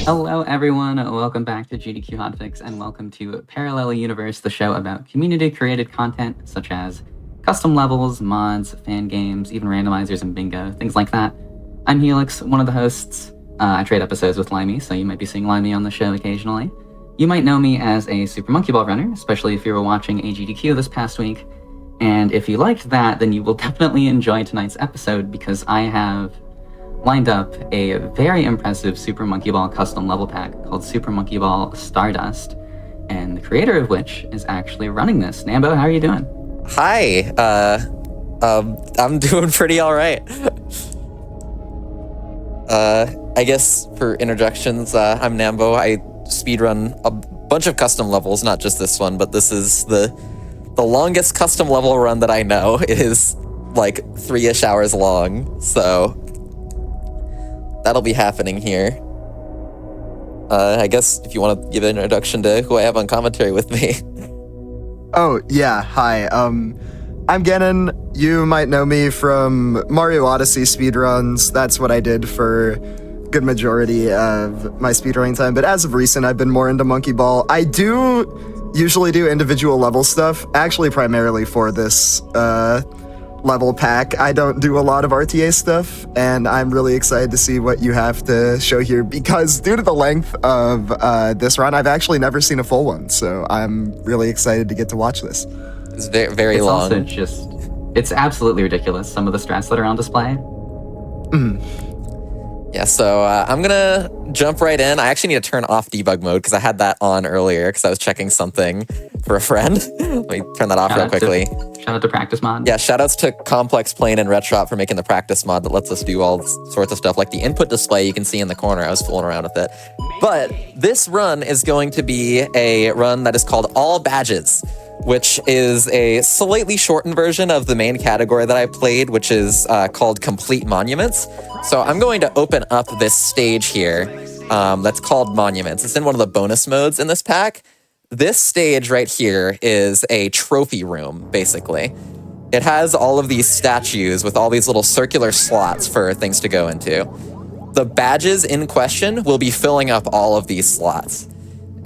Hello, everyone. Welcome back to GDQ Hotfix, and welcome to Parallel Universe, the show about community-created content such as custom levels, mods, fan games, even randomizers and bingo, things like that. I'm Helix, one of the hosts. I trade episodes with Limey, so you might be seeing Limey on the show occasionally. You might know me as a Super Monkey Ball runner, especially if you were watching a GDQ this past week. And if you liked that, then you will definitely enjoy tonight's episode because I have lined up a very impressive Super Monkey Ball custom level pack called Super Monkey Ball Stardust, and the creator of which is actually running this. Nambo, how are you doing? Hi, I'm doing pretty all right. I guess for introductions, I'm Nambo. I speedrun a bunch of custom levels, not just this one, but this is the longest custom level run that I know. It is like 3-ish hours long, so that'll be happening here. I guess if you want to give an introduction to who I have on commentary with me. Oh, yeah, hi. I'm Gannon. You might know me from Mario Odyssey speedruns. That's what I did for a good majority of my speedrunning time, but as of recent, I've been more into Monkey Ball. I do usually do individual level stuff, actually primarily for this level pack. I don't do a lot of RTA stuff, and I'm really excited to see what you have to show here because due to the length of this run, I've actually never seen a full one, so I'm really excited to get to watch this. It's very, very long. It's also it's absolutely ridiculous, some of the strats that are on display. Yeah, so I'm gonna jump right in. I actually need to turn off debug mode because I had that on earlier because I was checking something for a friend. Let me turn that off real quickly. Shout out to Practice Mod. Yeah, shoutouts to Complex Plane and Retrop for making the practice mod that lets us do all sorts of stuff, like the input display you can see in the corner. I was fooling around with it. But this run is going to be a run that is called All Badges, which is a slightly shortened version of the main category that I played, which is called Complete Monuments. So I'm going to open up this stage here that's called Monuments. It's in one of the bonus modes in this pack. This stage right here is a trophy room, basically. It has all of these statues with all these little circular slots for things to go into. The badges in question will be filling up all of these slots.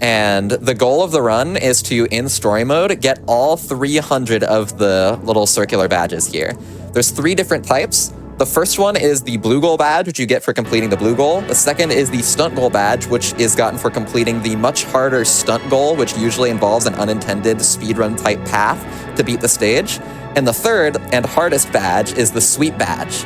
And the goal of the run is to, in story mode, get all 300 of the little circular badges here. There's 3 different types. The first one is the blue goal badge, which you get for completing the blue goal. The second is the stunt goal badge, which is gotten for completing the much harder stunt goal, which usually involves an unintended speedrun type path to beat the stage. And the third and hardest badge is the sweep badge,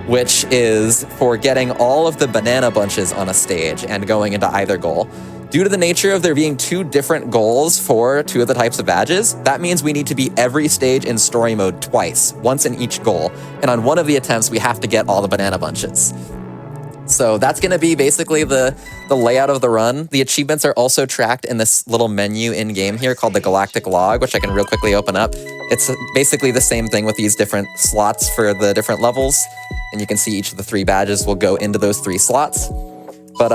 which is for getting all of the banana bunches on a stage and going into either goal. Due to the nature of there being 2 different goals for 2 of the types of badges, that means we need to beat every stage in story mode twice, once in each goal. And on one of the attempts, we have to get all the banana bunches. So that's going to be basically the layout of the run. The achievements are also tracked in this little menu in-game here called the Galactic Log, which I can real quickly open up. It's basically the same thing with these different slots for the different levels. And you can see each of the 3 badges will go into those 3 slots. But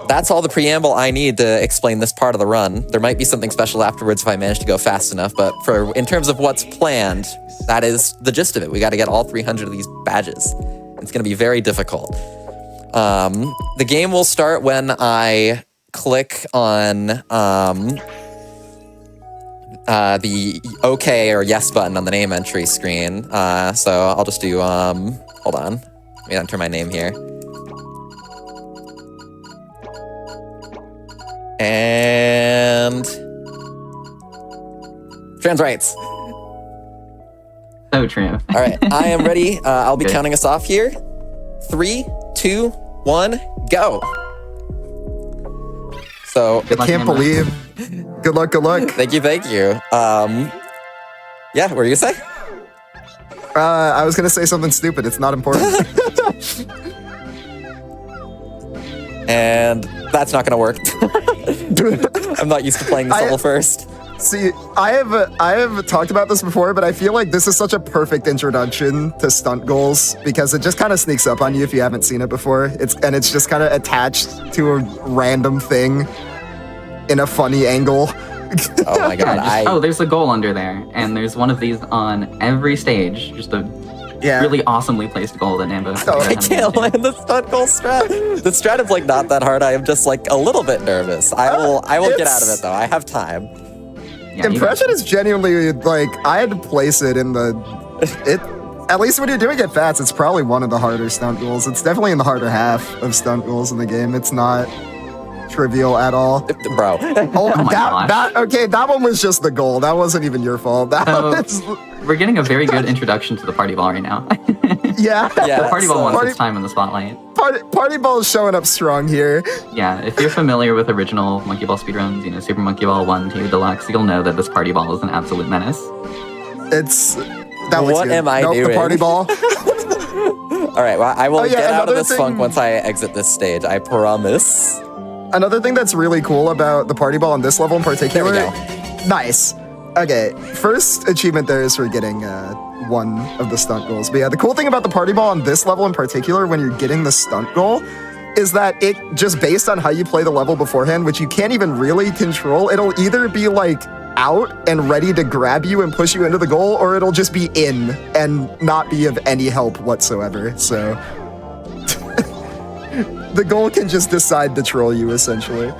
that's all the preamble I need to explain this part of the run. There might be something special afterwards if I manage to go fast enough, but in terms of what's planned, that is the gist of it. We got to get all 300 of these badges. It's going to be very difficult. The game will start when I click on the OK or yes button on the name entry screen. So I'll just do, hold on. Let me enter my name here. And trans rights. So true. All right, I am ready. I'll be counting us off here. 3, 2, 1, go. So I can't believe. Good luck, good luck. Thank you. Yeah, what were you gonna say? I was gonna say something stupid. It's not important. And that's not gonna work. I'm not used to playing this level first. See, I have talked about this before, but I feel like this is such a perfect introduction to stunt goals because it just kind of sneaks up on you if you haven't seen it before. It's just kind of attached to a random thing in a funny angle. Oh my god! There's a goal under there, and there's one of these on every stage. Just a Yeah. really awesomely placed goal that Nambo. Oh, I can't land the stunt goal strat. The strat is like not that hard. I am just like a little bit nervous. I will get out of it though. I have time. Yeah, Impression is genuinely like I had to place it in the at least when you're doing it fast, it's probably one of the harder stunt goals. It's definitely in the harder half of stunt goals in the game. It's not trivial at all. Bro. Oh, my gosh. Okay, that one was just the goal. That wasn't even your fault. That was, We're getting a very good introduction to the party ball right now. yeah. Yeah. The party ball wants Party- its time in the spotlight. Party ball is showing up strong here. Yeah, if you're familiar with original Monkey Ball speedruns, you know, Super Monkey Ball 1, 2, Deluxe, you'll know that this party ball is an absolute menace. That looks What good. am I nope, doing? The party ball. All right, well, I will get out of another this funk thing- once I exit this stage. I promise. Another thing that's really cool about the party ball on this level in particular. There we Nice. Okay, first achievement there is for getting one of the stunt goals. But yeah, the cool thing about the party ball on this level in particular, when you're getting the stunt goal, is that it just based on how you play the level beforehand, which you can't even really control, it'll either be like out and ready to grab you and push you into the goal, or it'll just be in and not be of any help whatsoever. So the goal can just decide to troll you essentially.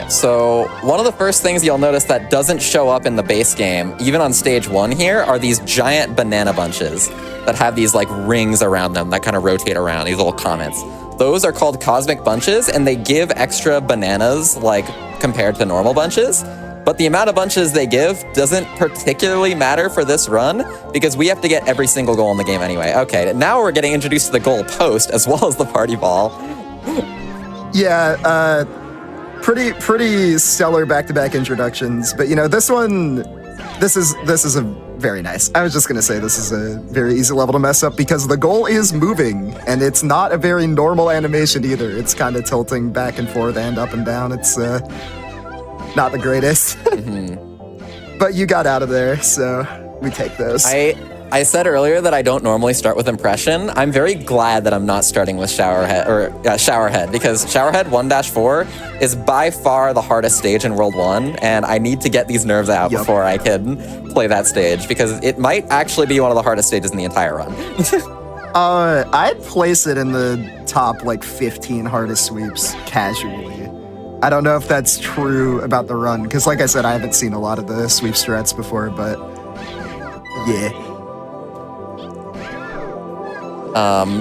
So one of the first things you'll notice that doesn't show up in the base game, even on stage 1 here, are these giant banana bunches that have these like rings around them that kind of rotate around, these little comets. Those are called cosmic bunches, and they give extra bananas like compared to normal bunches. But the amount of bunches they give doesn't particularly matter for this run because we have to get every single goal in the game anyway. Okay, now we're getting introduced to the goal post as well as the party ball. Yeah, pretty stellar back-to-back introductions, but you know, this is a very nice. I was just gonna say this is a very easy level to mess up because the goal is moving and it's not a very normal animation either. It's kind of tilting back and forth and up and down. It's not the greatest. But you got out of there, so we take those. I said earlier that I don't normally start with impression. I'm very glad that I'm not starting with Showerhead because Showerhead 1-4 is by far the hardest stage in World 1, and I need to get these nerves out before I can play that stage because it might actually be one of the hardest stages in the entire run. I'd place it in the top like 15 hardest sweeps casually. I don't know if that's true about the run because, like I said, I haven't seen a lot of the sweep strats before, but yeah.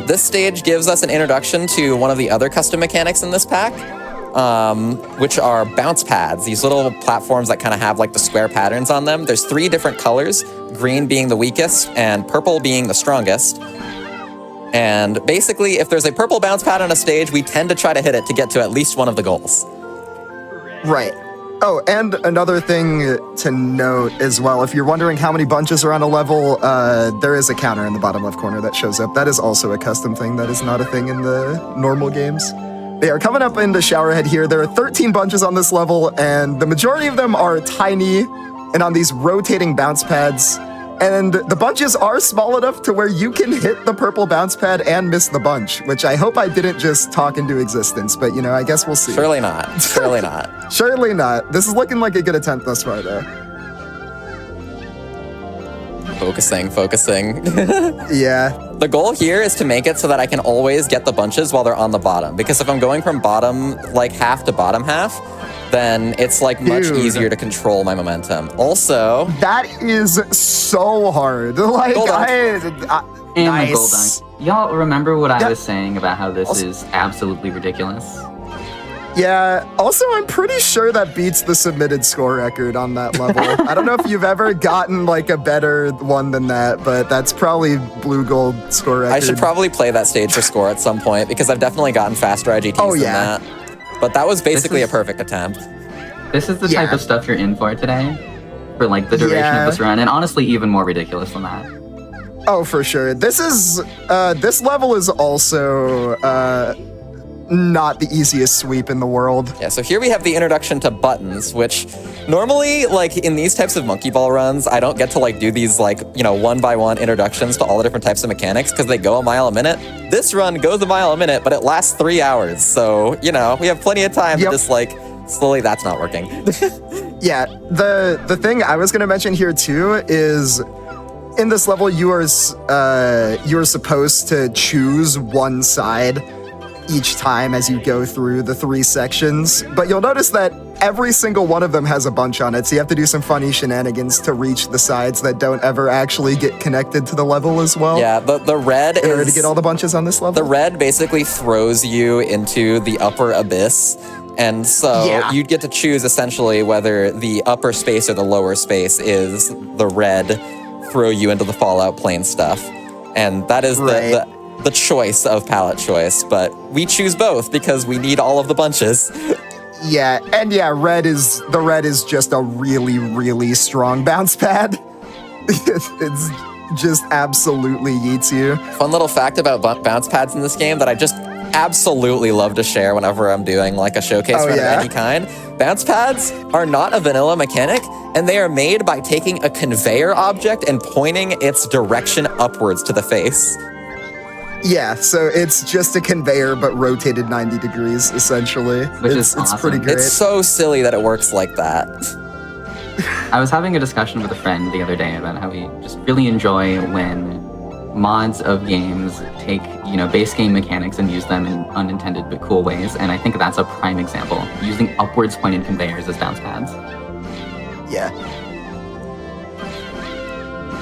This stage gives us an introduction to one of the other custom mechanics in this pack, which are bounce pads, these little platforms that kind of have like the square patterns on them. There's 3 different colors, green being the weakest and purple being the strongest. And basically, if there's a purple bounce pad on a stage, we tend to try to hit it to get to at least one of the goals. Right. Oh, and another thing to note as well, if you're wondering how many bunches are on a level, there is a counter in the bottom left corner that shows up. That is also a custom thing. That is not a thing in the normal games. They are coming up into Showerhead here. There are 13 bunches on this level, and the majority of them are tiny and on these rotating bounce pads. And the bunches are small enough to where you can hit the purple bounce pad and miss the bunch, which I hope I didn't just talk into existence, but you know, I guess we'll see. Surely not. Surely not. Surely not. This is looking like a good attempt thus far, though. Focusing. Yeah. The goal here is to make it so that I can always get the bunches while they're on the bottom, because if I'm going from bottom like half to bottom half, then it's like much easier to control my momentum. Also, that is so hard. Like, gold dunk. And nice. the gold dunk. Y'all remember what I was saying about how this is absolutely ridiculous? Yeah. Also, I'm pretty sure that beats the submitted score record on that level. I don't know if you've ever gotten like a better one than that, but that's probably blue gold score record. I should probably play that stage for score at some point, because I've definitely gotten faster IGTs than that. But that was basically a perfect attempt. This is the type of stuff you're in for today, for like the duration of this run, and honestly even more ridiculous than that. Oh, for sure. This is, this level is also, not the easiest sweep in the world. Yeah, so here we have the introduction to buttons, which normally, like, in these types of monkey ball runs, I don't get to, like, do these, like, you know, one-by-one introductions to all the different types of mechanics because they go a mile a minute. This run goes a mile a minute, but it lasts 3 hours, so, you know, we have plenty of time to just, like, slowly, that's not working. Yeah, the thing I was going to mention here, too, is in this level, you are supposed to choose one side each time as you go through the 3 sections, but you'll notice that every single one of them has a bunch on it, so you have to do some funny shenanigans to reach the sides that don't ever actually get connected to the level as well. Yeah, the red in order to get all the bunches on this level. The red basically throws you into the upper abyss, and so you'd get to choose essentially whether the upper space or the lower space is the red throw you into the Fallout plane stuff. And that is the choice of palette choice, but we choose both because we need all of the bunches. Yeah, and yeah, the red is just a really, really strong bounce pad. It's just absolutely yeets you. Fun little fact about bounce pads in this game that I just absolutely love to share whenever I'm doing like a showcase run of any kind. Bounce pads are not a vanilla mechanic, and they are made by taking a conveyor object and pointing its direction upwards to the face. Yeah, so it's just a conveyor, but rotated 90 degrees, essentially. Which is awesome. It's pretty great. It's so silly that it works like that. I was having a discussion with a friend the other day about how we just really enjoy when mods of games take, base game mechanics and use them in unintended but cool ways, and I think that's a prime example, using upwards pointed conveyors as bounce pads. Yeah.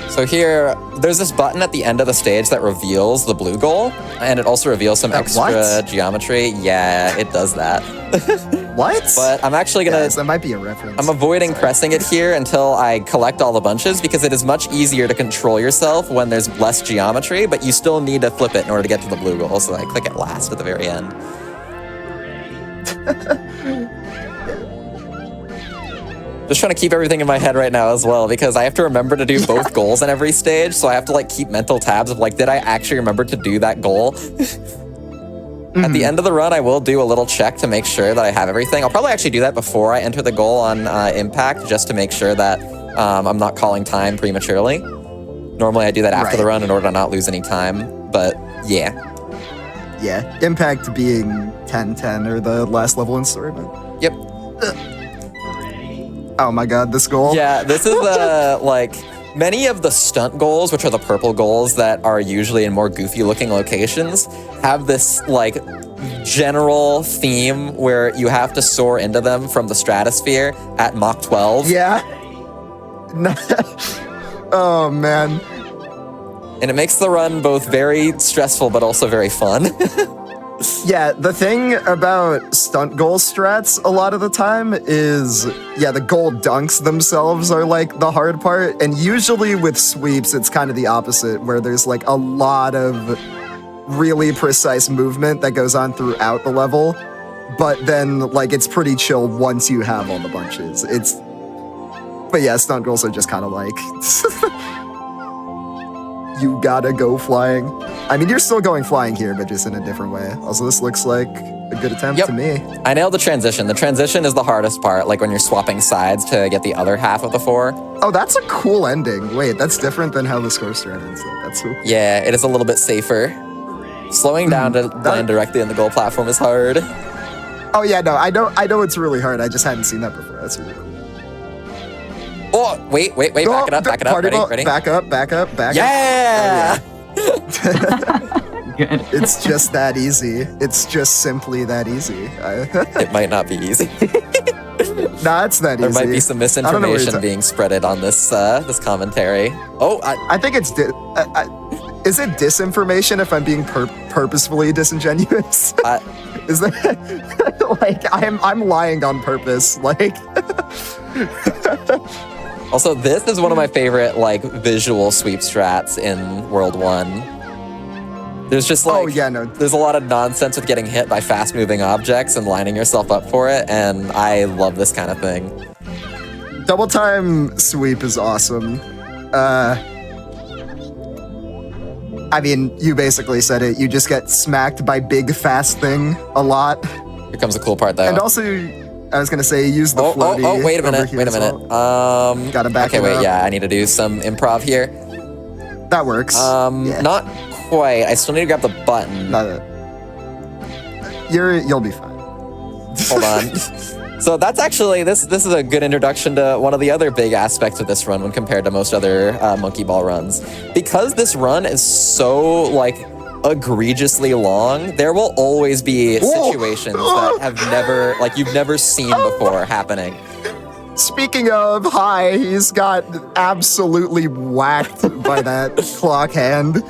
So here, there's this button at the end of the stage that reveals the blue goal, and it also reveals some extra geometry. Yeah, it does that. What? But I'm actually gonna... Yes, that might be a reference. I'm avoiding pressing it here until I collect all the bunches, because it is much easier to control yourself when there's less geometry, but you still need to flip it in order to get to the blue goal, so I click it last at the very end. Just trying to keep everything in my head right now as well, because I have to remember to do both goals in every stage, so I have to keep mental tabs of did I actually remember to do that goal? At the end of the run, I will do a little check to make sure that I have everything. I'll probably actually do that before I enter the goal on Impact, just to make sure that I'm not calling time prematurely. Normally I do that after the run in order to not lose any time, but yeah. Yeah, Impact being 10-10 or the last level in story mode. Yep. Oh my god, this goal. Yeah, this is many of the stunt goals, which are the purple goals that are usually in more goofy looking locations, have this general theme where you have to soar into them from the stratosphere at Mach 12. Yeah. Oh man. And it makes the run both very stressful but also very fun. Yeah, the thing about stunt goal strats a lot of the time is, the goal dunks themselves are the hard part, and usually with sweeps it's kind of the opposite, where there's a lot of really precise movement that goes on throughout the level, but then it's pretty chill once you have all the bunches. But yeah, stunt goals are just kind of you gotta go flying. I mean, you're still going flying here, but just in a different way. Also, this looks like a good attempt to me. I nailed the transition. The transition is the hardest part, when you're swapping sides to get the other half of the 4. Oh, that's a cool ending. Wait, that's different than how the score strat ends. That's so cool. Yeah, it is a little bit safer. Slowing down to land directly on the goal platform is hard. Oh yeah, no, I know it's really hard. I just hadn't seen that before. That's really cool. Oh, wait, back it up, ready? Back up. Yeah! Good. It's just that easy. It's just simply that easy. It might not be easy. Nah, it's that There easy. might be some misinformation being spreaded on this this commentary. Oh, I think it's... is it disinformation if I'm being purposefully disingenuous? Is that... I'm lying on purpose. Also, this is one of my favorite, visual sweep strats in World 1. There's just, there's a lot of nonsense with getting hit by fast-moving objects and lining yourself up for it, and I love this kind of thing. Double time sweep is awesome. I mean, you basically said it. You just get smacked by big, fast thing a lot. Here comes the cool part, though. And also... I was gonna say, use the floaty. Oh, wait a minute. Well. Gotta back it up. Yeah, I need to do some improv here. That works. Not quite. I still need to grab the button. You'll be fine. Hold on. So that's actually, this is a good introduction to one of the other big aspects of this run when compared to most other Monkey Ball runs. Because this run is so, like, egregiously long, there will always be situations that have never, like, you've never seen before happening. Speaking of, he's got absolutely whacked by that clock hand.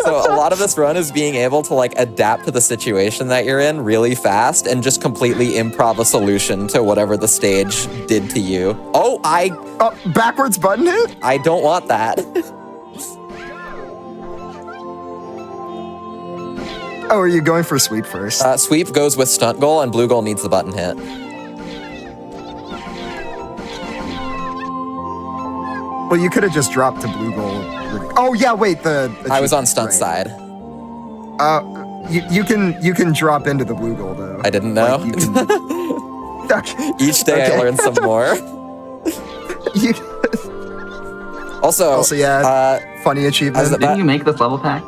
So a lot of this run is being able to like adapt to the situation that you're in really fast and just completely improv a solution to whatever the stage did to you. Oh, backwards button hit? I don't want that. Oh, are you going for sweep first? Sweep goes with stunt goal and blue goal needs the button hit. Well, you could have just dropped to blue goal. Oh yeah, wait. I was on stunt side. You can drop into the blue goal though. I didn't know. Like, Each day I learn some more. Also, yeah. Funny achievement. Didn't you make this level pack?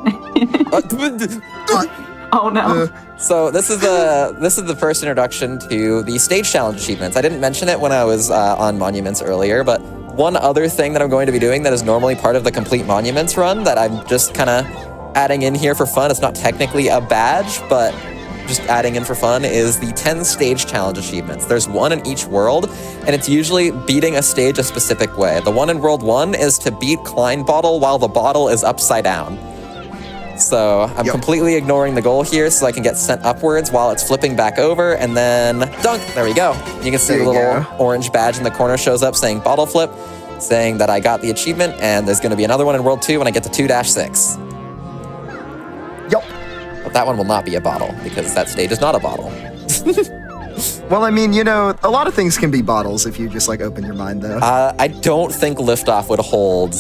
Oh no. So this is the first introduction to the stage challenge achievements. I didn't mention it when I was on Monuments earlier, but one other thing that I'm going to be doing that is normally part of the complete Monuments run that I'm just kind of adding in here for fun. It's not technically a badge, but just adding in for fun is the 10 stage challenge achievements. There's one in each world, and it's usually beating a stage a specific way. The one in World 1 is to beat Klein Bottle while the bottle is upside down. So I'm completely ignoring the goal here so I can get sent upwards while it's flipping back over and then dunk. There we go. You can see the little orange badge in the corner shows up saying bottle flip, saying that I got the achievement, and there's going to be another one in World 2 when I get to 2-6. Yup. But that one will not be a bottle because that stage is not a bottle. Well, I mean, you know, a lot of things can be bottles if you just like open your mind though. I don't think liftoff would hold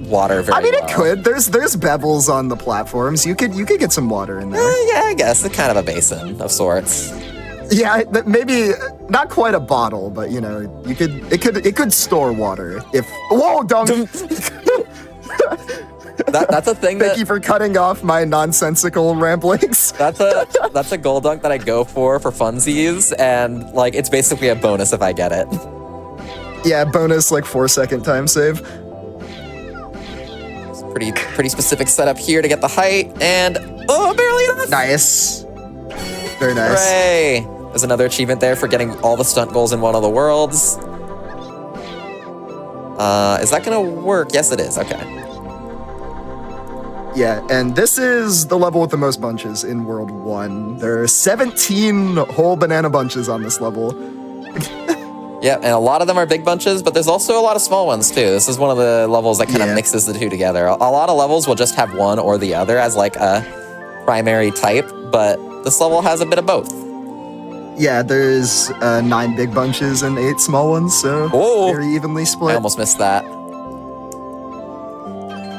water very well. I mean, it could. There's bevels on the platforms. You could get some water in there. Yeah, I guess it's kind of a basin of sorts. Yeah, maybe not quite a bottle, but you know, it could store water if. Whoa, dumb. That's a thing. Thank you for cutting off my nonsensical ramblings. That's a goal dunk that I go for funsies, and like it's basically a bonus if I get it. Yeah, bonus like 4-second time save. Pretty specific setup here to get the height, and barely enough. Nice. Very nice. Hooray! There's another achievement there for getting all the stunt goals in one of the worlds. Is that gonna work? Yes, it is. Okay. Yeah, and this is the level with the most bunches in World 1. There are 17 whole banana bunches on this level. Yeah, and a lot of them are big bunches, but there's also a lot of small ones too. This is one of the levels that kind of mixes the two together. A lot of levels will just have one or the other as like a primary type, but this level has a bit of both. Yeah, there's 9 big bunches and 8 small ones, so very evenly split. I almost missed that.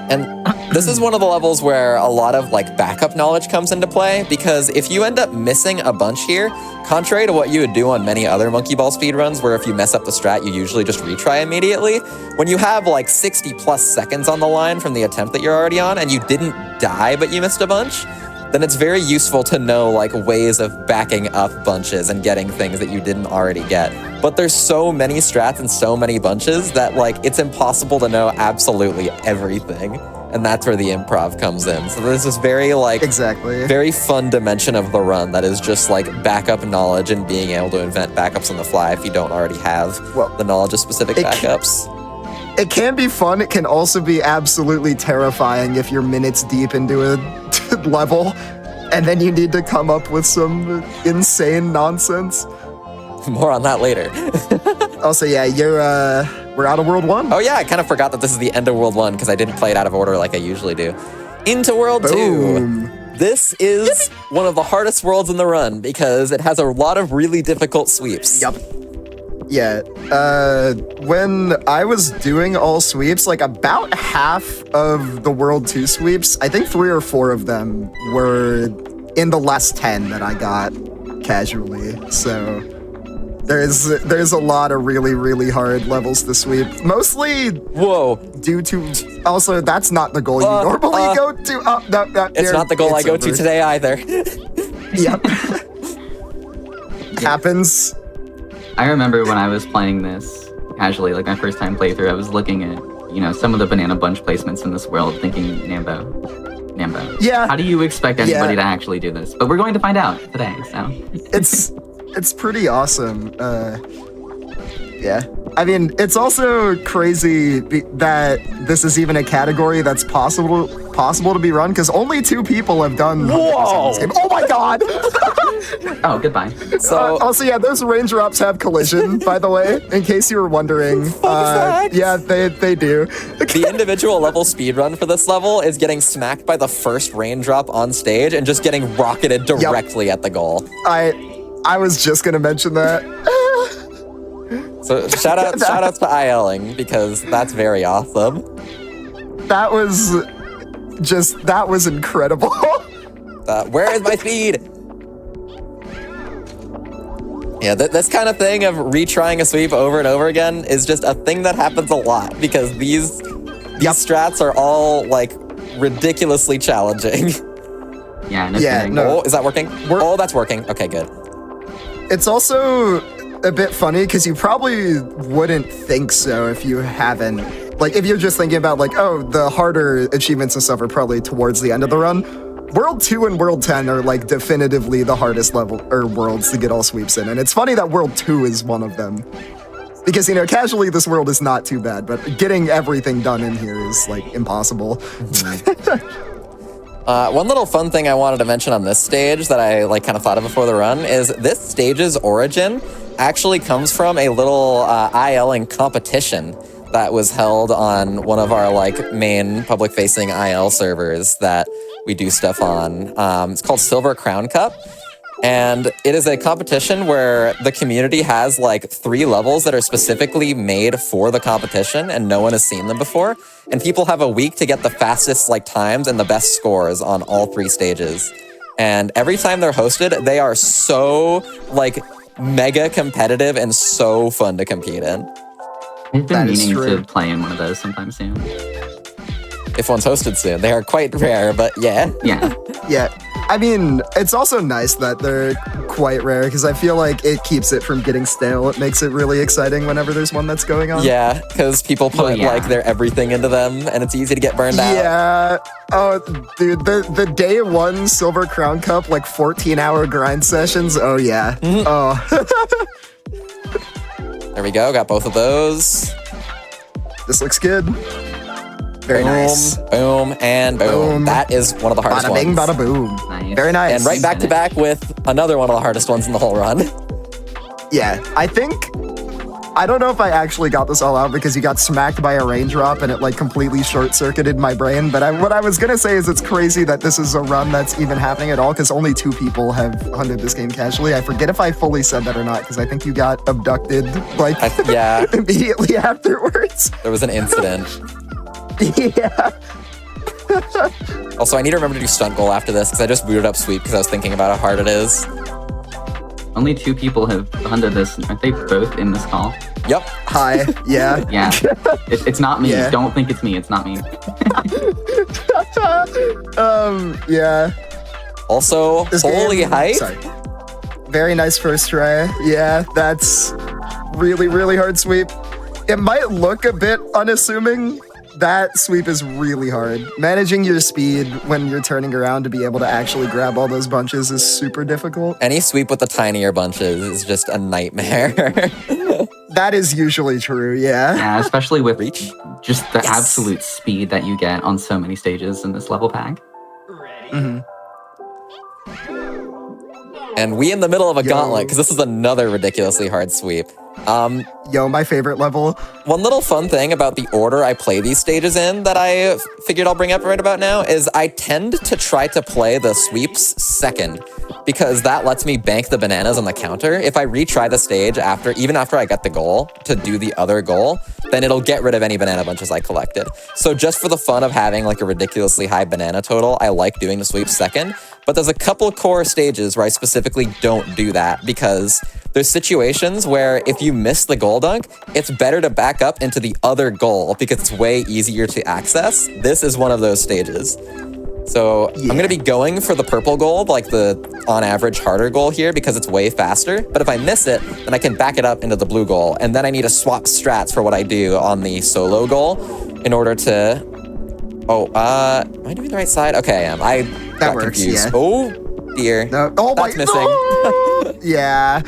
And this is one of the levels where a lot of like backup knowledge comes into play, because if you end up missing a bunch here, contrary to what you would do on many other Monkey Ball speedruns, where if you mess up the strat, you usually just retry immediately, when you have like 60 plus seconds on the line from the attempt that you're already on and you didn't die but you missed a bunch, then it's very useful to know like ways of backing up bunches and getting things that you didn't already get. But there's so many strats and so many bunches that like it's impossible to know absolutely everything. And that's where the improv comes in. So there's this very like very fun dimension of the run that is just like backup knowledge and being able to invent backups on the fly if you don't already have the knowledge of specific backups. It can be fun. It can also be absolutely terrifying if you're minutes deep into a level and then you need to come up with some insane nonsense. More on that later. Also, yeah, we're out of World 1. Oh yeah, I kind of forgot that this is the end of World 1 because I didn't play it out of order like I usually do. Into World 2. This is one of the hardest worlds in the run because it has a lot of really difficult sweeps. Yup. Yeah, when I was doing all sweeps, like about half of the World 2 sweeps, I think 3 or 4 of them were in the last 10 that I got casually, so there's a lot of really, really hard levels to sweep. Mostly due to, also that's not the goal you normally go to. Oh, no, it's not the goal I go to today either. Yep. Happens. I remember when I was playing this casually, like my first time playthrough, I was looking at, some of the banana bunch placements in this world thinking, Nambo. Yeah. How do you expect anybody to actually do this? But we're going to find out today, so. It's pretty awesome. Yeah. I mean, it's also crazy that this is even a category that's possible to be run, because only 2 people have done this game. Oh my god! Oh, goodbye. So also, yeah, those raindrops have collision, by the way, in case you were wondering. Yeah, they do. the individual level speedrun for this level is getting smacked by the first raindrop on stage and just getting rocketed directly at the goal. I was just gonna mention that. So shout outs to ILing, because that's very awesome. That was incredible. Where is my speed? Yeah, this kind of thing of retrying a sweep over and over again is just a thing that happens a lot, because these strats are all like ridiculously challenging. Yeah, no kidding. Oh, is that working? Oh, that's working. Okay, good. It's also a bit funny because you probably wouldn't think so if you haven't. Like, if you're just thinking about, like, oh, the harder achievements and stuff are probably towards the end of the run. World 2 and World 10 are, like, definitively the hardest worlds to get all sweeps in. And it's funny that World 2 is one of them. Because, casually this world is not too bad, but getting everything done in here is, like, impossible. One little fun thing I wanted to mention on this stage that I kind of thought of before the run is this stage's origin actually comes from a little ILing competition that was held on one of our main public-facing IL servers that we do stuff on. It's called Silver Crown Cup. And it is a competition where the community has 3 levels that are specifically made for the competition and no one has seen them before. And people have a week to get the fastest times and the best scores on all 3 stages. And every time they're hosted, they are so mega competitive and so fun to compete in. I've been meaning to play in one of those sometime soon. If one's hosted soon. They are quite rare, but yeah. Yeah. Yeah. I mean, it's also nice that they're quite rare, because I feel like it keeps it from getting stale. It makes it really exciting whenever there's one that's going on. Yeah, because people put their everything into them, and it's easy to get burned out. Yeah. Oh, dude, the day 1 Silver Crown Cup, 14-hour grind sessions. Oh, yeah. Mm-hmm. Oh. There we go. Got both of those. This looks good. Very nice. Boom, and boom. That is one of the hardest bada bing, ones. Bada boom. Nice. Very nice. And right back to back with another one of the hardest ones in the whole run. Yeah, I don't know if I actually got this all out because you got smacked by a raindrop and it completely short-circuited my brain, but what I was gonna say is it's crazy that this is a run that's even happening at all, because only 2 people have hunted this game casually. I forget if I fully said that or not, because I think you got abducted yeah. immediately afterwards. There was an incident. Yeah. Also, I need to remember to do stunt goal after this, because I just booted up sweep because I was thinking about how hard it is. Only 2 people have hunted this. Aren't they both in this call? Yep. Hi. Yeah. Yeah. It's not me. Yeah. Don't think it's me. It's not me. Yeah. Also, holy height. Sorry. Very nice first try. Yeah, that's really, really hard sweep. It might look a bit unassuming. That sweep is really hard. Managing your speed when you're turning around to be able to actually grab all those bunches is super difficult. Any sweep with the tinier bunches is just a nightmare. That is usually true, yeah. Yeah, especially with Reach. just the absolute speed that you get on so many stages in this level pack. Mm-hmm. And we in the middle of a gauntlet, because this is another ridiculously hard sweep. Yo, my favorite level. One little fun thing about the order I play these stages in that I figured I'll bring up right about now is I tend to try to play the sweeps second, because that lets me bank the bananas on the counter. If I retry the stage even after I get the goal to do the other goal, then it'll get rid of any banana bunches I collected. So just for the fun of having a ridiculously high banana total, I like doing the sweeps second. But there's a couple core stages where I specifically don't do that, because there's situations where if you miss the goal dunk, it's better to back up into the other goal because it's way easier to access. This is one of those stages. So Yeah. I'm gonna be going for the purple goal, like the on average harder goal here because it's way faster. But if I miss it, then I can back it up into the blue goal. And then I need to swap strats for what I do on the solo goal in order to, am I doing the right side? Okay, I am. I got works, confused. yeah. Oh dear. No. Oh That's my missing. Oh! Yeah.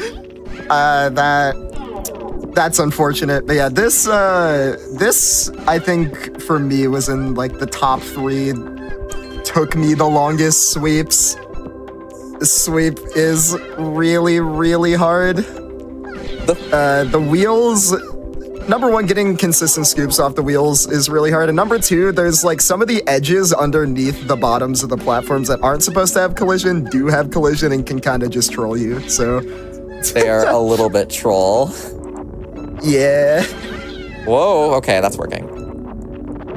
That's unfortunate. But yeah, this I think for me was in like the top 3. Took me the longest sweeps. This sweep is really, really hard. The wheels, number 1, getting consistent scoops off the wheels is really hard. And number 2, there's like some of the edges underneath the bottoms of the platforms that aren't supposed to have collision, do have collision and can kind of just troll you. So They are a little bit troll. yeah. Whoa, okay, that's working.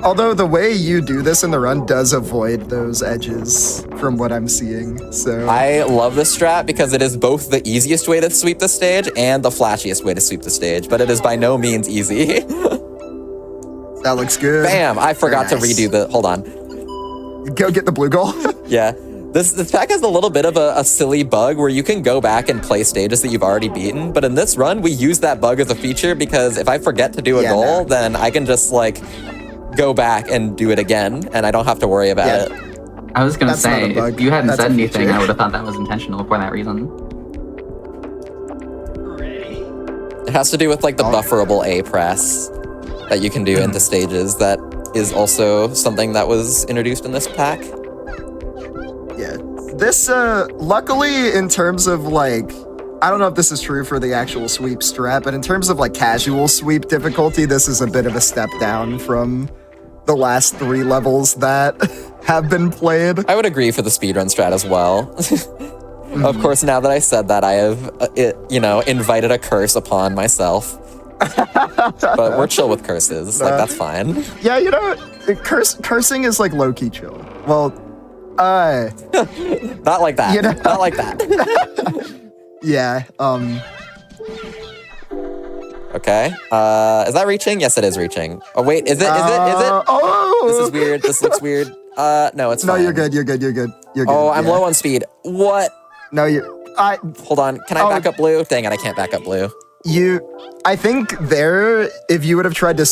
Although the way you do this in the run does avoid those edges from what I'm seeing, so... I love this strat because it is both the easiest way to sweep the stage and the flashiest way to sweep the stage, but it is by no means easy. That looks good. Bam! I forgot Very nice. to redo the... Hold on. Go get the blue goal. Yeah. This pack has a little bit of a silly bug where you can go back and play stages that you've already beaten, but in this run, we use that bug as a feature because if I forget to do a goal, then I can just, like, go back and do it again, and I don't have to worry about it. I was gonna That's not say, a bug. if you hadn't That's said a anything, feature. I would have thought that was intentional for that reason. It has to do with, like, the bufferable A press that you can do into stages. That is also something that was introduced in this pack. Yeah. This, luckily, in terms of, like, I don't know if this is true for the actual sweep strat, but in terms of, like, casual sweep difficulty, this is a bit of a step down from the last 3 levels that have been played. I would agree for the speedrun strat as well. Of course, now that I said that, I have, invited a curse upon myself. But we're chill with curses. Like, that's fine. Yeah, you know, cursing is, like, low-key chill. Well, Not like that. You know- Not like that. yeah, Okay. Is that reaching? Yes, it is reaching. Oh, wait. Is it? Oh! This is weird. This looks weird. No, it's No, fine. you're good, you're good. Oh, I'm yeah. low on speed. What? No, Hold on. Can I back up blue? Dang it, I can't back up blue. I think there, if you would have tried to,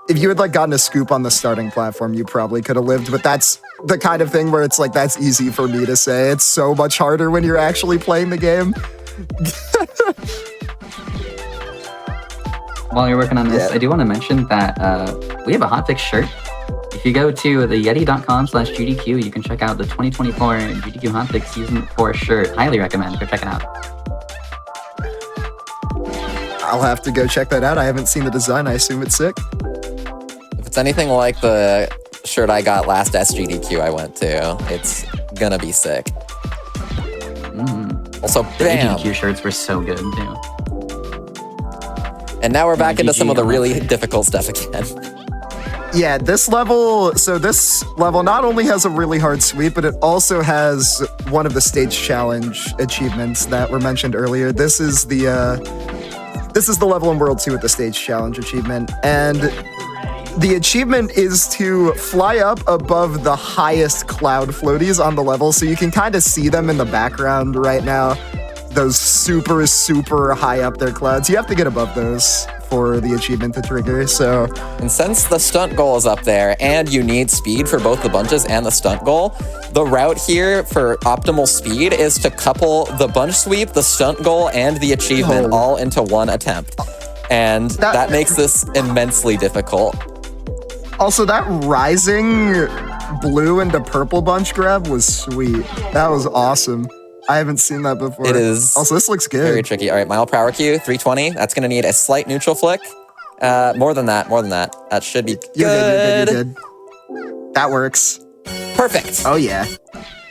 if you had like gotten a scoop on the starting platform, you probably could have lived, but that's the kind of thing where it's like, that's easy for me to say. It's so much harder when you're actually playing the game. While you're working on this, Yeah. I do want to mention that we have a hotfix shirt. If you go to the yeti.com/GDQ, you can check out the 2024 GDQ Hotfix Season 4 shirt. Highly recommend. Go check it out. I'll have to go check that out. I haven't seen the design. I assume it's sick. If it's anything like the shirt I got last SGDQ I went to, it's gonna be sick. Also, The bam! GDQ shirts were so good, too. And now we're back into some of the GG. really difficult stuff again. Yeah, this level not only has a really hard sweep, but it also has one of the stage challenge achievements that were mentioned earlier. This is the level in World 2 with the stage challenge achievement, and the achievement is to fly up above the highest cloud floaties on the level, so you can kind of see them in the background right now. Those super, super high up there clouds. You have to get above those for the achievement to trigger, so... And since the stunt goal is up there, and you need speed for both the bunches and the stunt goal, the route here for optimal speed is to couple the bunch sweep, the stunt goal, and the achievement all into one attempt. And that makes this immensely difficult. Also, that rising blue into purple bunch grab was sweet. That was awesome. I haven't seen that before. It is Also, this looks good. very tricky. All right, mile per hour Q, 320. That's going to need a slight neutral flick. More than that. That should be good. You're good. That works. Perfect. Oh, yeah.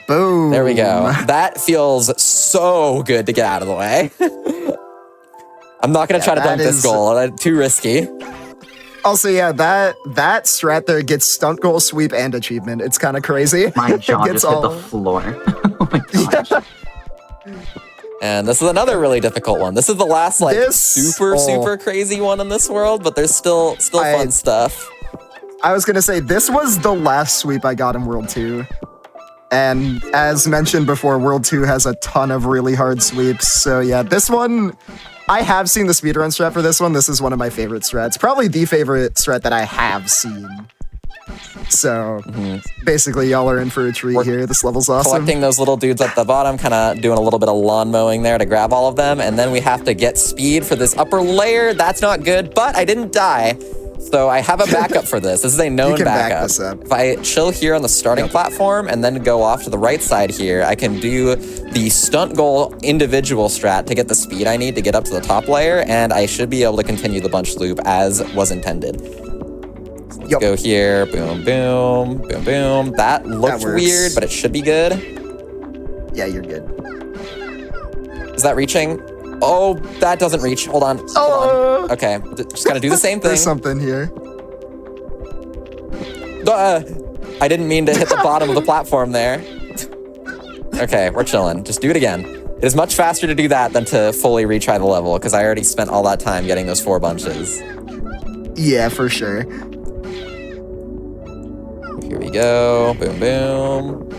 Boom. There we go. That feels so good to get out of the way. I'm not going to try to dunk this goal. That's too risky. Also, yeah, that strat there gets stunt goal, sweep, and achievement. It's kind of crazy. My jaw Gets just hit the floor. Oh my gosh. And this is another really difficult one. This is the last, like, super crazy one in this world, but there's still fun stuff. I was going to say, this was the last sweep I got in World 2. And as mentioned before, World 2 has a ton of really hard sweeps. So yeah, this one, I have seen the speedrun strat for this one. This is one of my favorite strats. Probably the favorite strat that I have seen. So basically, y'all are in for a treat here. This level's awesome. Collecting those little dudes at the bottom, kind of doing a little bit of lawn mowing there to grab all of them. And then we have to get speed for this upper layer. That's not good, but I didn't die. So I have a backup for this. This is a known You can back backup. this up. If I chill here on the starting platform and then go off to the right side here, I can do the stunt goal individual strat to get the speed I need to get up to the top layer, and I should be able to continue the bunch loop as was intended. Yep. Go here, boom, boom, boom, boom. That looked works. weird, but it should be good. Yeah, you're good. Is that reaching? Oh, that doesn't reach. Hold on. Hold on. Okay, just gotta do the same thing. There's something here. I didn't mean to hit the bottom of the platform there. Okay, we're chilling. Just do it again. It is much faster to do that than to fully retry the level, because I already spent all that time getting those 4 bunches. Yeah, for sure. Here we go. Boom, boom.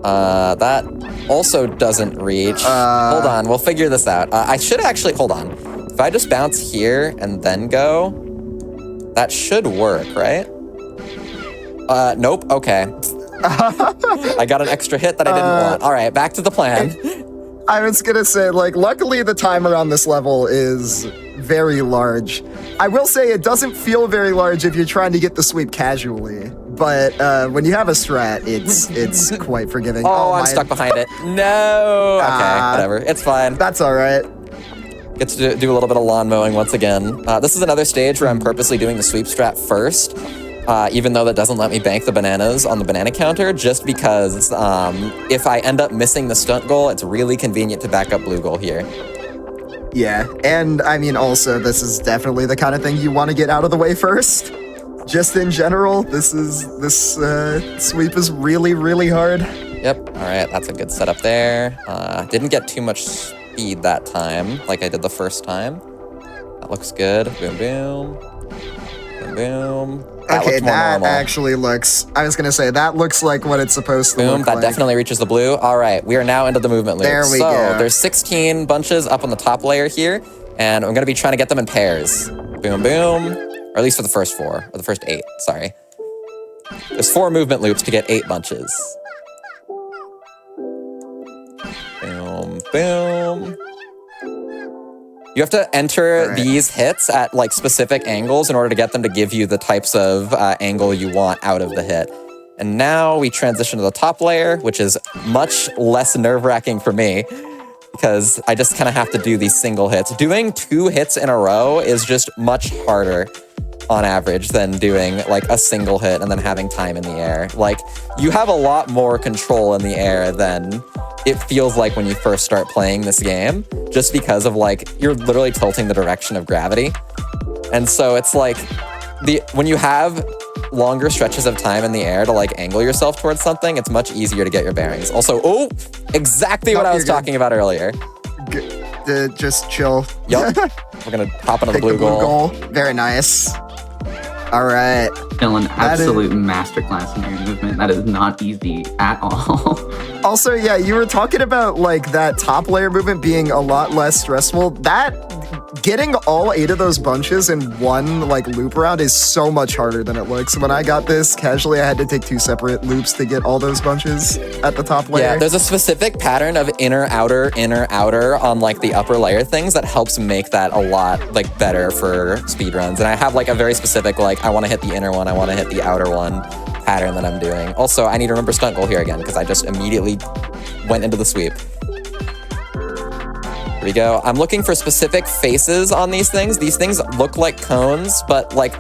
That also doesn't reach. Hold on, we'll figure this out. I should actually, hold on. If I just bounce here and then go, that should work, right? Nope, okay. I got an extra hit that I didn't want. All right, back to the plan. I was gonna say, like, luckily the timer on this level is very large. I will say it doesn't feel very large if you're trying to get the sweep casually, but when you have a strat, it's quite forgiving. Oh, I'm stuck behind it. No. Okay, whatever. It's fine. That's all right. Get to do a little bit of lawn mowing once again. This is another stage where I'm purposely doing the sweep strat first, even though that doesn't let me bank the bananas on the banana counter, just because if I end up missing the stunt goal, it's really convenient to back up blue goal here. Yeah, and I mean, also, this is definitely the kind of thing you want to get out of the way first. Just in general, this sweep is really, really hard. Yep, all right, that's a good setup there. Didn't get too much speed that time, like I did the first time. That looks good. Boom, boom. Boom, boom. Okay, that normal. actually looks, I was gonna say, that looks like what it's supposed to Boom, look that like. definitely reaches the blue. All right, we are now into the movement loop. There we so go. There's 16 bunches up on the top layer here, and I'm gonna be trying to get them in pairs. Boom, boom, or at least for the first 4, or the first 8, sorry. There's 4 movement loops to get 8 bunches. Boom, boom. You have to enter these hits at like specific angles in order to get them to give you the types of angle you want out of the hit. And now we transition to the top layer, which is much less nerve-wracking for me because I just kind of have to do these single hits. Doing 2 hits in a row is just much harder on average than doing like a single hit and then having time in the air. Like, you have a lot more control in the air than it feels like when you first start playing this game, just because of like, you're literally tilting the direction of gravity. And so it's like, when you have longer stretches of time in the air to like angle yourself towards something, it's much easier to get your bearings. Also, oh, exactly what I was talking about earlier. Just chill. Yup. We're gonna hop into the blue goal. Very nice. All right. Still an absolute masterclass in air movement. That is not easy at all. Also, yeah, you were talking about like that top layer movement being a lot less stressful. Getting all 8 of those bunches in one like loop round is so much harder than it looks. When I got this casually, I had to take 2 separate loops to get all those bunches at the top layer. Yeah, there's a specific pattern of inner, outer on like the upper layer things that helps make that a lot like better for speedruns. And I have like a very specific, like, I want to hit the inner one, I want to hit the outer one pattern that I'm doing. Also, I need to remember stunt goal here again because I just immediately went into the sweep. Here we go. I'm looking for specific faces on these things. These things look like cones, but like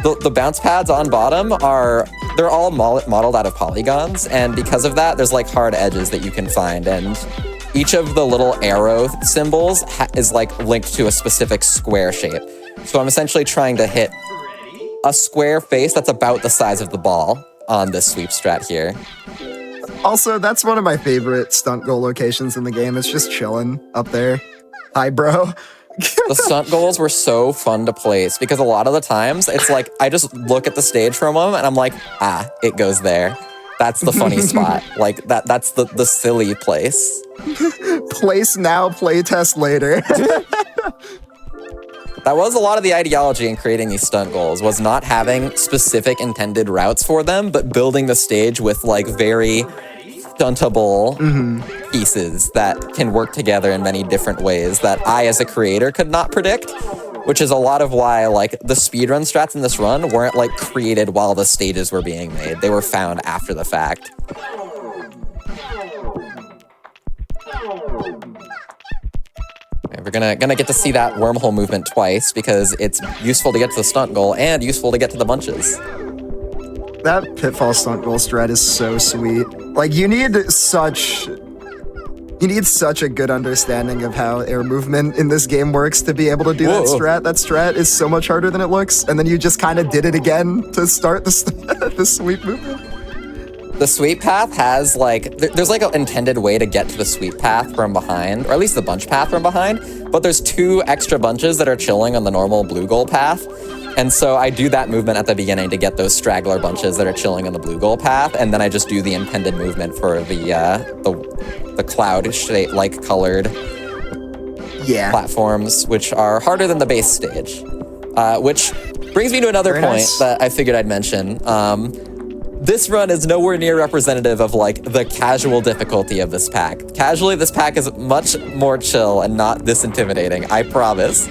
the bounce pads on bottom they're all modeled out of polygons, and because of that, there's like hard edges that you can find, and each of the little arrow symbols is like linked to a specific square shape. So I'm essentially trying to hit a square face that's about the size of the ball on this sweep strat here. Also, that's one of my favorite stunt goal locations in the game. It's just chilling up there. Hi, bro. The stunt goals were so fun to place because a lot of the times it's like I just look at the stage for a moment and I'm like, it goes there. That's the funny spot. Like that's the silly place. Place now, playtest later. That was a lot of the ideology in creating these stunt goals, was not having specific intended routes for them, but building the stage with like very stuntable pieces that can work together in many different ways that I as a creator could not predict, which is a lot of why like the speedrun strats in this run weren't like created while the stages were being made. They were found after the fact. We're gonna get to see that wormhole movement twice because it's useful to get to the stunt goal and useful to get to the bunches. That pitfall stunt goal strat is so sweet. Like you need such a good understanding of how air movement in this game works to be able to do that strat. That strat is so much harder than it looks, and then you just kind of did it again to start the sweep movement. The sweep path has like, there's like an intended way to get to the sweep path from behind, or at least the bunch path from behind, but there's 2 extra bunches that are chilling on the normal blue goal path. And so I do that movement at the beginning to get those straggler bunches that are chilling on the blue goal path, and then I just do the intended movement for the cloud shade like colored platforms, which are harder than the base stage. Which brings me to another point that I figured I'd mention. This run is nowhere near representative of like the casual difficulty of this pack. Casually, this pack is much more chill and not this intimidating, I promise.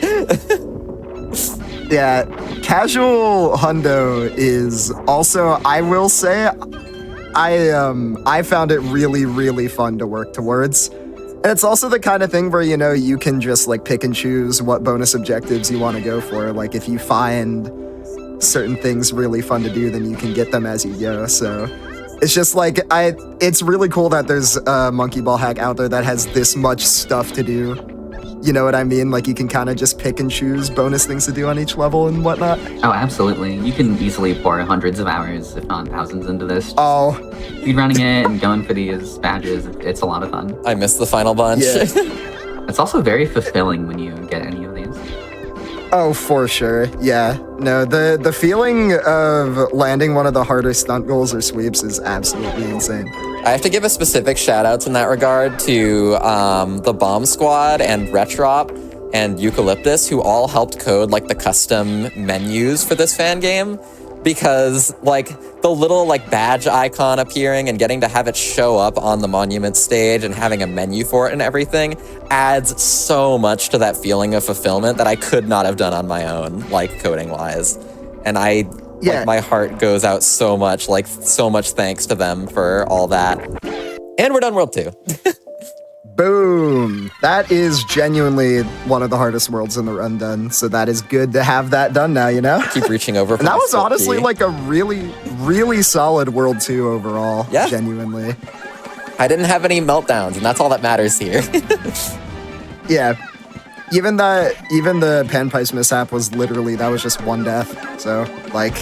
Yeah, casual hundo is also, I will say, I found it really, really fun to work towards. And it's also the kind of thing where, you know, you can just like pick and choose what bonus objectives you want to go for. Like if you find certain things really fun to do, then you can get them as you go. So it's just like, it's really cool that there's a monkey ball hack out there that has this much stuff to do. You know what I mean? Like you can kind of just pick and choose bonus things to do on each level and whatnot. Oh, absolutely. You can easily pour hundreds of hours, if not thousands, into this. Oh. Speedrunning it and going for these badges, it's a lot of fun. I missed the final bunch. Yeah. It's also very fulfilling when you get any of these. Oh, for sure. Yeah. No, the feeling of landing one of the harder stunt goals or sweeps is absolutely insane. I have to give a specific shout outs in that regard to the Bomb Squad and Retrop and Eucalyptus, who all helped code like the custom menus for this fan game, because like the little like badge icon appearing and getting to have it show up on the monument stage and having a menu for it and everything adds so much to that feeling of fulfillment that I could not have done on my own, like coding wise. And like, my heart goes out so much, like so much thanks to them for all that. And we're done World 2. Boom. That is genuinely one of the hardest worlds in the run done. So that is good to have that done now, you know? Keep reaching over for And that was split honestly key. like a really, really solid World 2 overall. Yeah. Genuinely. I didn't have any meltdowns, and that's all that matters here. Yeah. Even the panpipes mishap was literally, that was just 1 death. So, like,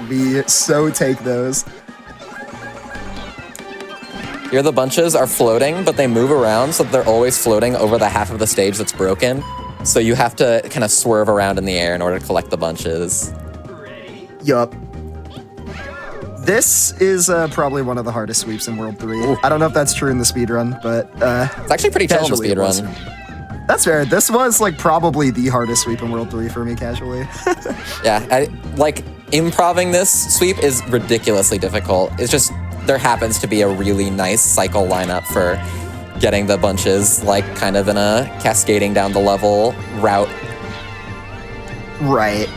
we so take those. Here the bunches are floating, but they move around so that they're always floating over the half of the stage that's broken. So you have to kind of swerve around in the air in order to collect the bunches. Yup. This is probably one of the hardest sweeps in World 3. Ooh. I don't know if that's true in the speedrun, but it's actually pretty chill in the speedrun. That's fair. This was like probably the hardest sweep in World 3 for me casually. Yeah, like improving this sweep is ridiculously difficult. It's just there happens to be a really nice cycle lineup for getting the bunches like kind of in a cascading down the level route. Right.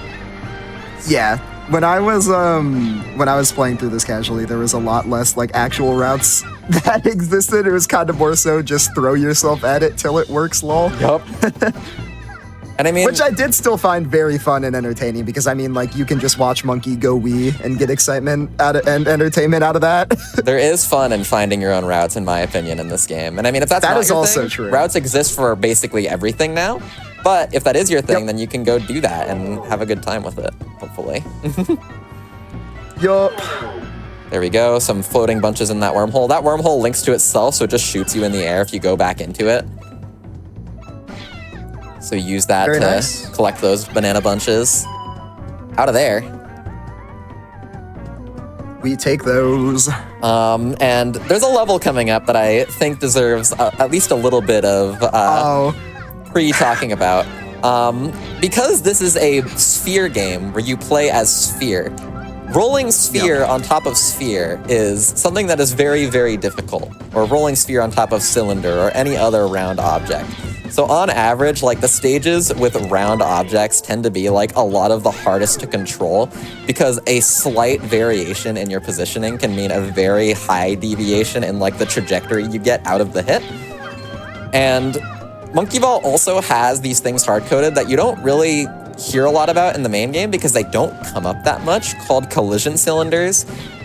Yeah. When I was playing through this casually, there was a lot less like actual routes that existed. It was kind of more so just throw yourself at it till it works, lol. Yup. And I mean, which I did still find very fun and entertaining, because I mean, like, you can just watch Monkey go wee and get excitement out of, and entertainment out of that. There is fun in finding your own routes, in my opinion, in this game. And I mean, if that's that not is your also thing, true. Routes exist for basically everything now. But if that is your thing, then you can go do that and have a good time with it, hopefully. Yup. There we go, some floating bunches in that wormhole. That wormhole links to itself, so it just shoots you in the air if you go back into it. So use that to collect those banana bunches. Out of there. We take those. And there's a level coming up that I think deserves at least a little bit of pre-talking about. Because this is a sphere game where you play as Sphere, rolling Sphere on top of Sphere is something that is very, very difficult, or rolling Sphere on top of Cylinder or any other round object. So on average, like the stages with round objects tend to be like a lot of the hardest to control because a slight variation in your positioning can mean a very high deviation in like the trajectory you get out of the hit. And Monkey Ball also has these things hard-coded that you don't really hear a lot about in the main game because they don't come up that much, called collision cylinders,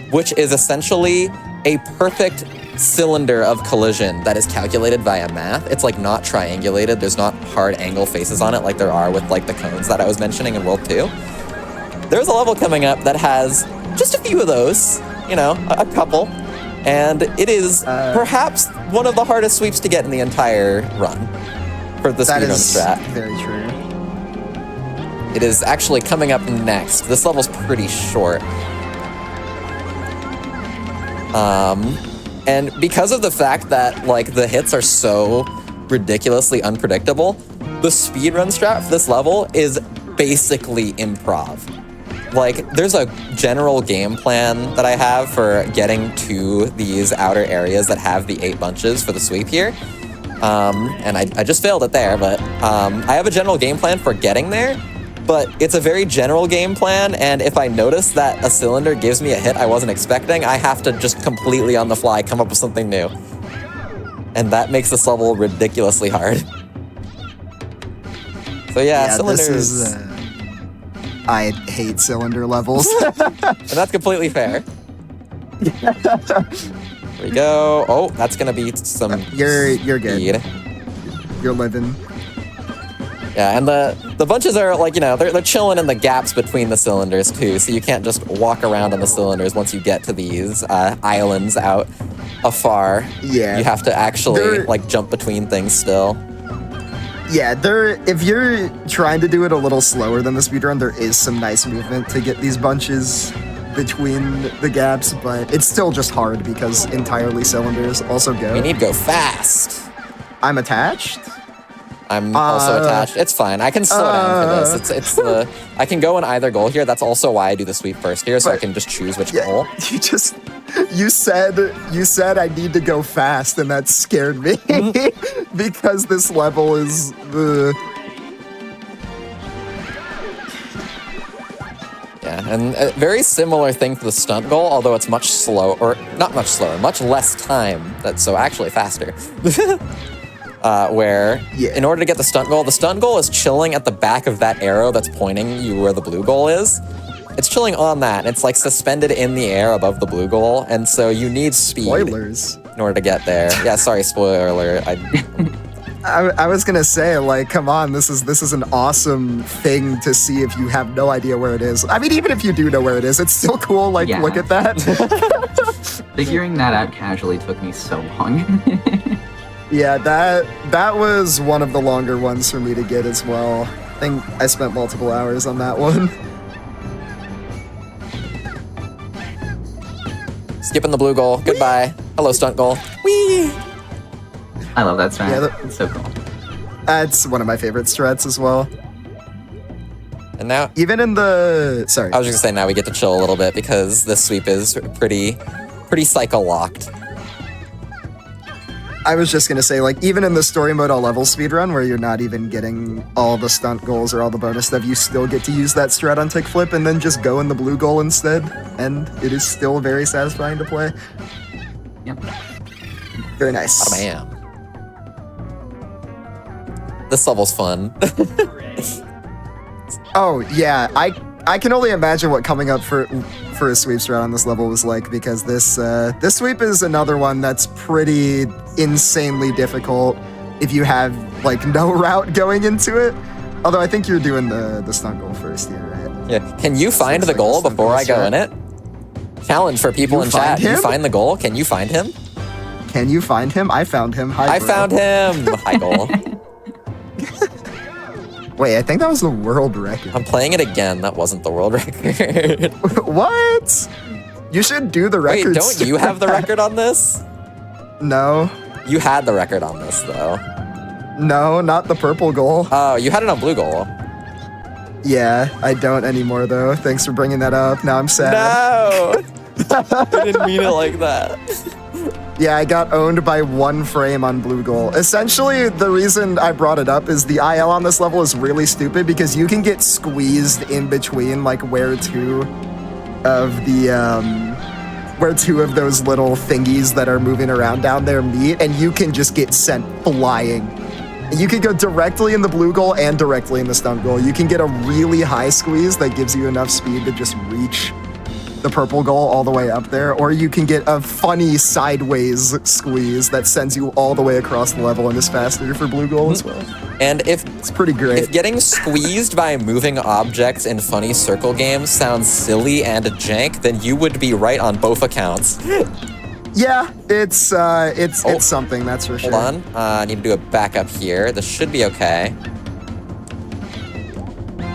which is essentially a perfect cylinder of collision that is calculated via math. It's like not triangulated. There's not hard angle faces on it like there are with like the cones that I was mentioning in World 2. There's a level coming up that has just a few of those, you know, a couple. And it is perhaps one of the hardest sweeps to get in the entire run for the speedrun strat. That is very true. It is actually coming up next. This level's pretty short. And because of the fact that like the hits are so ridiculously unpredictable, the speedrun strat for this level is basically improv. Like, there's a general game plan that I have for getting to these outer areas that have the 8 bunches for the sweep here. And I just failed it there, but I have a general game plan for getting there, but it's a very general game plan, and if I notice that a cylinder gives me a hit I wasn't expecting, I have to just completely on the fly come up with something new. And that makes this level ridiculously hard. So yeah, cylinders. This is, I hate cylinder levels. And that's completely fair. There we go. Oh, that's gonna be some You're speed. good. You're living. Yeah, and the bunches are like, you know, they're chilling in the gaps between the cylinders too, so you can't just walk around on the cylinders once you get to these islands out afar. Yeah. You have to actually like jump between things still. Yeah, if you're trying to do it a little slower than the speedrun, there is some nice movement to get these bunches between the gaps, but it's still just hard because entirely cylinders also go. We need to go fast. I'm attached? I'm also attached. It's fine. I can slow down for this. It's the I can go in either goal here. That's also why I do the sweep first here, so I can just choose which goal. You said I need to go fast, and that scared me because this level is Yeah, and a very similar thing to the stunt goal, although it's much slower, or not much slower, much less time. That's so actually faster. Where in order to get the stunt goal is chilling at the back of that arrow that's pointing you where the blue goal is. It's chilling on that, and it's like suspended in the air above the blue goal, and so you need speed in order to get there. Yeah, sorry, spoiler alert. I was gonna say, like, come on, this is an awesome thing to see if you have no idea where it is. I mean, even if you do know where it is, it's still cool. Like, look at that. Figuring that out casually took me so long. Yeah, that was one of the longer ones for me to get as well. I think I spent multiple hours on that one. Skipping the blue goal. Goodbye. Hello, stunt goal. Whee! I love that strat. Yeah, it's so cool. That's one of my favorite strats as well. And now, even in the sorry, I was just gonna say now we get to chill a little bit because this sweep is pretty cycle locked. I was just gonna say, like, even in the story mode all level speedrun where you're not even getting all the stunt goals or all the bonus stuff, you still get to use that strat on tick flip and then just go in the blue goal instead, and it is still very satisfying to play. Yep. Very nice. Oh man. This level's fun. Oh yeah, I can only imagine what coming up for a sweep strat on this level was like, because this sweep is another one that's pretty insanely difficult if you have like no route going into it. Although I think you're doing the stunt goal first here, right? Yeah. Can you find the goal before I go in it? Challenge for people in chat. You find the goal? Can you find him? Can you find him? I found him. Hi, I found him. Hi, goal. Wait, I think that was the world record. I'm playing it again. That wasn't the world record. What? You should do the Wait, record. don't you have the record on this? No. You had the record on this, though. No, not the purple goal. Oh, you had it on blue goal. Yeah, I don't anymore, though. Thanks for bringing that up. Now I'm sad. No! I didn't mean it like that. Yeah, I got owned by 1 frame on blue goal. Essentially, the reason I brought it up is the IL on this level is really stupid because you can get squeezed in between, like, where two of those little thingies that are moving around down there meet, and you can just get sent flying. You can go directly in the blue goal and directly in the stunt goal. You can get a really high squeeze that gives you enough speed to just reach the purple goal all the way up there, or you can get a funny sideways squeeze that sends you all the way across the level and is faster for blue goal as well. And It's pretty great. if getting squeezed by moving objects in funny circle games sounds silly and jank, then you would be right on both accounts. Yeah, it's something, that's for sure. Hold on, I need to do a backup here. This should be okay.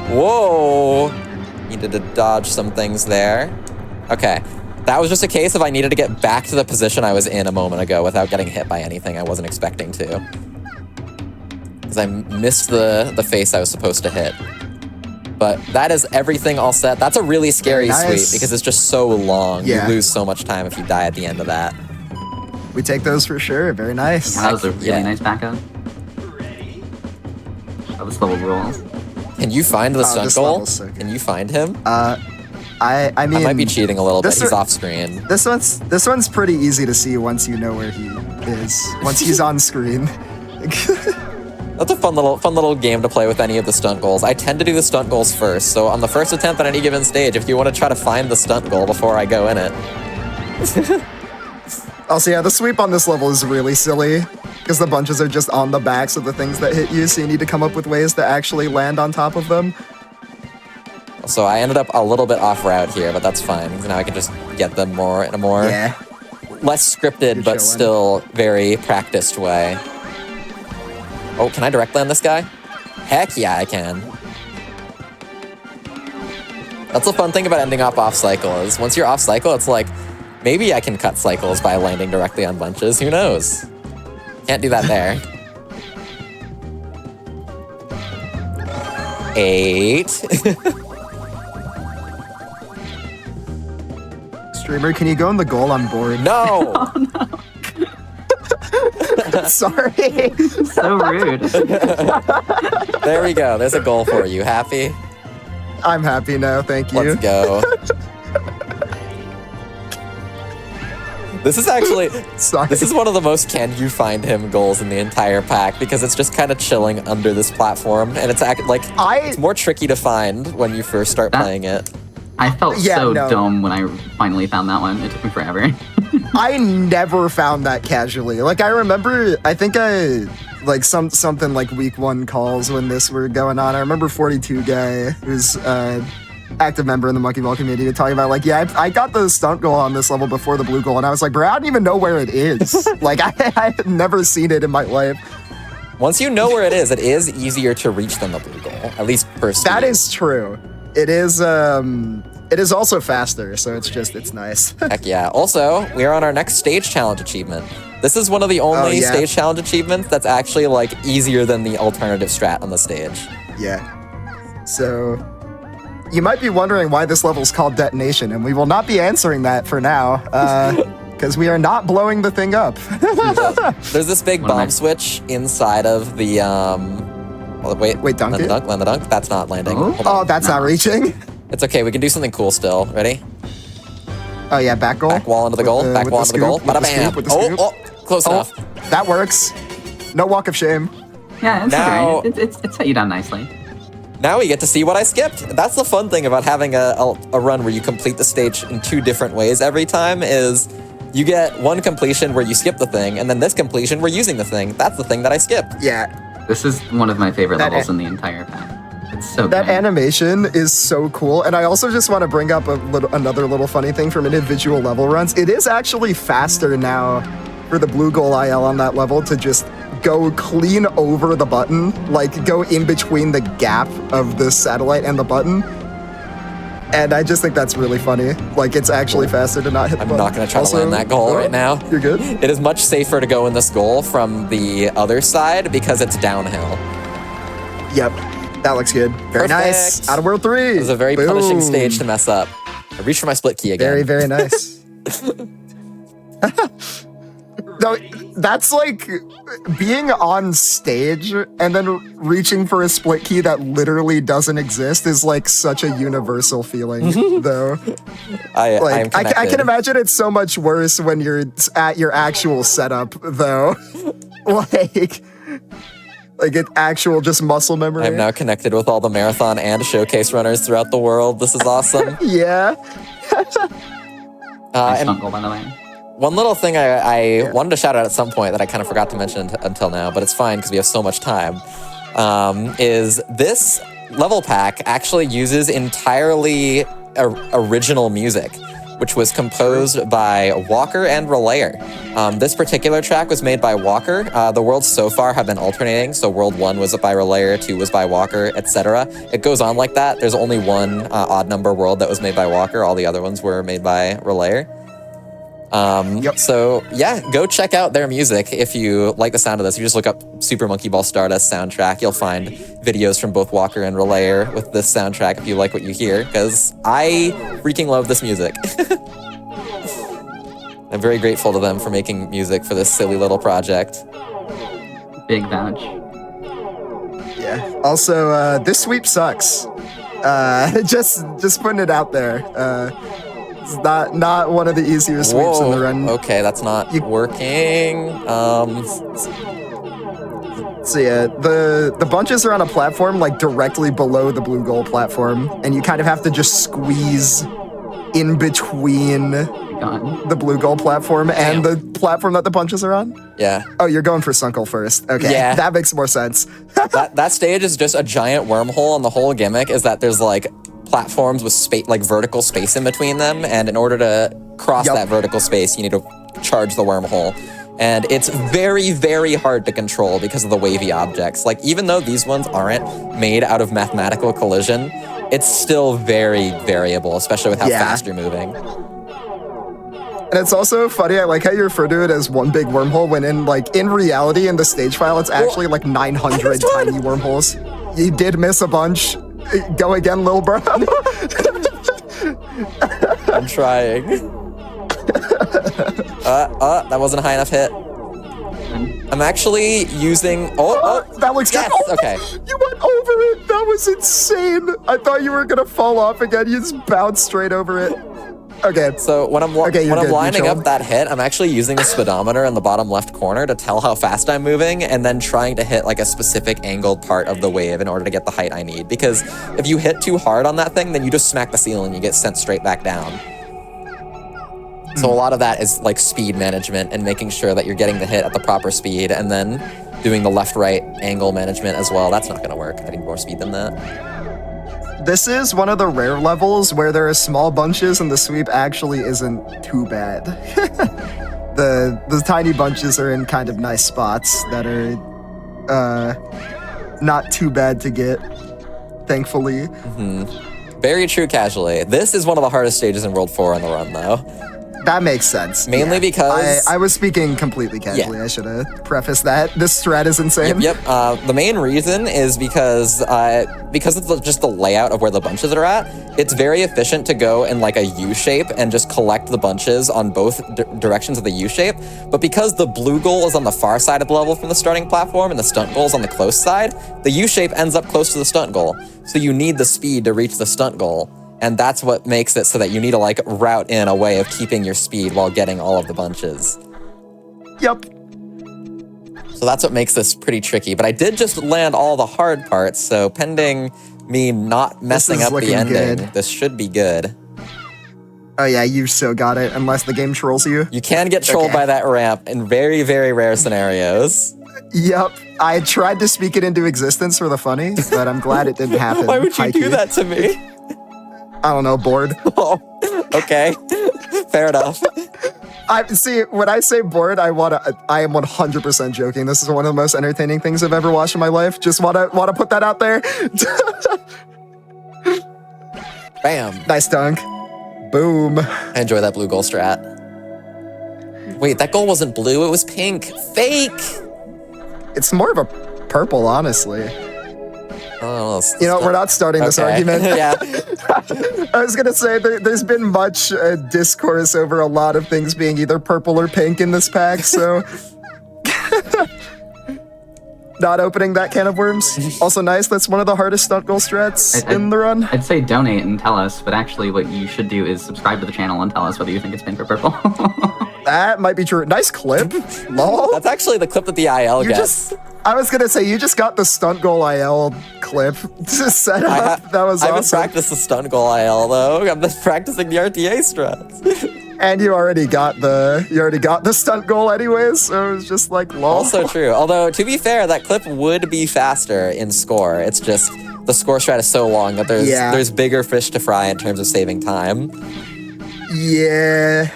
Whoa! Needed to dodge some things there. Okay, that was just a case of I needed to get back to the position I was in a moment ago without getting hit by anything I wasn't expecting to. Because I missed the face I was supposed to hit. But that is everything all set. That's a really scary sweep because it's just so long. Yeah. You lose so much time if you die at the end of that. We take those for sure. Very nice. That was a really Yeah. nice backup. How this level rules. Can you find the stunt this goal? level's so good. Can you find him? I mean, I might be cheating a little bit. this He's one- off screen. This one's pretty easy to see once you know where he is. Once he's on screen. That's a fun little game to play with any of the stunt goals. I tend to do the stunt goals first, so on the first attempt on any given stage, if you want to try to find the stunt goal before I go in it. Also, yeah, the sweep on this level is really silly because the bunches are just on the backs of the things that hit you, so you need to come up with ways to actually land on top of them. So I ended up a little bit off route here, but that's fine, because now I can just get them more in a more Yeah. less scripted, but chilling. still very practiced way. Oh, can I direct land this guy? Heck yeah, I can. That's the fun thing about ending up off cycle is once you're off cycle, it's like, maybe I can cut cycles by landing directly on bunches. Who knows? Can't do that there. 8. Streamer, can you go in the goal on board? No! Sorry. So rude. There we go. There's a goal for you. Happy? I'm happy now, thank you. Let's go. This is actually, Sorry. this is one of the most can you find him goals in the entire pack because it's just kind of chilling under this platform and it's it's more tricky to find when you first start playing it. I felt Yeah, so no. dumb when I finally found that one. It took me forever. I never found that casually. Like, I remember, I think like something like week 1 calls when this were going on. I remember 42 guy who's active member in the Monkey Ball community talking about like, yeah, I got the stunt goal on this level before the blue goal, and I was like, bro, I don't even know where it is. Like, I've never seen it in my life. Once you know where it is easier to reach than the blue goal, at least for speed. That is true. It is also faster, so it's nice. Heck yeah. Also, we are on our next stage challenge achievement. This is one of the only yeah. stage challenge achievements that's actually like easier than the alternative strat on the stage. Yeah. So, you might be wondering why this level is called Detonation, and we will not be answering that for now, because we are not blowing the thing up. There's this big What am I- bomb switch inside of the wait, dunk land it? land the dunk. That's not landing. Oh. Hold on. Oh, that's not reaching. It's okay. We can do something cool still. Ready? Oh yeah, back goal. Back wall into the goal. Back wall into the goal. Bada bam. Oh, close enough. That works. No walk of shame. Yeah, it's Now- alright. It's set you down nicely. Now we get to see what I skipped. That's the fun thing about having a run where you complete the stage in 2 different ways every time is you get one completion where you skip the thing, and then this completion we're using the thing. That's the thing that I skipped. Yeah, This is one of my favorite That levels a- in the entire pack. It's so that good. animation is so cool. And I also just want to bring up another little funny thing from individual level runs. It is actually faster now for the blue goal IL on that level to just go clean over the button, like go in between the gap of the satellite and the button. And I just think that's really funny. Like, it's actually faster to not hit the I'm button. not going to try Also, to land that goal right now. You're good? It is much safer to go in this goal from the other side because it's downhill. Yep. That looks good. Very nice. Perfect. Out of World 3. It was a very Boom. punishing stage to mess up. I reached for my split key again. Very, very nice. No, that's like being on stage and then reaching for a split key that literally doesn't exist is like such a universal feeling, though. I can imagine it's so much worse when you're at your actual setup, though. like an actual just muscle memory. I'm now connected with all the marathon and showcase runners throughout the world. This is awesome. Yeah. Nice And uncle, by the way. one little thing I wanted to shout out at some point that I kind of forgot to mention until now, but it's fine because we have so much time, is this level pack actually uses entirely original music, which was composed by Walker and Relayer. This particular track was made by Walker. The worlds so far have been alternating, so World 1 was by Relayer, 2 was by Walker, etc. It goes on like that. There's only one odd number world that was made by Walker. All the other ones were made by Relayer. So yeah, go check out their music if you like the sound of this. If you just look up Super Monkey Ball Stardust soundtrack, you'll find videos from both Walker and Relayer with this soundtrack if you like what you hear, because I freaking love this music. I'm very grateful to them for making music for this silly little project. Big vouch. Yeah. Also, this sweep sucks. Just putting it out there. It's not one of the easier sweeps in the run. Okay, that's not working. So yeah, the bunches are on a platform like directly below the blue goal platform, and you kind of have to just squeeze in between the blue goal platform and the platform that the bunches are on. Yeah. Oh, you're going for Sunkle first. Okay, Yeah. that makes more sense. that stage is just a giant wormhole, and the whole gimmick is that there's like platforms with vertical space in between them, and in order to cross that vertical space, you need to charge the wormhole. And it's very, very hard to control because of the wavy objects. Like, even though these ones aren't made out of mathematical collision, it's still very variable, especially with how fast you're moving. And it's also funny, I like how you refer to it as one big wormhole, when in reality, in the stage file, it's actually like 900 tiny wormholes. You did miss a bunch. Go again, lil bro. I'm trying. That wasn't a high enough hit. I'm actually using... that looks good. Yes, okay. You went over it. That was insane. I thought you were going to fall off again. You just bounced straight over it. Okay. So when I'm lining up that hit, I'm actually using a speedometer in the bottom left corner to tell how fast I'm moving, and then trying to hit like a specific angled part of the wave in order to get the height I need. Because if you hit too hard on that thing, then you just smack the ceiling and you get sent straight back down. So a lot of that is like speed management and making sure that you're getting the hit at the proper speed, and then doing the left-right angle management as well. That's not going to work. I need more speed than that. This is one of the rare levels where there are small bunches and the sweep actually isn't too bad. The tiny bunches are in kind of nice spots that are not too bad to get, thankfully. Very true, Casually. This is one of the hardest stages in World 4 on the run, though. That makes sense. Mainly because... I was speaking completely casually. I should have prefaced that. This strat is insane. Yep. The main reason is because it's just the layout of where the bunches are at. It's very efficient to go in like a U shape and just collect the bunches on both directions of the U shape. But because the blue goal is on the far side of the level from the starting platform and the stunt goal is on the close side, the U shape ends up close to the stunt goal. So you need the speed to reach the stunt goal. And that's what makes it so that you need to like route in a way of keeping your speed while getting all of the bunches. Yep. So that's what makes this pretty tricky. But I did just land all the hard parts, so pending me not messing up the ending, this should be good. Oh yeah, you so got it, unless the game trolls you. You can get trolled by that ramp in very, very rare scenarios. Yep. I tried to speak it into existence for the funny, but I'm glad it didn't happen. Why would you do that to me? I don't know, bored. Oh, okay. Fair enough. See, when I say bored, I am 100% joking. This is one of the most entertaining things I've ever watched in my life. Just wanna put that out there. Bam. Nice dunk. Boom. I enjoy that blue goal strat. Wait, that goal wasn't blue, it was pink. Fake! It's more of a purple, honestly. Oh, You know, we're not starting this argument. Yeah. I was gonna say there's been much discourse over a lot of things being either purple or pink in this pack, so not opening that can of worms. Also nice. That's one of the hardest stunt goal strats in the run. I'd say donate and tell us, but actually what you should do is subscribe to the channel and tell us whether you think it's pink or purple. That might be true. Nice clip. Lol. That's actually the clip that the IL gets. I was gonna say you just got the stunt goal IL clip to set up. That was I haven't awesome. practiced the stunt goal IL though. I'm just practicing the RTA strats. And you already got the stunt goal anyways, so it was just like lol. Also true. Although to be fair, that clip would be faster in score. It's just the score strat is so long that there's bigger fish to fry in terms of saving time. Yeah.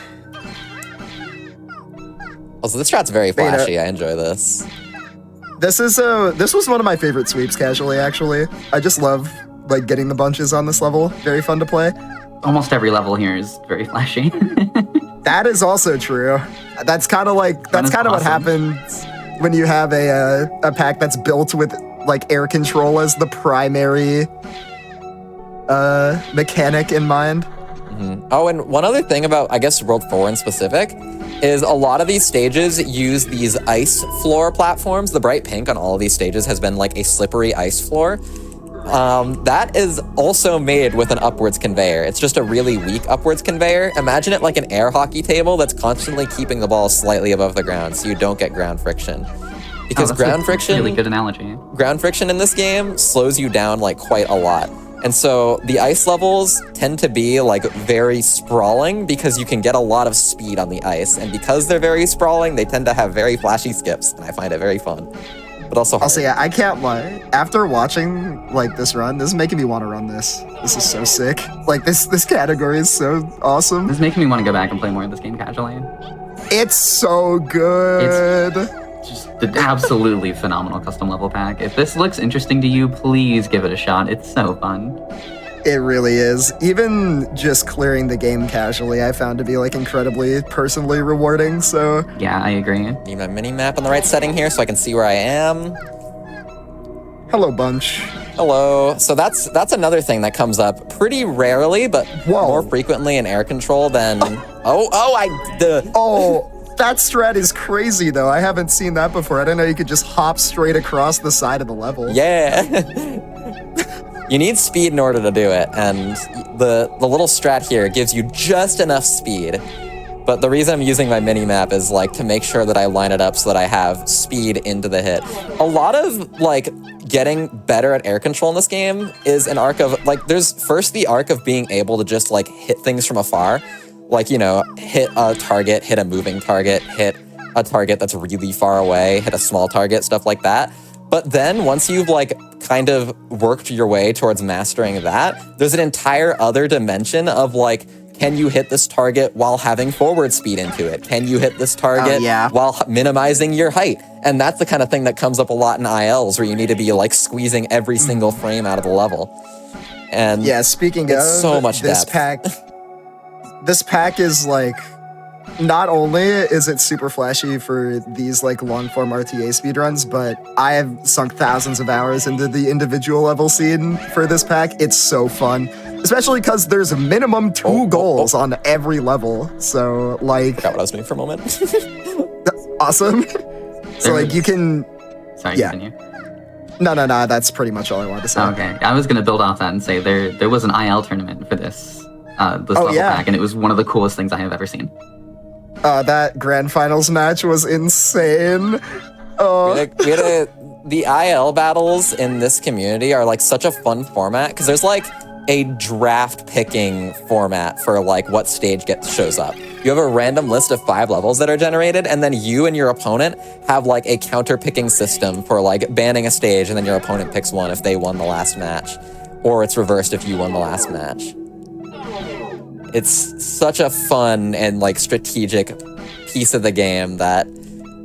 Also, this strat's very flashy. I enjoy this. This was one of my favorite sweeps casually, actually. I just love like getting the bunches on this level. Very fun to play. Almost every level here is very flashy. That is also true. That's kind of what happens when you have a pack that's built with like air control as the primary mechanic in mind. Mm-hmm. Oh, and one other thing about, I guess, World 4 in specific is a lot of these stages use these ice floor platforms. The bright pink on all of these stages has been like a slippery ice floor. That is also made with an upwards conveyor. It's just a really weak upwards conveyor. Imagine it like an air hockey table that's constantly keeping the ball slightly above the ground so you don't get ground friction. Because ground friction, really good analogy. Ground friction in this game slows you down like quite a lot. And so the ice levels tend to be like very sprawling because you can get a lot of speed on the ice. And because they're very sprawling, they tend to have very flashy skips. And I find it very fun, but also hard. Also, yeah, I can't lie. After watching like this run, this is making me want to run this. This is so sick. Like this category is so awesome. This is making me want to go back and play more of this game casually. It's so good. Just an absolutely phenomenal custom level pack. If this looks interesting to you, please give it a shot. It's so fun. It really is. Even just clearing the game casually, I found to be like incredibly personally rewarding. So yeah, I agree. Need my mini map on the right setting here so I can see where I am. Hello, bunch. Hello. So that's another thing that comes up pretty rarely, but more frequently in air control than. That strat is crazy, though. I haven't seen that before. I didn't know you could just hop straight across the side of the level. Yeah. You need speed in order to do it, and the little strat here gives you just enough speed. But the reason I'm using my mini-map is like to make sure that I line it up so that I have speed into the hit. A lot of like getting better at air control in this game is an arc of like, there's first the arc of being able to just like hit things from afar. Like, you know, hit a target, hit a moving target, hit a target that's really far away, hit a small target, stuff like that. But then once you've like kind of worked your way towards mastering that, there's an entire other dimension of like, can you hit this target while having forward speed into it? Can you hit this target while minimizing your height? And that's the kind of thing that comes up a lot in ILs where you need to be like squeezing every single frame out of the level. And yeah, speaking of so much this depth. This pack is like, not only is it super flashy for these like long form RTA speedruns, but I have sunk thousands of hours into the individual level scene for this pack. It's so fun, especially because there's a minimum 2 goals on every level. So like, I forgot what I was doing for a moment. Awesome. So like you can. Sorry, continue. No. That's pretty much all I wanted to say. Okay, I was gonna build off that and say there was an IL tournament for this level pack, and it was one of the coolest things I have ever seen. That grand finals match was insane. The IL battles in this community are like such a fun format because there's like a draft picking format for like what stage shows up. You have a random list of 5 levels that are generated, and then you and your opponent have like a counter picking system for like banning a stage, and then your opponent picks one if they won the last match, or it's reversed if you won the last match. It's such a fun and like strategic piece of the game that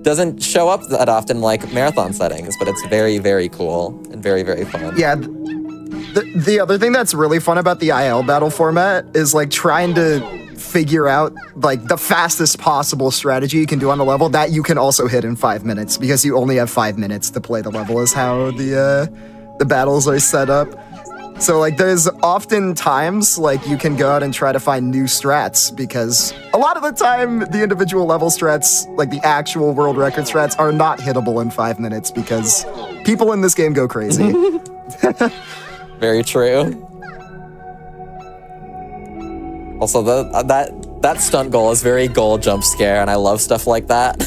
doesn't show up that often like marathon settings, but it's very, very cool and very, very fun. Yeah, The other thing that's really fun about the IL battle format is like trying to figure out like the fastest possible strategy you can do on the level that you can also hit in 5 minutes, because you only have 5 minutes to play the level is how the battles are set up. So like there's often times like you can go out and try to find new strats, because a lot of the time the individual level strats, like the actual world record strats, are not hittable in 5 minutes because people in this game go crazy. Very true. Also, that stunt goal is very goal jump scare, and I love stuff like that.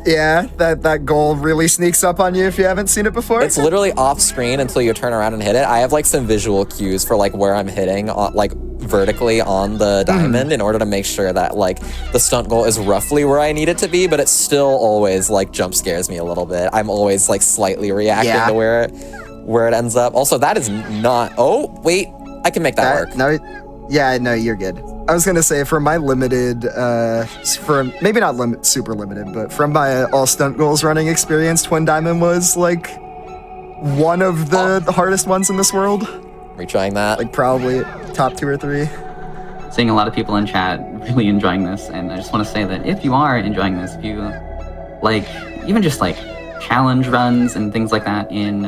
Yeah, that goal really sneaks up on you if you haven't seen it before. It's literally off screen until you turn around and hit it. I have like some visual cues for like where I'm hitting, like vertically on the diamond, in order to make sure that like the stunt goal is roughly where I need it to be, but it still always like jump scares me a little bit. I'm always like slightly reacting to where it ends up. Also, that is not. Oh wait, I can make that work. No, yeah, no, you're good. I was gonna say, for my limited, from maybe not super limited, but from my all stunt goals running experience, Twin Diamond was like one of the hardest ones in this world. Retrying that. Like probably top 2 or 3. Seeing a lot of people in chat really enjoying this, and I just want to say that if you are enjoying this, if you like even just like challenge runs and things like that in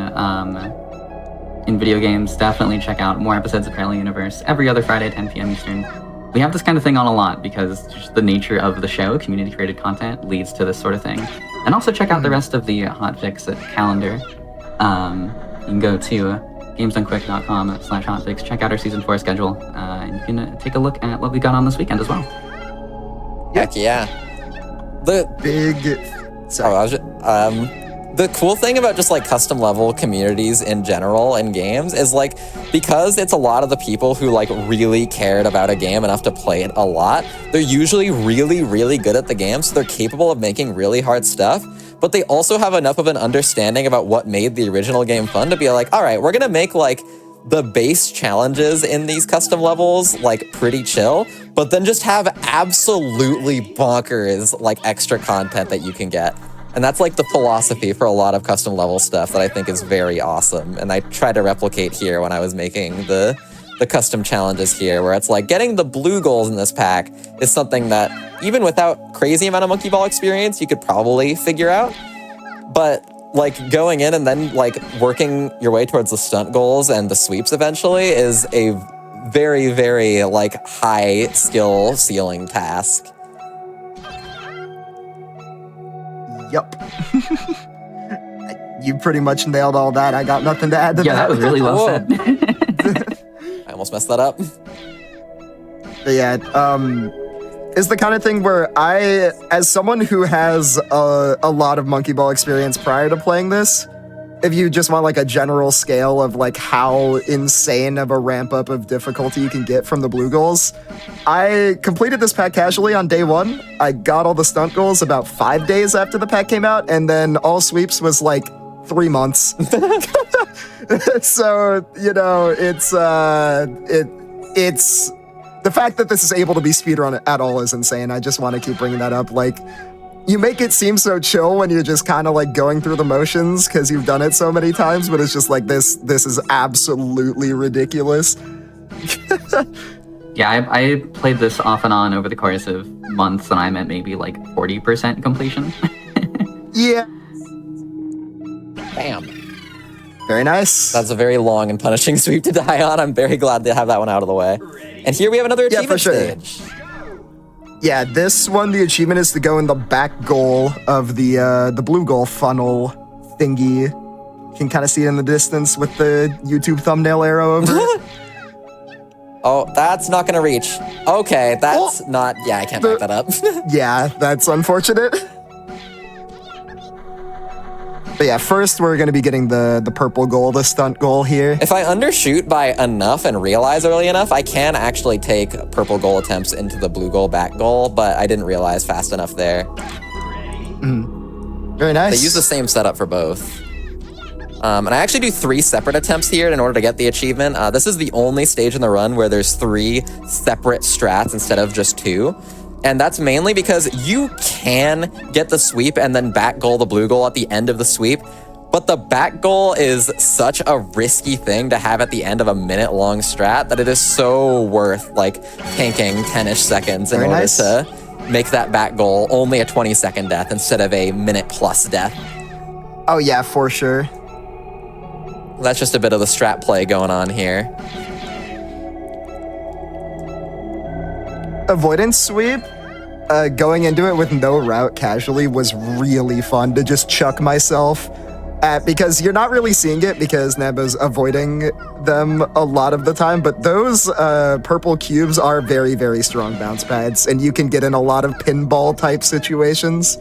video games, definitely check out more episodes of Parallel Universe every other Friday at 10 p.m. Eastern. We have this kind of thing on a lot because just the nature of the show, community-created content, leads to this sort of thing. And also check out the rest of the Hotfix calendar. You can go to gamesdonequick.com/hotfix, check out our Season 4 schedule, and you can take a look at what we got on this weekend as well. Heck yeah. The cool thing about just like custom level communities in general in games is like, because it's a lot of the people who like really cared about a game enough to play it a lot, they're usually really, really good at the game, so they're capable of making really hard stuff, but they also have enough of an understanding about what made the original game fun to be like, all right, we're gonna make like the base challenges in these custom levels like pretty chill, but then just have absolutely bonkers like extra content that you can get. And that's like the philosophy for a lot of custom level stuff that I think is very awesome. And I try to replicate here when I was making the custom challenges here, where it's like getting the blue goals in this pack is something that even without crazy amount of monkey ball experience, you could probably figure out. But like going in and then like working your way towards the stunt goals and the sweeps eventually is a very, very like high skill ceiling task. Yup. You pretty much nailed all that. I got nothing to add to that. Yeah, that was really well said. I almost messed that up. But yeah, it's the kind of thing where I, as someone who has a lot of monkey ball experience prior to playing this, if you just want like a general scale of like how insane of a ramp up of difficulty you can get from the blue goals, I completed this pack casually on day 1. I got all the stunt goals about 5 days after the pack came out, and then all sweeps was like 3 months. So, you know, it's the fact that this is able to be speedrun at all is insane. I just want to keep bringing that up. Like, you make it seem so chill when you're just kind of like going through the motions because you've done it so many times, but it's just like this is absolutely ridiculous. Yeah, I played this off and on over the course of months, and I'm at maybe like 40% completion. Yeah. Bam. Very nice. That's a very long and punishing sweep to die on. I'm very glad to have that one out of the way. And here we have another achievement stage. Yeah, this one, the achievement is to go in the back goal of the blue goal funnel thingy. You can kind of see it in the distance with the YouTube thumbnail arrow over it. Oh, that's not gonna reach. Okay, that's not. Yeah, I can't back that up. Yeah, that's unfortunate. But yeah, first we're going to be getting the purple goal, the stunt goal here. If I undershoot by enough and realize early enough, I can actually take purple goal attempts into the blue goal back goal, but I didn't realize fast enough there. Very nice. They use the same setup for both. And I actually do 3 separate attempts here in order to get the achievement. This is the only stage in the run where there's 3 separate strats instead of just 2. And that's mainly because you can get the sweep and then back goal the blue goal at the end of the sweep But the back goal is such a risky thing to have at the end of a minute-long strat that it is so worth, like, tanking 10-ish seconds in order to make that back goal only a 20-second death instead of a minute-plus death. Oh, yeah, for sure. That's just a bit of the strat play going on here. Avoidance sweep, going into it with no route casually was really fun to just chuck myself at, because you're not really seeing it because Nambo's avoiding them a lot of the time, but those purple cubes are very, very strong bounce pads, and you can get in a lot of pinball type situations.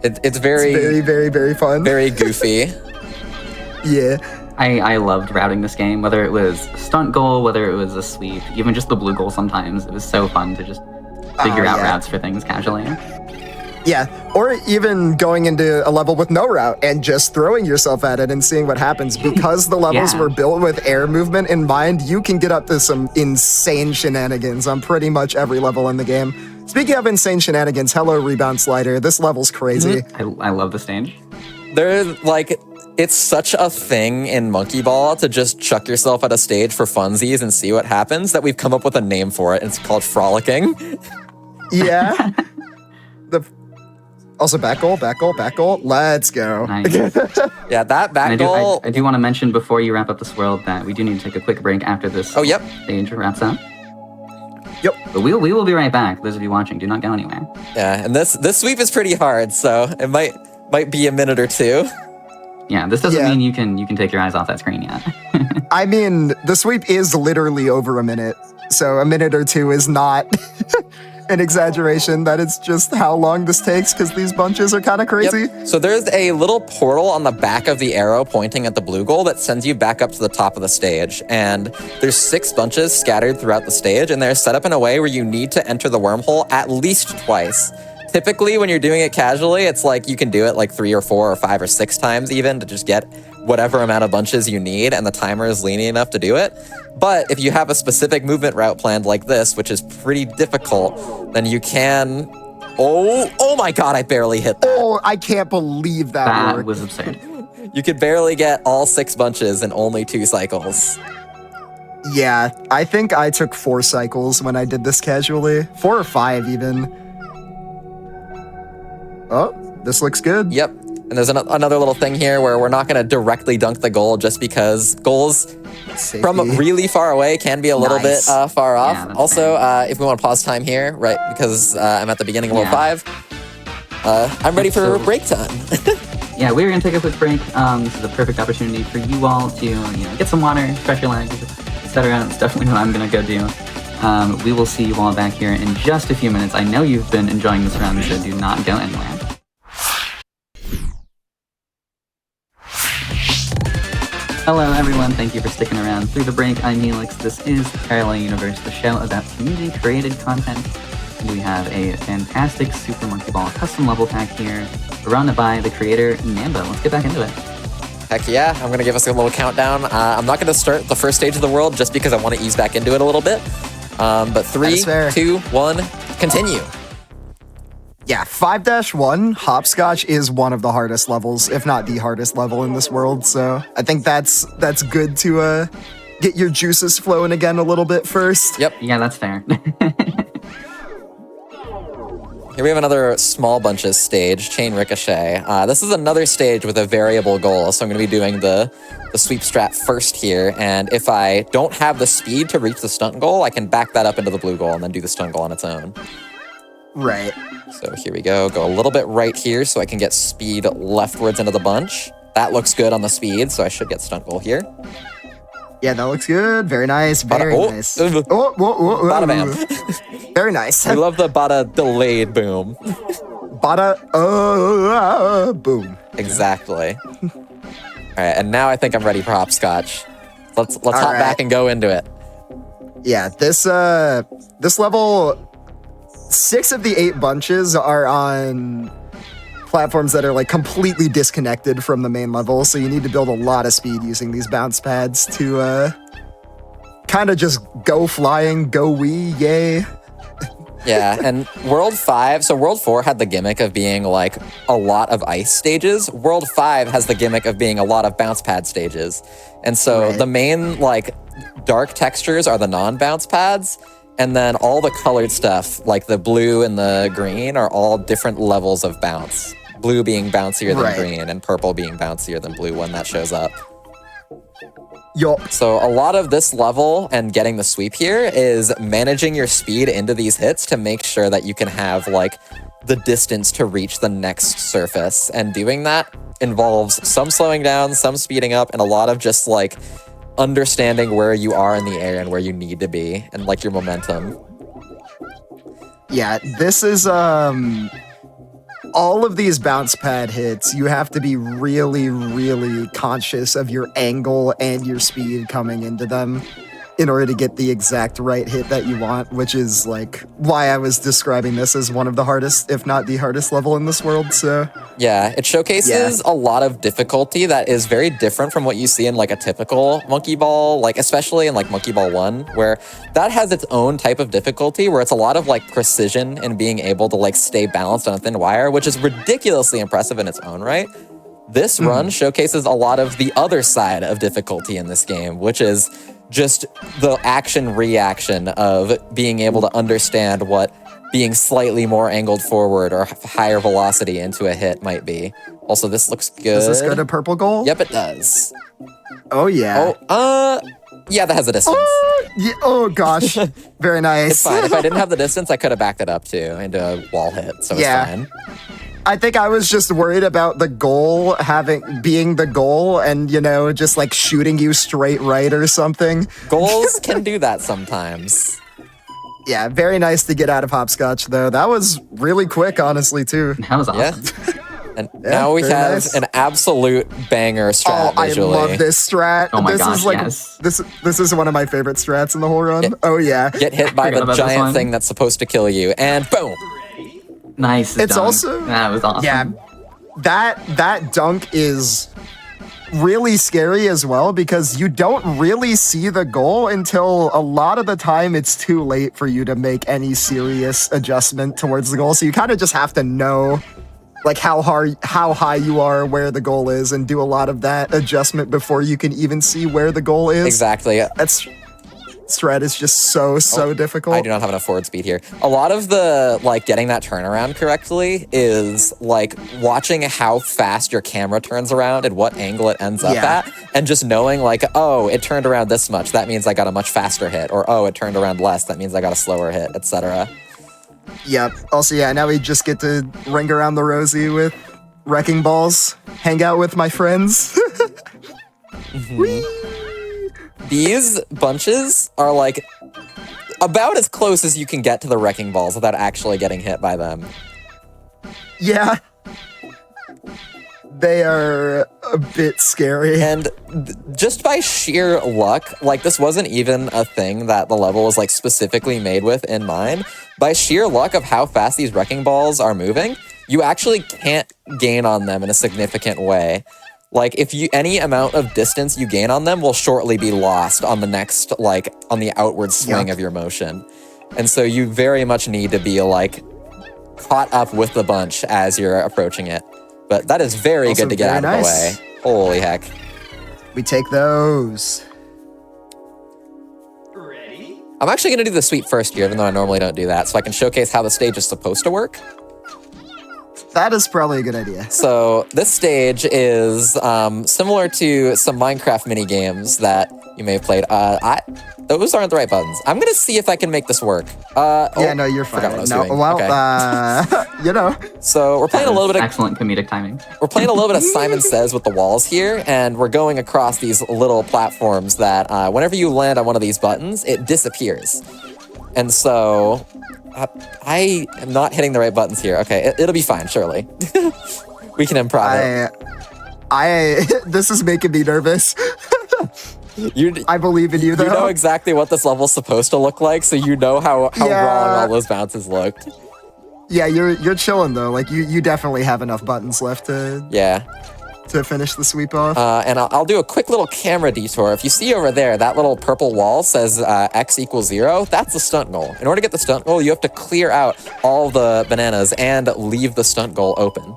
It's very, very, very fun. Very goofy. Yeah. I loved routing this game, whether it was stunt goal, whether it was a sweep, even just the blue goal sometimes. It was so fun to just figure out routes for things casually. Yeah, or even going into a level with no route and just throwing yourself at it and seeing what happens. Because the levels were built with air movement in mind, you can get up to some insane shenanigans on pretty much every level in the game. Speaking of insane shenanigans, hello Rebound Slider. This level's crazy. I love the stage. There's like, it's such a thing in Monkey Ball to just chuck yourself at a stage for funsies and see what happens that we've come up with a name for it. It's called frolicking. Yeah. Also, back goal. Let's go. Nice. Yeah, that back goal. I do want to mention before you wrap up this world that we do need to take a quick break after this stage wraps up. Yep. But we will be right back. Those of you watching, do not go anywhere. Yeah, and this sweep is pretty hard, so it might be a minute or two. Yeah, this doesn't mean you can take your eyes off that screen yet. I mean, the sweep is literally over a minute, so a minute or two is not an exaggeration. That is just how long this takes, because these bunches are kind of crazy. Yep. So there's a little portal on the back of the arrow pointing at the blue goal that sends you back up to the top of the stage. And there's 6 bunches scattered throughout the stage, and they're set up in a way where you need to enter the wormhole at least twice. Typically, when you're doing it casually, it's like you can do it like 3 or 4 or 5 or 6 times even to just get whatever amount of bunches you need, and the timer is lenient enough to do it. But if you have a specific movement route planned like this, which is pretty difficult, then you can... Oh my god, I barely hit that. Oh, I can't believe that worked. Was absurd. You could barely get all 6 bunches in only 2 cycles. Yeah, I think I took 4 cycles when I did this casually. 4 or 5 even. Oh, this looks good. Yep. And there's another little thing here where we're not going to directly dunk the goal just because goals from really far away can be a little bit far off. Yeah, also, if we want to pause time here, right, because I'm at the beginning of level 5, I'm ready for break time. Yeah, we're going to take a quick break. This is a perfect opportunity for you all to get some water, stretch your legs, etc. That's definitely what I'm going to go do. We will see you all back here in just a few minutes. I know you've been enjoying this run, so do not go anywhere. Hello everyone, thank you for sticking around through the break. I'm Neelix. This is Parallel Universe, the show about community-created content. We have a fantastic Super Monkey Ball custom level pack here, run by the creator, Nambo. Let's get back into it. Heck yeah, I'm going to give us a little countdown. I'm not going to start the first stage of the world just because I want to ease back into it a little bit. But 3, 2, 1, continue. Yeah, 5-1, Hopscotch is one of the hardest levels, if not the hardest level in this world, so I think that's good to get your juices flowing again a little bit first. Yep. Yeah, that's fair. Here we have another small bunches stage, Chain Ricochet. This is another stage with a variable goal, so I'm going to be doing the sweep strat first here, and if I don't have the speed to reach the stunt goal, I can back that up into the blue goal and then do the stunt goal on its own. Right. So here we go. Go a little bit right here so I can get speed leftwards into the bunch. That looks good on the speed, so I should get stunt goal here. Yeah, that looks good. Very nice. Very nice. Bada bam. Very nice. I love the bada delayed boom. Bada boom. Exactly. All right, and now I think I'm ready for hopscotch. Let's hop back and go into it. Yeah, this level, 6 of the 8 bunches are on platforms that are like completely disconnected from the main level, so you need to build a lot of speed using these bounce pads to kind of just go flying, go wee, yay. Yeah, and World 5, so World 4 had the gimmick of being like a lot of ice stages. World 5 has the gimmick of being a lot of bounce pad stages. And so the main like dark textures are the non-bounce pads, and then all the colored stuff, like the blue and the green, are all different levels of bounce. Blue being bouncier than green, and purple being bouncier than blue when that shows up. So a lot of this level and getting the sweep here is managing your speed into these hits to make sure that you can have like the distance to reach the next surface. And doing that involves some slowing down, some speeding up, and a lot of just like understanding where you are in the air and where you need to be and like your momentum. Yeah, this is all of these bounce pad hits, you have to be really, really conscious of your angle and your speed coming into them in order to get the exact right hit that you want, which is like why I was describing this as one of the hardest, if not the hardest level in this world. So yeah, it showcases a lot of difficulty that is very different from what you see in like a typical Monkey Ball, like especially in like Monkey Ball 1, where that has its own type of difficulty where it's a lot of like precision and being able to like stay balanced on a thin wire, which is ridiculously impressive in its own right. This run showcases a lot of the other side of difficulty in this game, which is just the action-reaction of being able to understand what being slightly more angled forward or higher velocity into a hit might be. Also, this looks good. Does this go to purple goal? Yep, it does. Oh, yeah. Yeah, that has a distance. Oh gosh. Very nice. It's fine. If I didn't have the distance, I could have backed it up, too, into a wall hit, so it's fine. I think I was just worried about the goal being the goal and, you know, just like shooting you straight right or something. Goals can do that sometimes. Yeah, very nice to get out of hopscotch, though. That was really quick, honestly, too. That was awesome. Yeah. And now we have an absolute banger strat visually. I love this strat. Oh my this gosh, is like yes. this is one of my favorite strats in the whole run. Get hit by the giant thing that's supposed to kill you, and boom. Nice. It's dunk. also that was awesome. Yeah, that dunk is really scary as well because you don't really see the goal until a lot of the time it's too late for you to make any serious adjustment towards the goal. So you kind of just have to know like how high you are, where the goal is, and do a lot of that adjustment before you can even see where the goal is. Exactly. Strat is just so difficult. I do not have enough forward speed here. A lot of the like getting that turnaround correctly is like watching how fast your camera turns around and what angle it ends up at, and just knowing like, oh, it turned around this much, that means I got a much faster hit, or oh, it turned around less, that means I got a slower hit, etc. Yep. Also, yeah, now we just get to ring around the rosy with wrecking balls, hang out with my friends. Whee! These bunches are like about as close as you can get to the wrecking balls without actually getting hit by them. Yeah. They are a bit scary. And just by sheer luck, like this wasn't even a thing that the level was like specifically made with in mind. By sheer luck of how fast these wrecking balls are moving, you actually can't gain on them in a significant way. Like if any amount of distance you gain on them will shortly be lost on the next, like on the outward swing of your motion. And so you very much need to be like caught up with the bunch as you're approaching it. But that is very good to get out of the way. Holy heck. We take those. Ready? I'm actually going to do the sweep first here, even though I normally don't do that, so I can showcase how the stage is supposed to work. That is probably a good idea. So this stage is similar to some Minecraft mini games that you may have played. Those aren't the right buttons. I'm gonna see if I can make this work. Yeah, no, you're fine. Forgot what I was No, doing. well, Okay. you know. So we're playing a little bit of excellent comedic timing. We're playing a little bit of Simon Says with the walls here, and we're going across these little platforms that whenever you land on one of these buttons, it disappears. And so I am not hitting the right buttons here. Okay, it'll be fine, surely. We can improv it. This is making me nervous. I believe in you, though. You know exactly what this level's supposed to look like, so you know how wrong all those bounces looked. Yeah, you're chilling though. Like you definitely have enough buttons left to to finish the sweep off. And I'll do a quick little camera detour. If you see over there, that little purple wall says X equals 0. That's the stunt goal. In order to get the stunt goal, you have to clear out all the bananas and leave the stunt goal open.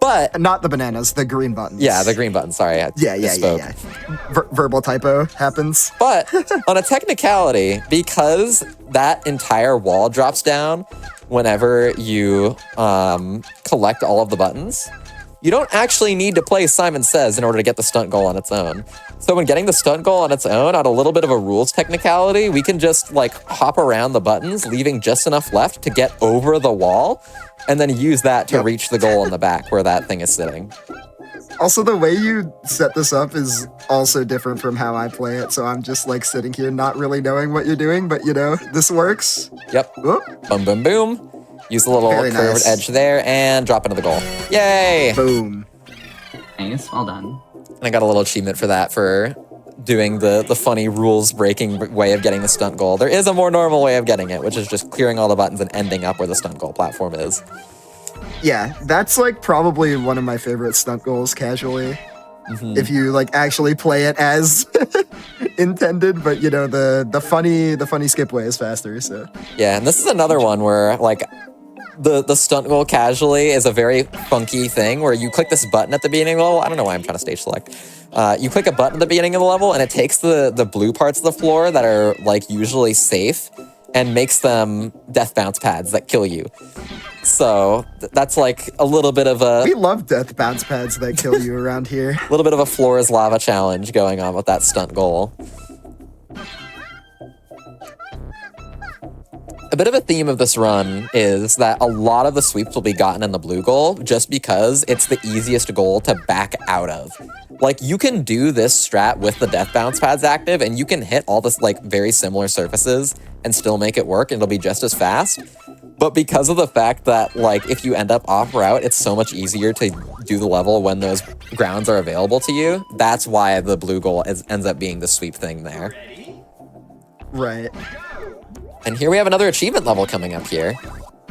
But Not the bananas, the green buttons. yeah, the green button. Sorry, I Yeah. misspoke. Verbal typo happens. But on a technicality, because that entire wall drops down whenever you collect all of the buttons, you don't actually need to play Simon Says in order to get the stunt goal on its own. So when getting the stunt goal on its own, on a little bit of a rules technicality, we can just like hop around the buttons, leaving just enough left to get over the wall, and then use that to reach the goal in the back where that thing is sitting. Also, the way you set this up is also different from how I play it, so I'm just like sitting here not really knowing what you're doing, but you know, this works. Yep. Whoop. Boom, boom, boom. Use the little Very curved nice. edge there and drop into the goal. Yay! Boom. Nice, well done. And I got a little achievement for that, for doing the funny rules-breaking way of getting the stunt goal. There is a more normal way of getting it, which is just clearing all the buttons and ending up where the stunt goal platform is. Yeah, that's like probably one of my favorite stunt goals casually. If you like actually play it as intended, but you know, the funny skip way is faster, so. Yeah, and this is another one where like the stunt goal casually is a very funky thing where you click this button at the beginning of the level. I don't know why I'm trying to stage select. You click a button at the beginning of the level and it takes the blue parts of the floor that are like usually safe and makes them death bounce pads that kill you. So that's like a little bit of a We love death bounce pads that kill you around here. little bit of a floor is lava challenge going on with that stunt goal. A bit of a theme of this run is that a lot of the sweeps will be gotten in the blue goal just because it's the easiest goal to back out of. Like, you can do this strat with the death bounce pads active and you can hit all this like very similar surfaces and still make it work and it'll be just as fast. But because of the fact that like if you end up off route, it's so much easier to do the level when those grounds are available to you. That's why the blue goal ends up being the sweep thing there. Right. And here we have another achievement level coming up here.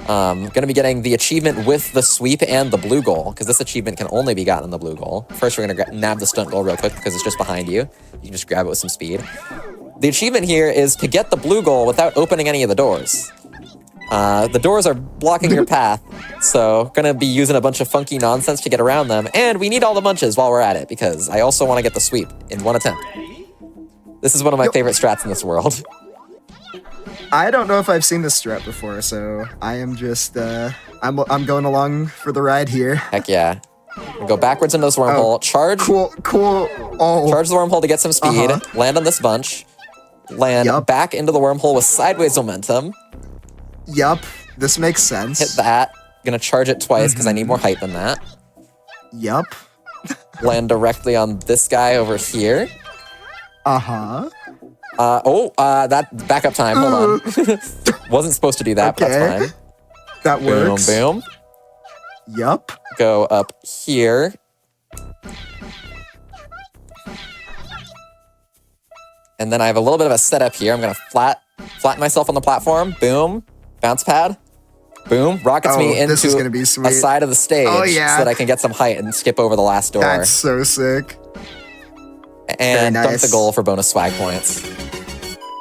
Gonna be getting the achievement with the sweep and the blue goal, because this achievement can only be gotten in the blue goal. First, we're gonna nab the stunt goal real quick because it's just behind you. You can just grab it with some speed. The achievement here is to get the blue goal without opening any of the doors. The doors are blocking your path, so gonna be using a bunch of funky nonsense to get around them, and we need all the munches while we're at it, because I also want to get the sweep in one attempt. This is one of my favorite strats in this world. I don't know if I've seen this strat before, so I am just I'm going along for the ride here. Heck yeah. Go backwards into this wormhole, charge Cool. Oh. Charge the wormhole to get some speed, land on this bunch, land back into the wormhole with sideways momentum, Yup. This makes sense. hit that, gonna charge it twice because I need more height than that, Yup. land directly on this guy over here. That backup time, hold on. Wasn't supposed to do that, but that's fine. That works. Boom, boom. Yup. Go up here. And then I have a little bit of a setup here. I'm gonna flatten myself on the platform. Boom. Bounce pad. Boom. Rockets me this is into gonna be a sweet. side of the stage Oh, yeah. so that I can get some height and skip over the last door. That's so sick. And very dunk nice. the goal for bonus swag points.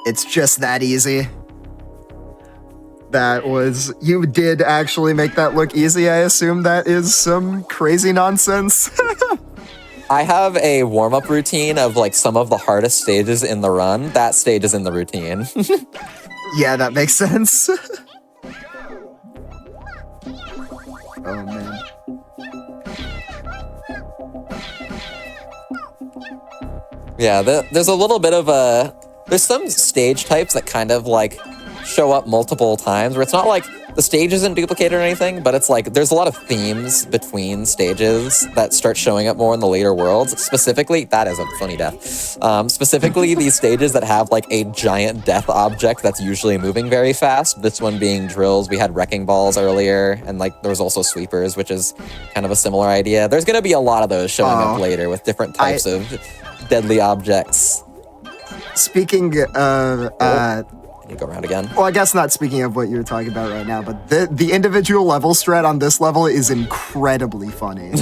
It's just that easy. You did actually make that look easy. I assume that is some crazy nonsense. I have a warm-up routine of like some of the hardest stages in the run. That stage is in the routine. Yeah, that makes sense. Oh, man. Yeah, there's a little bit of a... There's some stage types that kind of like show up multiple times where it's not like the stage isn't duplicated or anything, but it's like there's a lot of themes between stages that start showing up more in the later worlds. Specifically, that is a funny death. Specifically, these stages that have like a giant death object that's usually moving very fast. This one being drills. We had wrecking balls earlier, and like there was also sweepers, which is kind of a similar idea. There's gonna be a lot of those showing up later with different types of deadly objects. Speaking of You go around again. Well, I guess not speaking of what you're talking about right now, but the individual level strat on this level is incredibly funny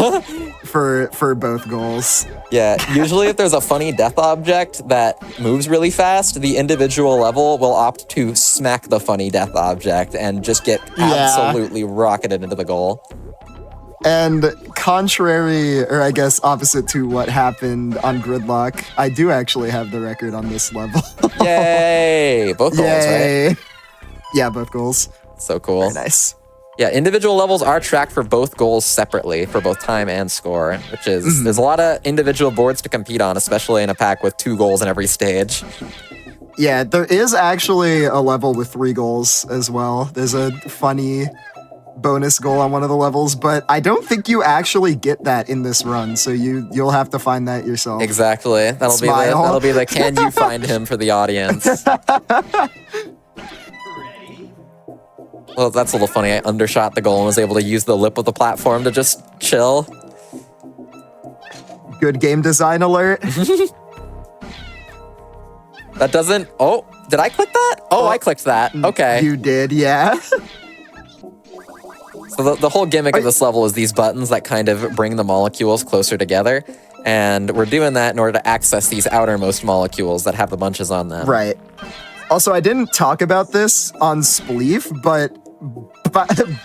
for both goals. Yeah, usually if there's a funny death object that moves really fast, the individual level will opt to smack the funny death object and just get absolutely rocketed into the goal. And contrary, or I guess opposite to what happened on Gridlock, I do actually have the record on this level. Yay! Both goals, right? Yeah, both goals. So cool. Very nice. Yeah, individual levels are tracked for both goals separately, for both time and score, which is, there's a lot of individual boards to compete on, especially in a pack with 2 goals in every stage. Yeah, there is actually a level with 3 goals as well. There's a funny bonus goal on one of the levels, but I don't think you actually get that in this run, so you'll have to find that yourself. Exactly. That'll be the can you find him for the audience. Well, that's a little funny. I undershot the goal and was able to use the lip of the platform to just chill. Good game design alert. That doesn't... Oh, did I click that? Oh, I clicked that. Okay. You did, yeah. So the whole gimmick of this level is these buttons that kind of bring the molecules closer together. And we're doing that in order to access these outermost molecules that have the bunches on them. Right. Also, I didn't talk about this on Spleef, but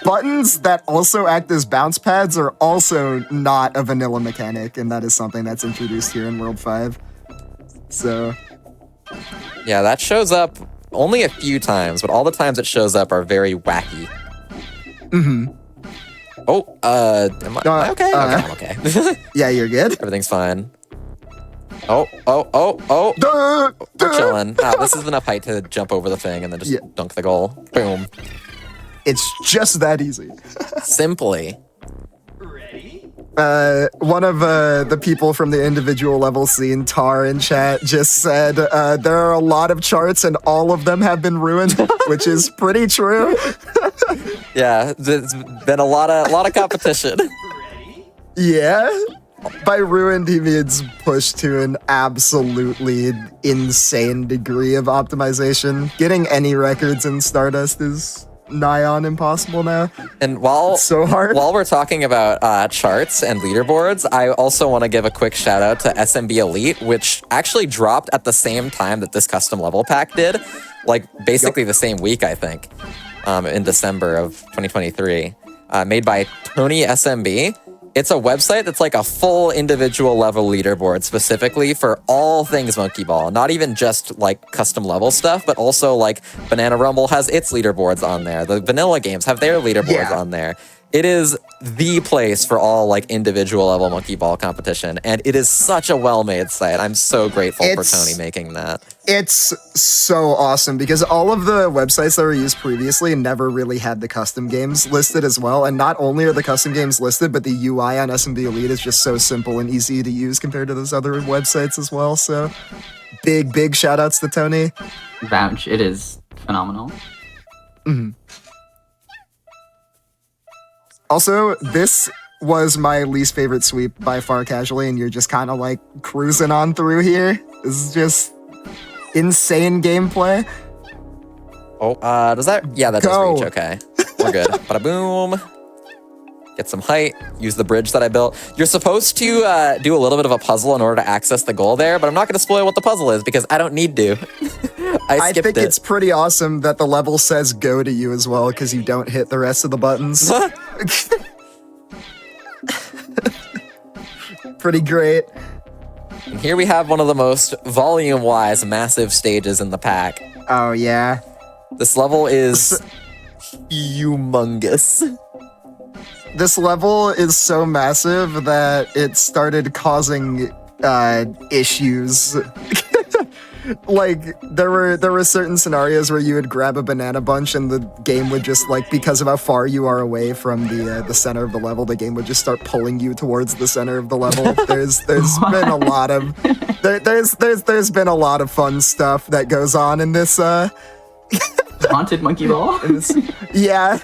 buttons that also act as bounce pads are also not a vanilla mechanic, and that is something that's introduced here in World 5. So... Yeah, that shows up only a few times, but all the times it shows up are very wacky. Oh, am I okay? Okay, I'm okay. Yeah, you're good. Everything's fine. Oh. We're chilling. This is enough height to jump over the thing and then just dunk the goal. Boom. It's just that easy. Simply. One of the people from the individual level scene, Tar in chat, just said there are a lot of charts and all of them have been ruined, which is pretty true. Yeah, there's been a lot of competition. Yeah. By ruined, he means pushed to an absolutely insane degree of optimization. Getting any records in Stardust is nigh on impossible now. And while it's so hard. While we're talking about charts and leaderboards, I also want to give a quick shout out to SMB Elite, which actually dropped at the same time that this custom level pack did, like basically the same week, I think, in December of 2023, made by Tony SMB. It's a website that's like a full individual level leaderboard specifically for all things Monkey Ball. Not even just like custom level stuff, but also like Banana Rumble has its leaderboards on there. The vanilla games have their leaderboards on there. It is the place for all like individual level Monkey Ball competition. And it is such a well-made site. I'm so grateful for Tony making that. It's so awesome because all of the websites that were used previously never really had the custom games listed as well. And not only are the custom games listed, but the UI on SMB Elite is just so simple and easy to use compared to those other websites as well. So big shout outs to Tony. Vouch, it is phenomenal. Also, this was my least favorite sweep by far casually, and you're just kind of like cruising on through here. This is just insane gameplay. Oh, does that? Yeah, that does reach. Okay, we're good. Bada boom. Get some height. Use the bridge that I built. You're supposed to do a little bit of a puzzle in order to access the goal there, but I'm not going to spoil what the puzzle is because I don't need to. I think it's pretty awesome that the level says go to you as well because you don't hit the rest of the buttons. Pretty great. And here we have one of the most volume-wise massive stages in the pack. Oh, yeah. This level is humongous. This level is so massive that it started causing issues. Like, there were certain scenarios where you would grab a banana bunch and the game would just, like, because of how far you are away from the center of the level, the game would just start pulling you towards the center of the level. There's been a lot of there's been a lot of fun stuff that goes on in this Haunted Monkey Ball? Yeah.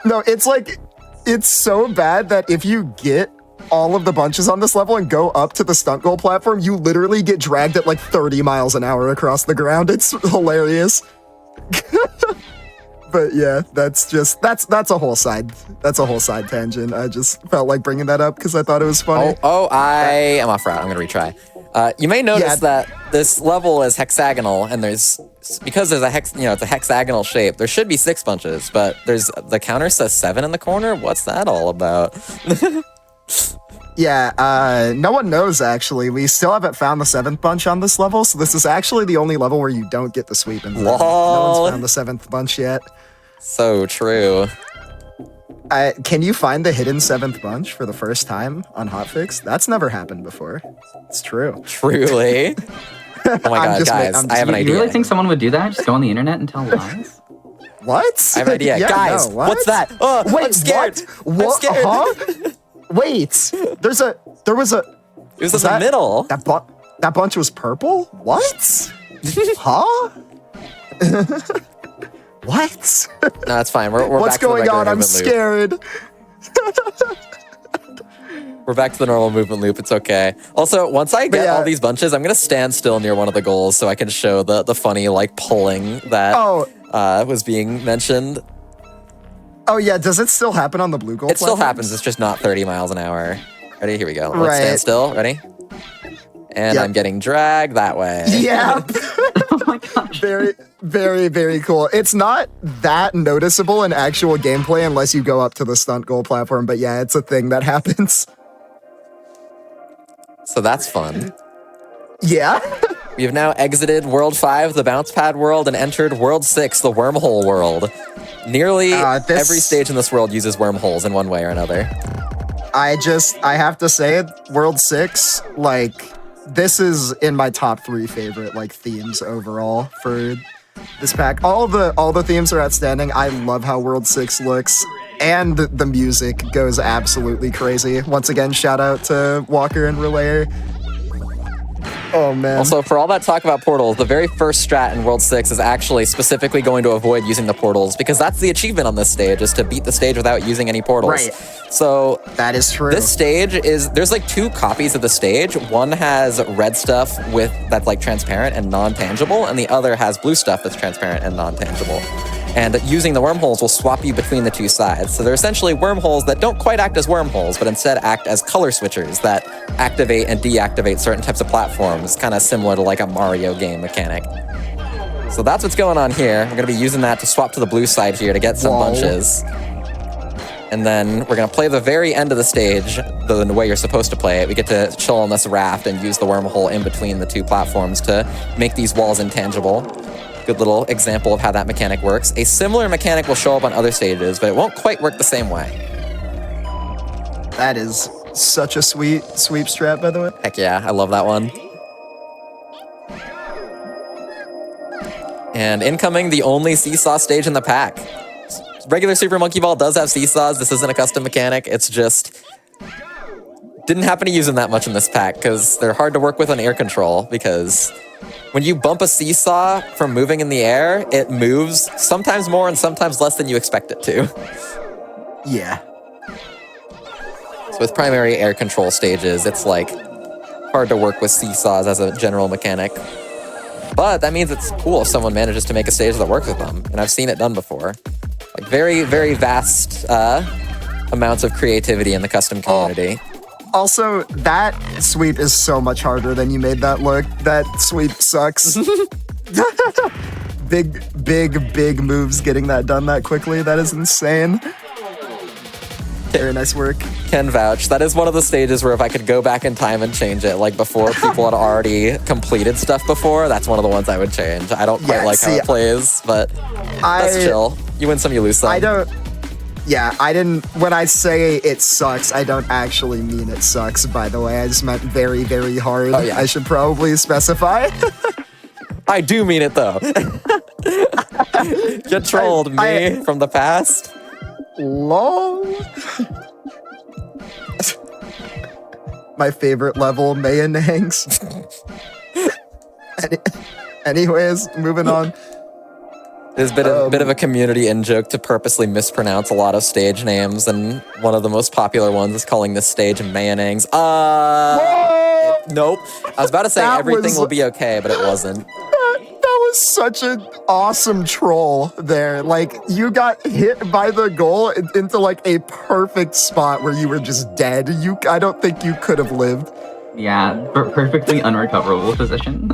No, it's like it's so bad that if you get all of the bunches on this level and go up to the stunt goal platform, you literally get dragged at like 30 miles an hour across the ground. It's hilarious. But yeah, that's a whole side tangent. I just felt like bringing that up because I thought it was funny. I am off route. I'm gonna retry. You may notice that this level is hexagonal, and because there's it's a hexagonal shape. There should be 6 bunches, but the counter says 7 in the corner. What's that all about? Yeah, no one knows actually. We still haven't found the 7th bunch on this level, so this is actually the only level where you don't get the sweep in. No one's found the 7th bunch yet. So true. Can you find the hidden 7th bunch for the first time on Hotfix? That's never happened before. It's true. Truly. Oh my god, guys, I have an idea. You really think someone would do that? Just go on the internet and tell lies? What? I have an idea. Yeah, guys, no, what's that? Oh, Wait, I'm scared. What? I'm scared. Huh? Wait, there was a. It was in the middle. That bunch was purple? What? Huh? What? No, that's fine. We're What's back to the going regular on? I'm movement loop. scared. We're back to the normal movement loop. It's okay. Also, once I get all these bunches, I'm gonna stand still near one of the goals so I can show the funny like pulling that was being mentioned. Oh yeah, does it still happen on the blue goal? It still happens. It's just not 30 miles an hour. Ready? Here we go. Let's stand still. Ready? And I'm getting dragged that way. Yeah. Oh my gosh. Very, very, very cool. It's not that noticeable in actual gameplay unless you go up to the stunt goal platform, but yeah, it's a thing that happens. So that's fun. Yeah. We have now exited World 5, the bounce pad world, and entered World 6, the wormhole world. Nearly every stage in this world uses wormholes in one way or another. I have to say it, World 6, like, this is in my top 3 favorite, like, themes overall for this pack. All the themes are outstanding. I love how World 6 looks, and the music goes absolutely crazy. Once again, shout out to Walker and Relayer. Oh, man. Also, for all that talk about portals, the very first strat in World 6 is actually specifically going to avoid using the portals, because that's the achievement on this stage, is to beat the stage without using any portals. Right. So that is true. This stage there's like 2 copies of the stage. One has red stuff that's like transparent and non-tangible, and the other has blue stuff that's transparent and non-tangible. And using the wormholes will swap you between the 2 sides. So they're essentially wormholes that don't quite act as wormholes, but instead act as color switchers that activate and deactivate certain types of platforms, kind of similar to like a Mario game mechanic. So that's what's going on here. We're gonna be using that to swap to the blue side here to get some bunches. And then we're gonna play the very end of the stage, the way you're supposed to play it. We get to chill on this raft and use the wormhole in between the 2 platforms to make these walls intangible. Good little example of how that mechanic works. A similar mechanic will show up on other stages, but it won't quite work the same way. That is such a sweep strat, by the way. Heck yeah, I love that one. And incoming, the only seesaw stage in the pack. Regular Super Monkey Ball does have seesaws. This isn't a custom mechanic. It's just didn't happen to use them that much in this pack because they're hard to work with on air control, because when you bump a seesaw from moving in the air, it moves sometimes more and sometimes less than you expect it to. Yeah. So with primary air control stages, it's like hard to work with seesaws as a general mechanic. But that means it's cool if someone manages to make a stage that works with them. And I've seen it done before. Like very, very vast amounts of creativity in the custom community. Also, that sweep is so much harder than you made that look. That sweep sucks. big moves getting that done that quickly. That is insane. Very nice work. Can vouch. That is one of the stages where if I could go back in time and change it, like before people had already completed stuff before, that's one of the ones I would change. I don't quite like how it plays, but that's chill. You win some, you lose some. When I say it sucks, I don't actually mean it sucks, by the way. I just meant very, very hard. Oh, yeah. I should probably specify. I do mean it, though. You trolled me from the past. Lol. My favorite level, mayonnaise. Anyways, moving on. There's been a bit of a community in-joke to purposely mispronounce a lot of stage names, and one of the most popular ones is calling this stage mayonnaise. Nope. I was about to say everything will be okay, but it wasn't. That was such an awesome troll there. Like, you got hit by the goal into like a perfect spot where you were just dead. I don't think you could have lived. Yeah, perfectly unrecoverable position.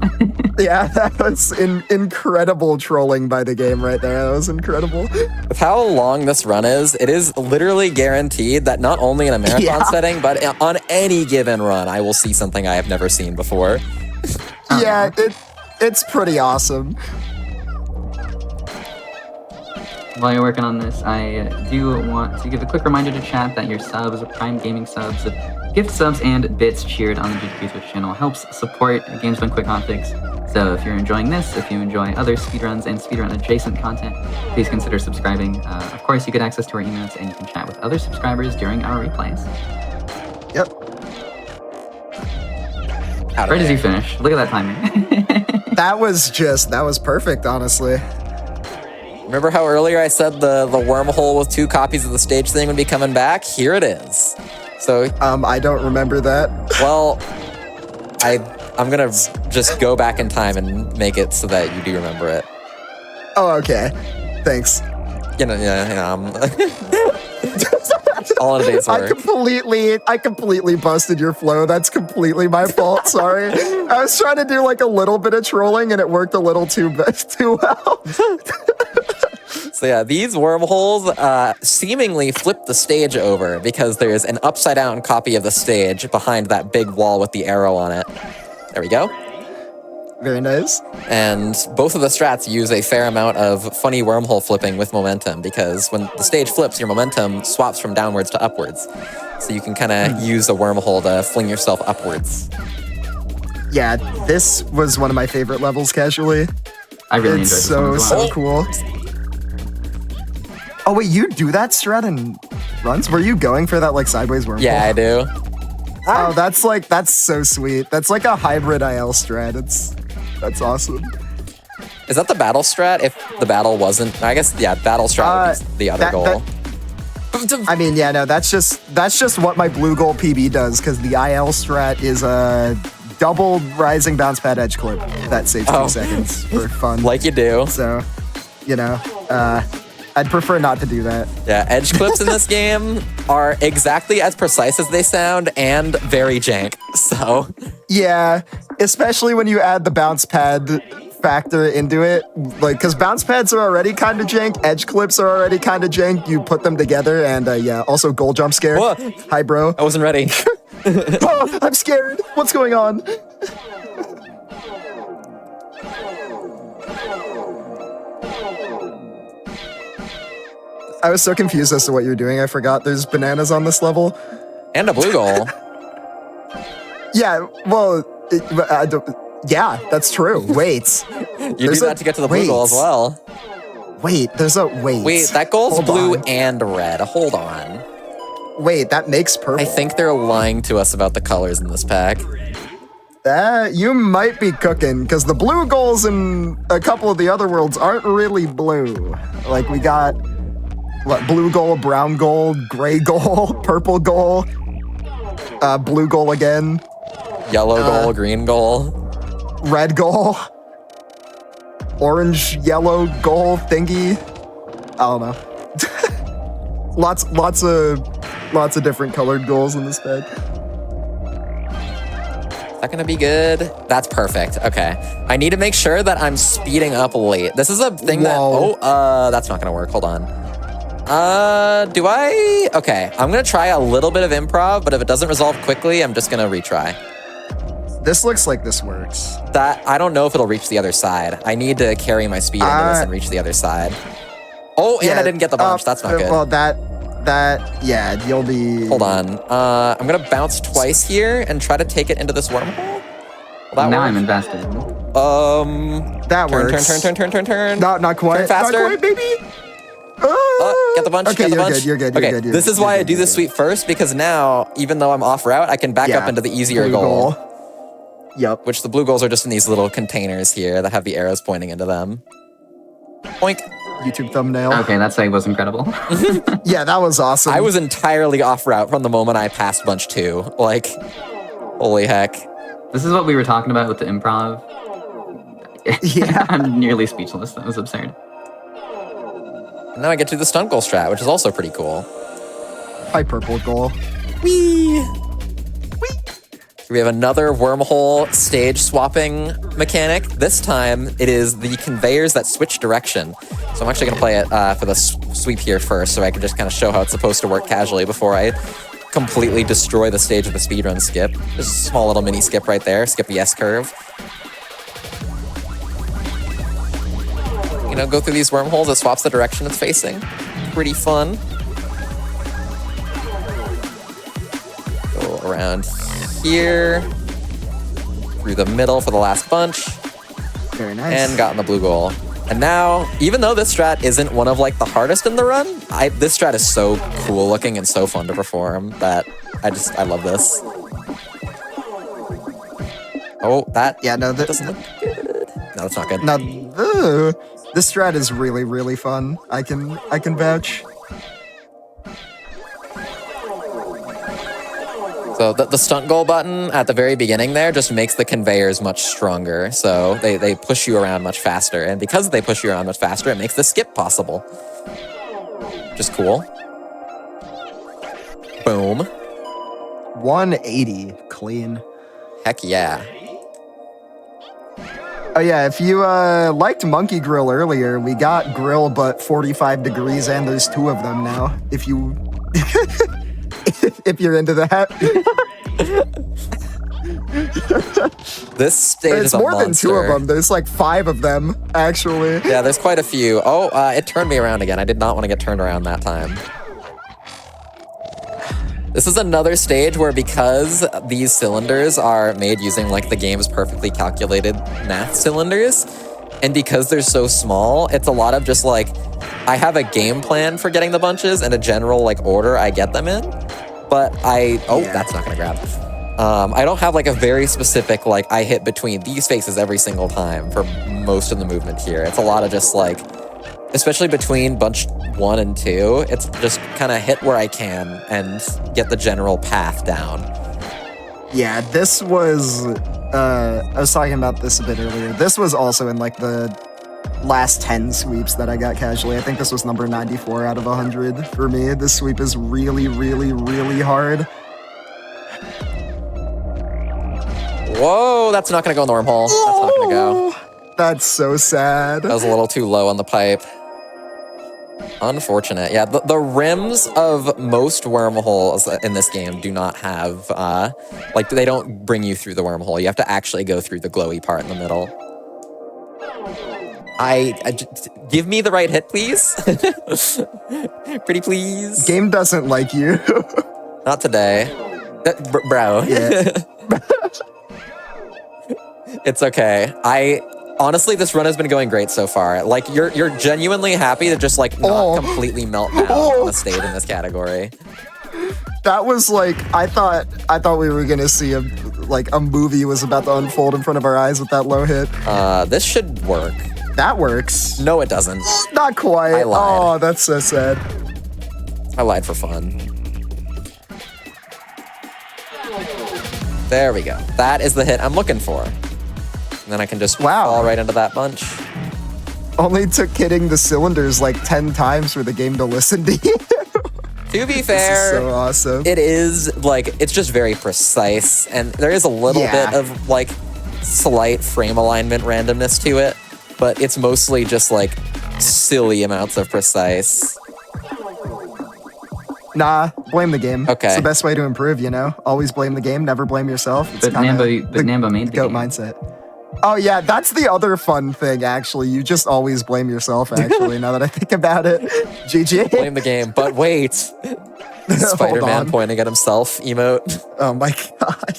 Yeah, that was incredible trolling by the game right there. That was incredible. With how long this run is, it is literally guaranteed that not only in a marathon setting, but on any given run, I will see something I have never seen before. Yeah, it's pretty awesome. While you're working on this, I do want to give a quick reminder to chat that your subs, Prime Gaming subs, gift subs, and bits cheered on the GDQ Twitch channel helps support Games Done Quick Hotfix. So if you're enjoying this, if you enjoy other speedruns and speedrun adjacent content, please consider subscribing. Of course, you get access to our emails and you can chat with other subscribers during our replays. Yep. Right as you finish. Look at that timing. That was perfect, honestly. Remember how earlier I said the wormhole with 2 copies of the stage thing would be coming back? Here it is. So I don't remember that. Well, I'm gonna just go back in time and make it so that you do remember it. Oh, okay. Thanks. All in a day's work. I completely busted your flow. That's completely my fault. Sorry. I was trying to do like a little bit of trolling and it worked a little too well. So yeah, these wormholes seemingly flip the stage over because there's an upside down copy of the stage behind that big wall with the arrow on it. There we go. Very nice. And both of the strats use a fair amount of funny wormhole flipping with momentum because when the stage flips, your momentum swaps from downwards to upwards. So you can kind of use a wormhole to fling yourself upwards. Yeah, this was one of my favorite levels casually. I really enjoyed this one as well. So cool. Oh wait, you do that strat in runs? Were you going for that like sideways wormhole? Yeah, I do. Oh, that's so sweet. That's like a hybrid IL strat. That's awesome. Is that the battle strat? If the battle wasn't, I guess, yeah, battle strat would be the other goal. I mean, yeah, no, that's just what my blue goal PB does, because the IL strat is a double rising bounce pad edge clip that saves 2 seconds for fun. Like you do. So, you know, I'd prefer not to do that. Yeah, edge clips in this game are exactly as precise as they sound and very jank, so. Yeah, especially when you add the bounce pad factor into it. Like, because bounce pads are already kind of jank, edge clips are already kind of jank. You put them together and yeah, also goal jump scare. Whoa. Hi, bro. I wasn't ready. Oh, I'm scared. What's going on? I was so confused as to what you were doing. I forgot there's bananas on this level. And a blue goal. Yeah, well, yeah, that's true. Wait. You do that to get to the blue goal as well. Wait, Wait, that goal's blue and red. Hold on. Wait, that makes purple. I think they're lying to us about the colors in this pack. You might be cooking, because the blue goals in a couple of the other worlds aren't really blue. Like, we got, what, blue goal, brown goal, gray goal, purple goal, blue goal again. Yellow goal, green goal. Red goal. Orange, yellow goal thingy. I don't know. lots of different colored goals in this bed. Is that gonna be good? That's perfect. Okay. I need to make sure that I'm speeding up late. This is a thing that's not gonna work. Hold on. Do I? Okay, I'm gonna try a little bit of improv, but if it doesn't resolve quickly, I'm just gonna retry. This looks like this works. That, I don't know if it'll reach the other side. I need to carry my speed into this and reach the other side. Oh, and I didn't get the bunch. That's not good. Well, yeah, you'll be... Hold on. I'm gonna bounce twice here and try to take it into this wormhole. Now I'm invested. That works. Turn. Not quite. Turn faster. Not quite, baby. Get the bunch. Okay, get the bunch. You're good. Okay, this is why I do this sweep first, because now, even though I'm off route, I can back up into the easier goal. Yep. Which the blue goals are just in these little containers here that have the arrows pointing into them. Boink. YouTube thumbnail. Okay, that save was incredible. Yeah, that was awesome. I was entirely off route from the moment I passed bunch 2. Like, holy heck. This is what we were talking about with the improv. Yeah. I'm nearly speechless. That was absurd. And now I get to the stunt goal strat, which is also pretty cool. High purple goal. Whee! We have another wormhole stage swapping mechanic. This time, it is the conveyors that switch direction. So I'm actually going to play it for the sweep here first, so I can just kind of show how it's supposed to work casually before I completely destroy the stage with the speedrun skip. There's a small little mini skip right there. Skip the S-curve. You know, go through these wormholes. It swaps the direction it's facing. Pretty fun. Go around here, through the middle for the last bunch, Very nice. and got in the blue goal. And now, even though this strat isn't one of like the hardest in the run, this strat is so cool looking and so fun to perform that I love this. Oh, that doesn't look good. No, that's not good. Now, this strat is really, really fun. I can vouch. So the stunt goal button at the very beginning there just makes the conveyors much stronger. So they push you around much faster. And because they push you around much faster, it makes the skip possible. Which is cool. Boom. 180 clean. Heck yeah. Oh yeah, if you liked Monkey Grill earlier, we got grill but 45 degrees and there's 2 of them now. If you if you're into that. This stage It's is a more monster. than 2 of them. There's like 5 of them, actually. Yeah, there's quite a few. Oh, it turned me around again. I did not want to get turned around that time. This is another stage where because these cylinders are made using like the game's perfectly calculated math cylinders, and because they're so small, it's a lot of just like, I have a game plan for getting the bunches and a general like order I get them in, but that's not gonna grab. I don't have like a very specific, like I hit between these faces every single time for most of the movement here. It's a lot of just like, especially between bunch 1 and 2, it's just kind of hit where I can and get the general path down. Yeah, this was, I was talking about this a bit earlier. This was also in like the last 10 sweeps that I got casually. I think this was number 94 out of 100 for me. This sweep is really, really, really hard. Whoa, that's not gonna go in the wormhole. That's not gonna go. That's so sad. That was a little too low on the pipe. Unfortunate. Yeah, the rims of most wormholes in this game do not have, like, they don't bring you through the wormhole. You have to actually go through the glowy part in the middle. Give me the right hit, please. Pretty please. Game doesn't like you. Not today. Bro. Yeah. It's okay. Honestly, this run has been going great so far. Like, you're genuinely happy to just, like, not completely melt down on the stage in this category. That was like, I thought we were gonna see a movie was about to unfold in front of our eyes with that low hit. This should work. That works. No, it doesn't. Not quite. I lied. Oh, that's so sad. I lied for fun. There we go. That is the hit I'm looking for. And then I can just fall right into that bunch. Only took hitting the cylinders like 10 times for the game to listen to you. To be fair, this is so awesome. It is, like, it's just very precise, and there is a little bit of, like, slight frame alignment randomness to it, but it's mostly just, like, silly amounts of precise. Nah, blame the game. Okay. It's the best way to improve, you know? Always blame the game, never blame yourself. It's But Nambo made the goat game. mindset. Oh yeah, that's the other fun thing, actually. You just always blame yourself, actually, now that I think about it. GG. Blame the game, but wait. Spider-Man pointing at himself emote. Oh my god.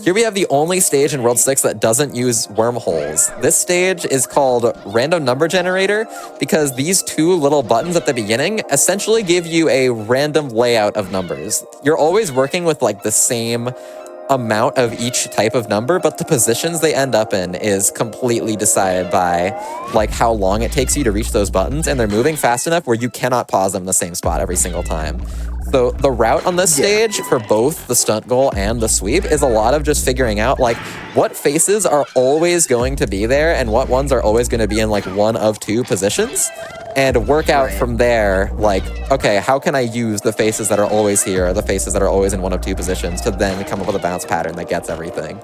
Here we have the only stage in World 6 that doesn't use wormholes. This stage is called Random Number Generator because these 2 little buttons at the beginning essentially give you a random layout of numbers. You're always working with like the same amount of each type of number, but the positions they end up in is completely decided by like how long it takes you to reach those buttons, and they're moving fast enough where you cannot pause them in the same spot every single time. So the route on this stage for both the stunt goal and the sweep is a lot of just figuring out like what faces are always going to be there and what ones are always going to be in like one of two positions, and work out from there like, okay, how can I use the faces that are always here or the faces that are always in one of two positions to then come up with a bounce pattern that gets everything.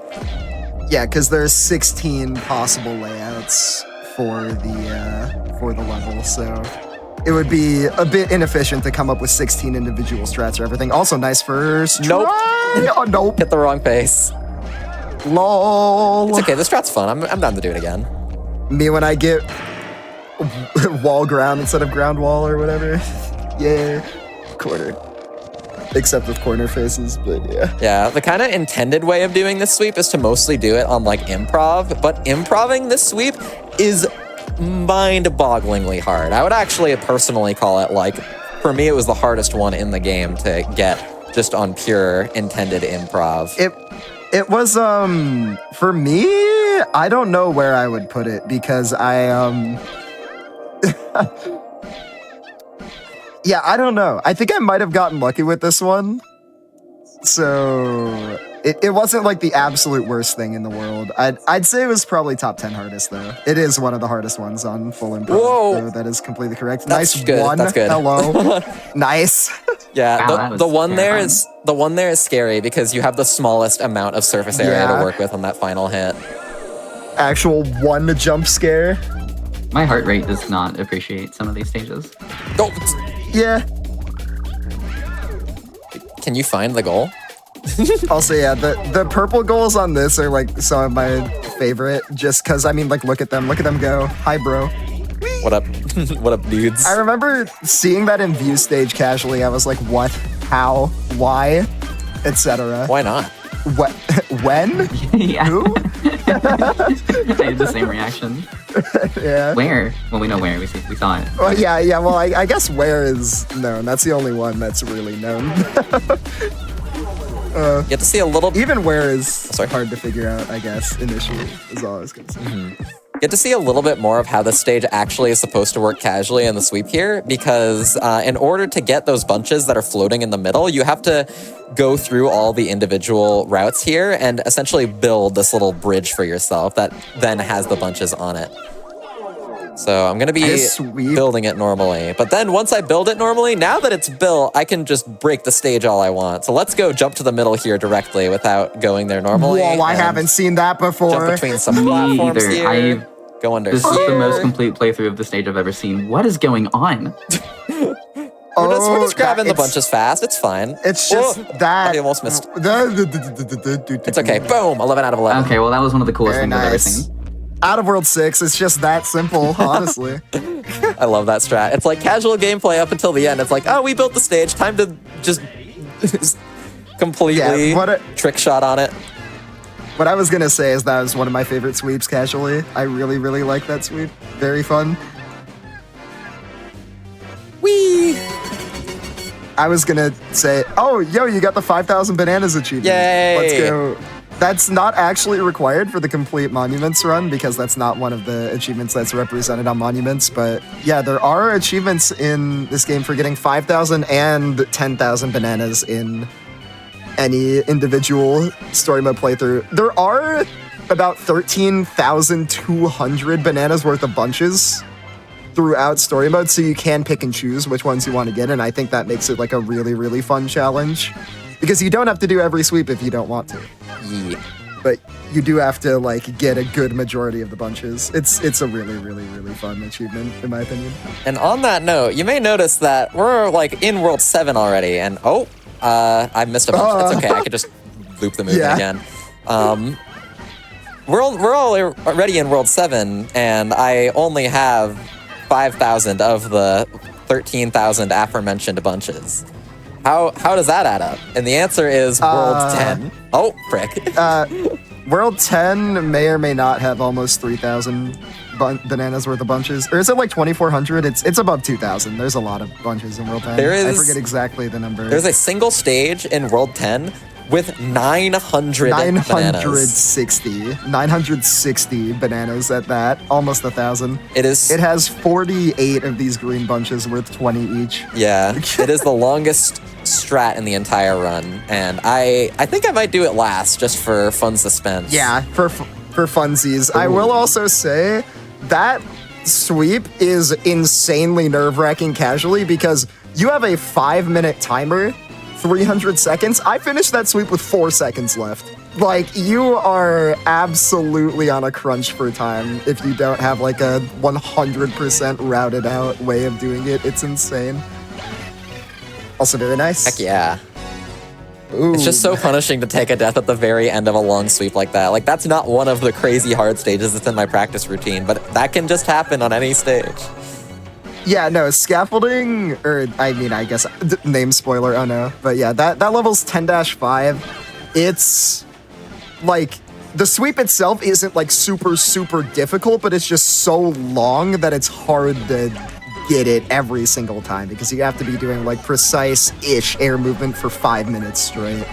Yeah, because there's 16 possible layouts for the level, so it would be a bit inefficient to come up with 16 individual strats or everything. Also, nice first try. Nope. Oh, nope. Hit the wrong face. Lol. It's okay, this strat's fun. I'm down to do it again. Me when I get wall ground instead of ground wall or whatever. Yeah. Corner. Except with corner faces, but yeah. Yeah, the kind of intended way of doing this sweep is to mostly do it on like improv, but improving this sweep is mind-bogglingly hard. I would actually personally call it like, for me, it was the hardest one in the game to get just on pure intended improv. It was, for me, I don't know where I would put it because yeah, I don't know. I think I might have gotten lucky with this one. So it wasn't like the absolute worst thing in the world. I'd say it was probably top 10 hardest though. It is one of the hardest ones on full improv. Whoa. So that is completely correct. That's nice good. one. That's good. Hello. Nice. Yeah, Wow, the one there is scary because you have the smallest amount of surface area to work with on that final hit. Actual one jump scare. My heart rate does not appreciate some of these stages. Oh, Yeah. can you find the goal? Also, yeah, the purple goals on this are like some of my favorite just because, I mean, like, look at them go. Hi, bro. What up? What up, dudes? I remember seeing that in view stage casually. I was like, what? How? Why? Etc. Why not? What? When? Yeah. Who? I had the same reaction. Yeah. Where? Well, we know where. We saw it. Well, yeah. Well, I guess where is known. That's the only one that's really known. You get to see a little. Even where is Sorry. hard to figure out, I guess, initially, is all I was going to say. Get to see a little bit more of how the stage actually is supposed to work casually in the sweep here, because in order to get those bunches that are floating in the middle, you have to go through all the individual routes here and essentially build this little bridge for yourself that then has the bunches on it. So I'm going to be building it normally. But then once I build it normally, now that it's built, I can just break the stage all I want. So let's go jump to the middle here directly without going there normally. Whoa, I haven't seen that before. Jump between some Me platforms either. here. Go under This here. is the most complete playthrough of the stage I've ever seen. What is going on? We're just grabbing the bunches fast. It's fine. It's just that. I almost missed. It's It's okay. Boom. 11 out of 11. Okay, well, that was one of the coolest Very things I've ever nice. seen. Out of World 6, it's just that simple, honestly. I love that strat. It's like casual gameplay up until the end. It's like, oh, we built the stage. Time to just completely trick shot on it. What I was gonna say is that was one of my favorite sweeps casually. I really, really like that sweep. Very fun. Whee! I was gonna say, oh, yo, you got the 5,000 bananas achievement. Yay! Let's go. That's not actually required for the complete Monuments run because that's not one of the achievements that's represented on Monuments. But yeah, there are achievements in this game for getting 5,000 and 10,000 bananas in any individual story mode playthrough. There are about 13,200 bananas worth of bunches throughout story mode, so you can pick and choose which ones you want to get, and I think that makes it like a really, really fun challenge. Because you don't have to do every sweep if you don't want to. Yeah. But you do have to like get a good majority of the bunches. It's a really, really, really fun achievement, in my opinion. And on that note, you may notice that we're like in World 7 already, and I missed a bunch. It's okay, I could just loop the movement again. We're already in World 7, and I only have 5,000 of the 13,000 aforementioned bunches. How does that add up? And the answer is World 10. Oh, frick. World 10 may or may not have almost 3,000 bananas worth of bunches. Or is it like 2,400? It's above 2,000. There's a lot of bunches in World 10. I forget exactly the number. There's a single stage in World 10 with 900 bananas. 960 bananas at that. Almost 1,000. It has 48 of these green bunches worth 20 each. Yeah, it is the longest strat in the entire run, and I think I might do it last just for fun suspense. Yeah, for funsies. I will also say that sweep is insanely nerve-wracking casually because you have a 5-minute timer, 300 seconds. I finished that sweep with 4 seconds left. Like, you are absolutely on a crunch for time if you don't have like a 100% routed out way of doing it. It's insane. Also very nice. Heck yeah. Ooh. It's just so punishing to take a death at the very end of a long sweep like that. Like, that's not one of the crazy hard stages that's in my practice routine, but that can just happen on any stage. Yeah, no, scaffolding, or I mean, I guess, name spoiler, oh no. But yeah, that level's 10-5. It's, like, the sweep itself isn't, like, super, super difficult, but it's just so long that it's hard to get it every single time because you have to be doing, like, precise-ish air movement for 5 minutes straight.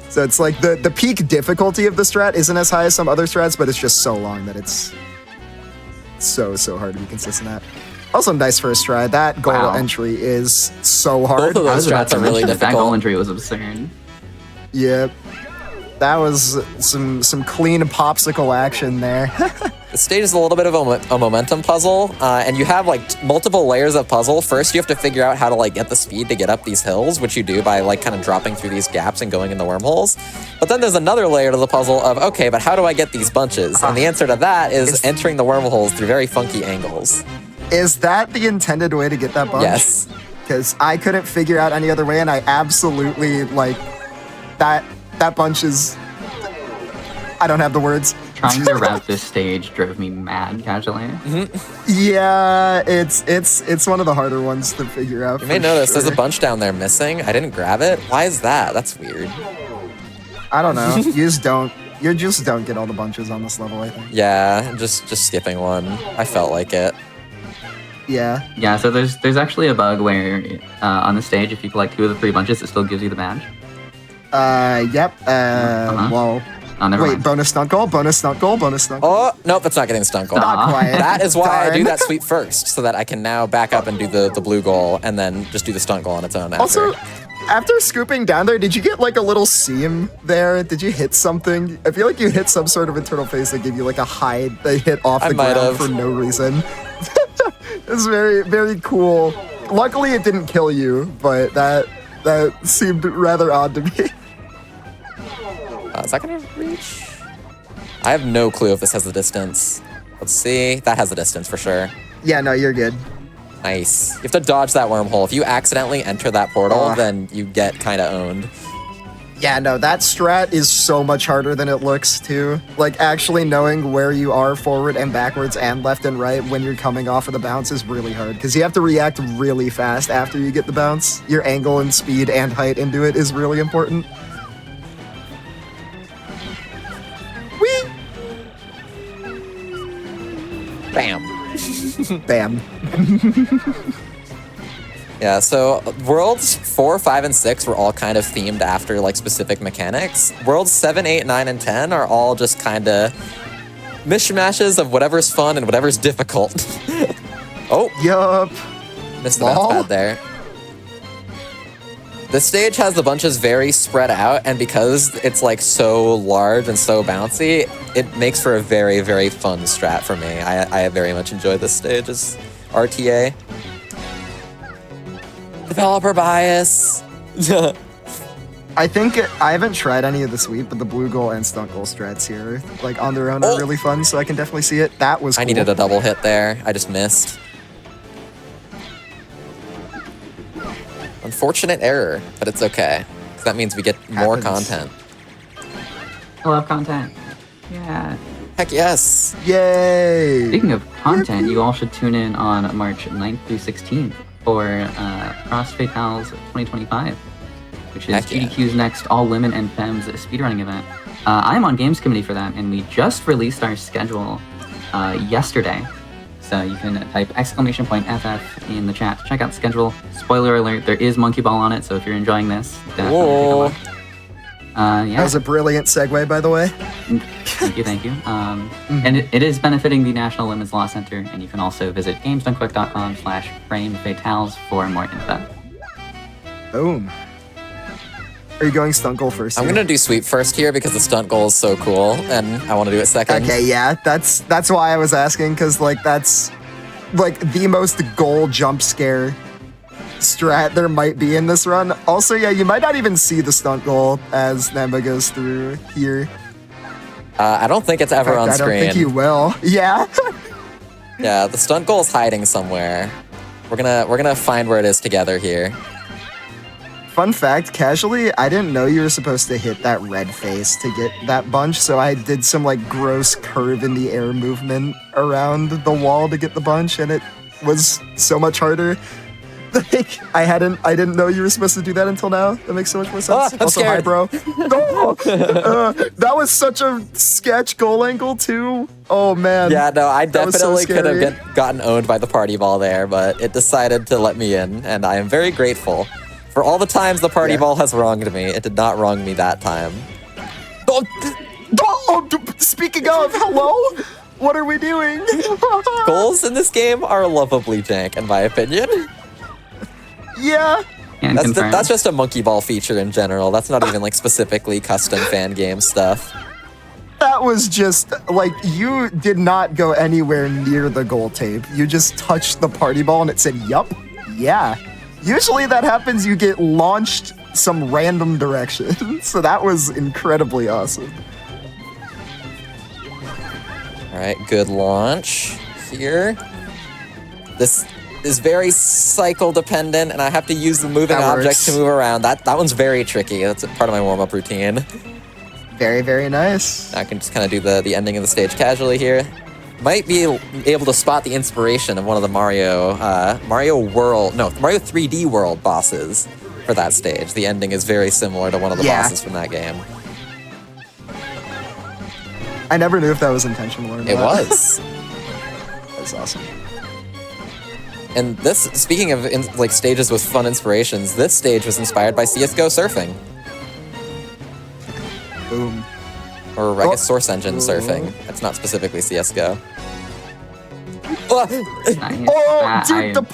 So it's like, the peak difficulty of the strat isn't as high as some other strats, but it's just so long that it's so hard to be consistent at. Also nice first try. That goal entry is so hard. Both of those strats are really difficult. That goal entry was absurd. Yep. That was some clean popsicle action there. The stage is a little bit of a momentum puzzle, and you have like multiple layers of puzzle. First, you have to figure out how to like get the speed to get up these hills, which you do by like kind of dropping through these gaps and going in the wormholes. But then there's another layer to the puzzle of, okay, but how do I get these bunches? And the answer to that is entering the wormholes through very funky angles. Is that the intended way to get that bunch? Yes. Because I couldn't figure out any other way, and I absolutely, like, that bunch is... I don't have the words. Trying to route this stage drove me mad casually. Yeah, it's one of the harder ones to figure out. You may notice there's a bunch down there missing. I didn't grab it. Why is that? That's weird. I don't know. You just don't get all the bunches on this level, I think. Yeah, just skipping one. I felt like it. Yeah. Yeah, so there's actually a bug where on the stage, if you collect 2 of the 3 bunches, it still gives you the badge. Yep. Well... Oh, never Wait, mind. bonus stunt goal, bonus stunt goal, bonus stunt goal. Oh, nope, that's not getting the stunt goal. Not quite. That is why I do Darn. that sweep first, so that I can now back up and do the blue goal, and then just do the stunt goal on its own after. Also, after scooping down there, did you get like a little seam there? Did you hit something? I feel like you hit some sort of internal phase that gave you like a hit off the ground for no reason. It's very, very cool. Luckily, it didn't kill you, but that seemed rather odd to me. Is that gonna reach? I have no clue if this has the distance. Let's see. That has the distance for sure. Yeah, no, you're good. Nice. You have to dodge that wormhole. If you accidentally enter that portal, then you get kind of owned. Yeah, no, that strat is so much harder than it looks, too. Like, actually knowing where you are forward and backwards and left and right when you're coming off of the bounce is really hard, because you have to react really fast after you get the bounce. Your angle and speed and height into it is really important. Whee! Bam. Bam. Yeah, so Worlds 4, 5, and 6 were all kind of themed after like specific mechanics. Worlds 7, 8, 9, and 10 are all just kind of mishmashes of whatever's fun and whatever's difficult. Oh, Yup. missed the bounce pad there. This stage has the bunches very spread out, and because it's like so large and so bouncy, it makes for a very, very fun strat for me. I very much enjoy this stage as RTA. Developer bias. I think I haven't tried any of the sweep, but the blue goal and stunt goal strats here, like on their own, are really fun, so I can definitely see it. That was cool. I needed a double hit there. I just missed. Unfortunate error, but it's okay. 'Cause that means we get more content. I love content. Yeah. Heck yes. Yay! Speaking of content, you all should tune in on March 9th through 16th for Cross Fatales 2025, which is Heck yeah. GDQ's next all-women and femmes speedrunning event. I'm on games committee for that, and we just released our schedule yesterday. So you can type !FF in the chat to check out the schedule. Spoiler alert, there is Monkey Ball on it, so if you're enjoying this, definitely take a look. Yeah. That was a brilliant segue, by the way. Thank you. And it is benefiting the National Women's Law Center, and you can also visit gamesdonequick.com/framefatales for more info. Boom. Are you going stunt goal first? I'm here? gonna do sweep first here because the stunt goal is so cool, and I want to do it second. Okay, yeah, that's why I was asking, because like that's like the most goal jump scare strat there might be in this run. Also, yeah, you might not even see the stunt goal as Namba goes through here. I don't think it's ever In fact, on I screen. don't think you will. Yeah. Yeah, the stunt goal is hiding somewhere. We're gonna find where it is together here. Fun fact, casually, I didn't know you were supposed to hit that red face to get that bunch, so I did some like gross curve in the air movement around the wall to get the bunch, and it was so much harder. Like, I didn't know you were supposed to do that until now. That makes so much more sense. I'm Also, hi, scared. bro. No! That was such a sketch goal angle, too. Oh, man. Yeah, no, I That was so definitely could scary. have gotten owned by the party ball there, but it decided to let me in, and I am very grateful. For all the times the party Yeah. ball has wronged me, it did not wrong me that time. Oh, Speaking of, hello? What are we doing? goals in this game are lovably jank, in my opinion. Yeah. And confirm. That's just a monkey ball feature in general. That's not even like specifically custom fan game stuff. That was just, like, you did not go anywhere near the goal tape. You just touched the party ball and it said, yup, yeah. Usually that happens, you get launched some random direction. So that was incredibly awesome. All right, good launch here. This is very cycle dependent, and I have to use the moving That object to works. move around. That one's very tricky. That's a part of my warm-up routine. Very, very nice. I can just kind of do the ending of the stage casually here. Might be able to spot the inspiration of one of the Mario 3D World bosses for that stage. The ending is very similar to one of the Yeah. bosses from that game. I never knew if that was intentional or not. It was. That's awesome. And this, speaking of like stages with fun inspirations, this stage was inspired by CS:GO surfing, Boom. or I Oh. guess Source Engine surfing. It's not specifically CS:GO. Nice. Oh, dude, I'm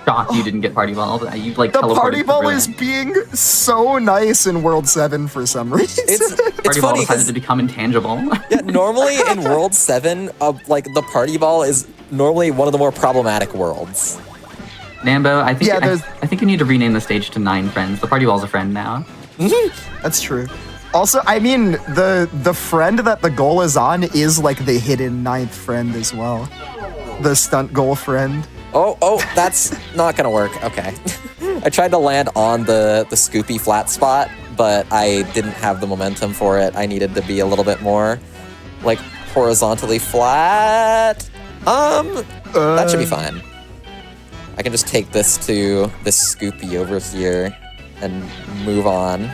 shocked you didn't get party ball. You like the teleported party ball through is it. being so nice in World 7 for some reason. It's Party ball funny decided because to become intangible. yeah, normally in World 7, like the party ball is normally one of the more problematic worlds. Nambo, I think Yeah, I there's- think you need to rename the stage to 9 Friends. The party ball's a friend now. That's true. Also, I mean, the friend that the goal is on is like the hidden 9th friend as well. The stunt goal friend. Oh, that's not gonna work. Okay. I tried to land on the scoopy flat spot, but I didn't have the momentum for it. I needed to be a little bit more like horizontally flat. That should be fine. I can just take this to this scoopy over here and move on.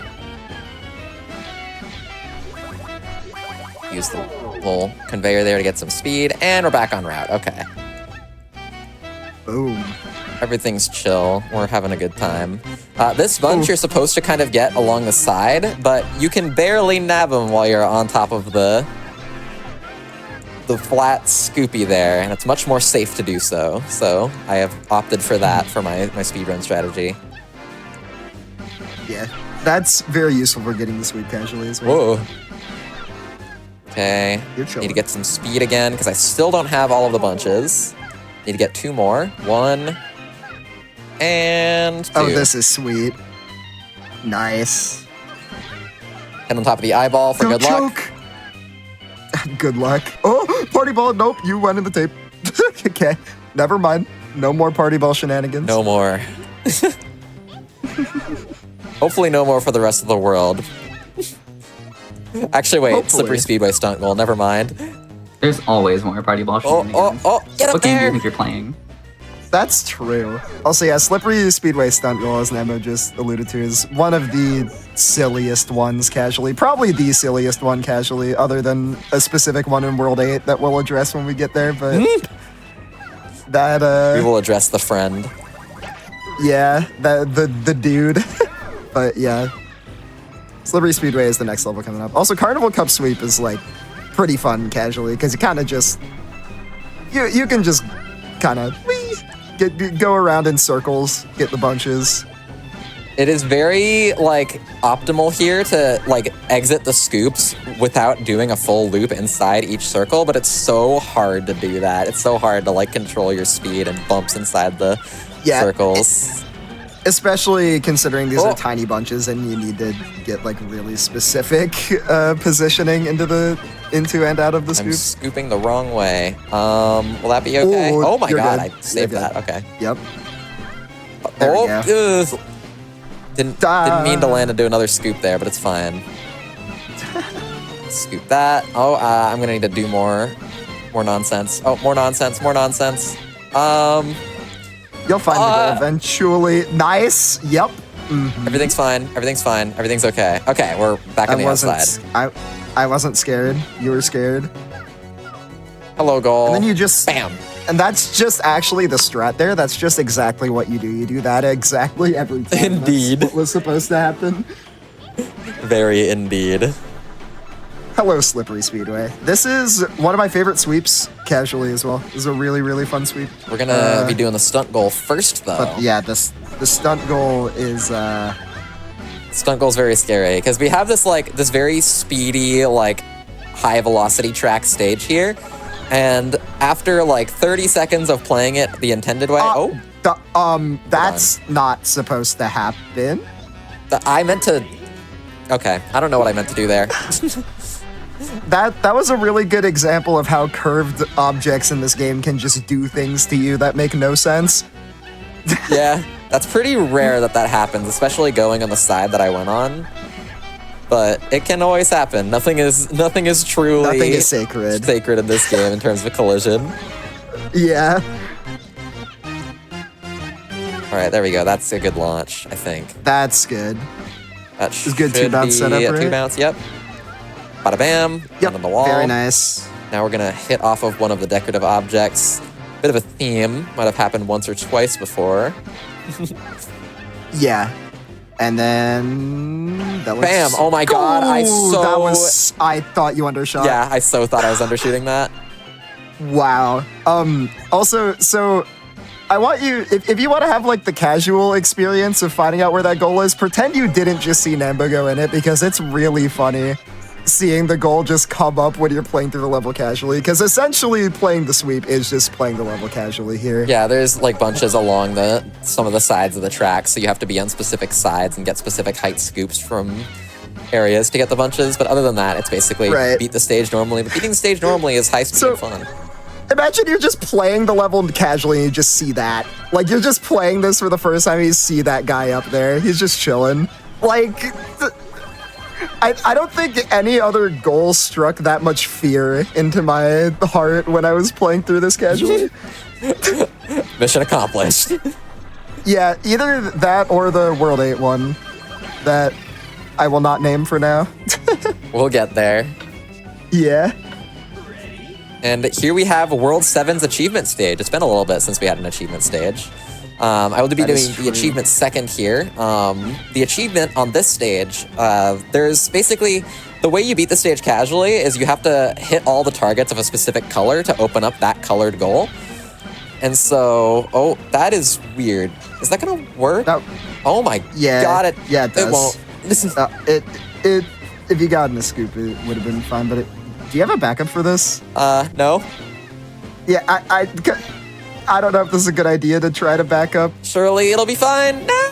Use the little conveyor there to get some speed, and we're back on route. Okay. Boom. Everything's chill. We're having a good time. This bunch you're supposed to kind of get along the side, but you can barely nab them while you're on top of the flat scoopy there, and it's much more safe to do so. So I have opted for that for my speedrun strategy. Yeah, that's very useful for getting the sweep casually as well. Whoa. Okay. You're Need chilling. to get some speed again, because I still don't have all of the bunches. Need to get 2 more. 1 and 2. Oh, this is sweet. Nice. Head on top of the eyeball for Don't good luck. choke. Good luck. Oh, party ball. Nope, you went in the tape. Okay, never mind. No more party ball shenanigans. No more. Hopefully no more for the rest of the world. Actually, wait. Hopefully. Slippery Speedway stunt goal. Never mind. There's always more party ball Oh, shenanigans. get up What game do you there! think you're playing? That's true. Also, yeah, Slippery Speedway stunt goal, as Nemo just alluded to, is one of the silliest ones casually. Probably the silliest one casually, other than a specific one in World 8 that we'll address when we get there, but... that, We will address the friend. yeah, the dude. But, yeah. Slippery Speedway is the next level coming up. Also, Carnival Cup Sweep is, like, pretty fun casually, because you kind of just... You can just kind of... go around in circles, get the bunches. It is very, like, optimal here to, like, exit the scoops without doing a full loop inside each circle, but it's so hard to do that. It's so hard to, like, control your speed and bumps inside the circles. Especially considering these are tiny bunches and you need to get, like, really specific positioning into and out of the I'm scoops. scooping the wrong way. Will that be okay? Ooh, oh my you're god, good. I saved You're that. good. Okay. Yep. There we go. Ugh. Didn't mean to land and do another scoop there, but it's fine. Scoop that. Oh, I'm gonna need to do more nonsense. Oh, more nonsense. You'll find the goal eventually. Nice. Yep. Everything's fine. Everything's okay. Okay, we're back on the outside. I wasn't scared. You were scared. Hello, goal. And then you just bam. And that's just actually the strat there. That's just exactly what you do. You do that exactly every time. Indeed. That's what was supposed to happen. Very indeed. Hello, Slippery Speedway. This is one of my favorite sweeps, casually as well. This is a really, really fun sweep. We're gonna be doing the stunt goal first, though. But yeah, the stunt goal is... Stunt goal's very scary, because we have this, like, this very speedy, like, high-velocity track stage here. And after, like, 30 seconds of playing it the intended way... that's not supposed to happen. I meant to... Okay, I don't know what I meant to do there. That was a really good example of how curved objects in this game can just do things to you that make no sense. Yeah, that's pretty rare that happens, especially going on the side that I went on. But it can always happen. Nothing is truly... Nothing is sacred. Sacred in this game in terms of collision. Yeah. Alright, there we go. That's a good launch, I think. That's good. That is good two-bounce setup, right? Two-bounce, yep. Bada bam, yep, on the wall. Very nice. Now we're gonna hit off of one of the decorative objects. Bit of a theme, might have happened once or twice before. Yeah. And then... that was... Bam! Oh my god, I thought you undershot. Yeah, I so thought I was undershooting that. Wow. Also, so... I want you, if you want to have, like, the casual experience of finding out where that goal is, pretend you didn't just see Namba go in it, because it's really funny seeing the goal just come up when you're playing through the level casually, because essentially playing the sweep is just playing the level casually here. Yeah, there's, like, bunches along some of the sides of the track, so you have to be on specific sides and get specific height scoops from areas to get the bunches, but other than that, it's basically beat the stage normally, but beating the stage normally is high speed and fun. Imagine you're just playing the level casually and you just see that. Like, you're just playing this for the first time and you see that guy up there. He's just chilling. Like, I don't think any other goal struck that much fear into my heart when I was playing through this casually. Mission accomplished. Yeah, either that or the World 8 one that I will not name for now. We'll get there. Yeah. And here we have World 7's achievement stage. It's been a little bit since we had an achievement stage. I will be doing the achievement second here. The achievement on this stage, there's basically, the way you beat the stage casually is you have to hit all the targets of a specific color to open up that colored goal. And so, oh, that is weird. Is that gonna work? Oh my god, it does. It won't. This is if you got in a scoop, it would have been fine, but do you have a backup for this? No. Yeah, I don't know if this is a good idea to try to back up. Surely it'll be fine. No!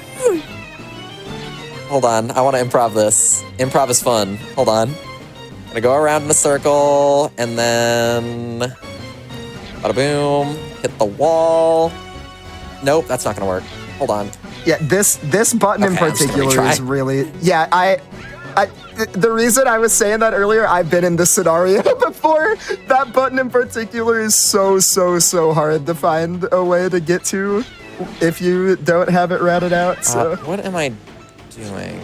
Hold on, I want to improv this. Improv is fun. Hold on. I'm gonna go around in a circle, and then... bada boom. Hit the wall. Nope, that's not gonna work. Hold on. Yeah, this button in particular is really... Yeah, the reason I was saying that earlier, I've been in this scenario before. That button in particular is so hard to find a way to get to if you don't have it routed out. So what am I doing?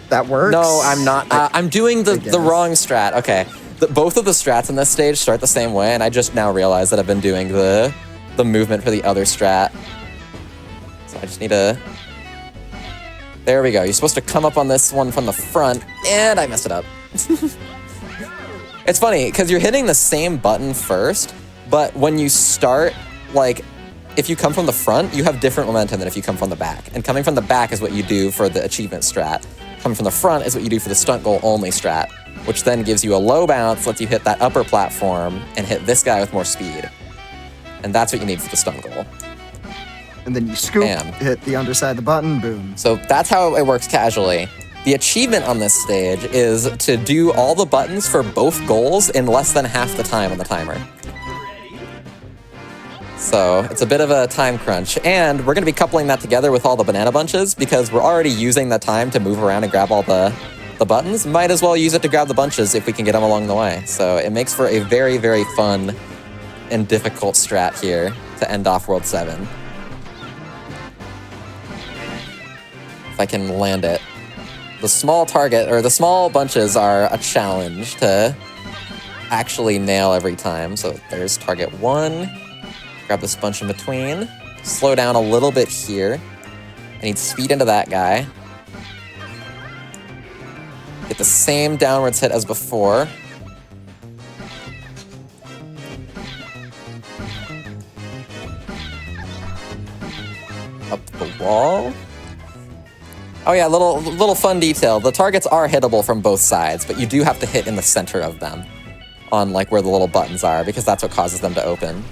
That works? No, I'm not. I'm doing the wrong strat. Okay. Both of the strats in this stage start the same way, and I just now realized that I've been doing the movement for the other strat. So I just need to... There we go. You're supposed to come up on this one from the front, and I messed it up. It's funny, because you're hitting the same button first, but when you start, like, if you come from the front, you have different momentum than if you come from the back. And coming from the back is what you do for the achievement strat. Coming from the front is what you do for the stunt goal only strat, which then gives you a low bounce, lets you hit that upper platform and hit this guy with more speed. And that's what you need for the stunt goal. And then you scoop, Bam. hit the underside of the button, boom. So that's how it works casually. The achievement on this stage is to do all the buttons for both goals in less than half the time on the timer. So it's a bit of a time crunch, and we're going to be coupling that together with all the banana bunches because we're already using the time to move around and grab all the buttons. Might as well use it to grab the bunches if we can get them along the way. So it makes for a very, very fun and difficult strat here to end off World 7. If I can land it. The small target, or the small bunches are a challenge to actually nail every time. So there's target 1. Grab this bunch in between. Slow down a little bit here. I need speed into that guy. Get the same downwards hit as before. Up the wall. Oh yeah, little fun detail. The targets are hittable from both sides, but you do have to hit in the center of them on like where the little buttons are because that's what causes them to open.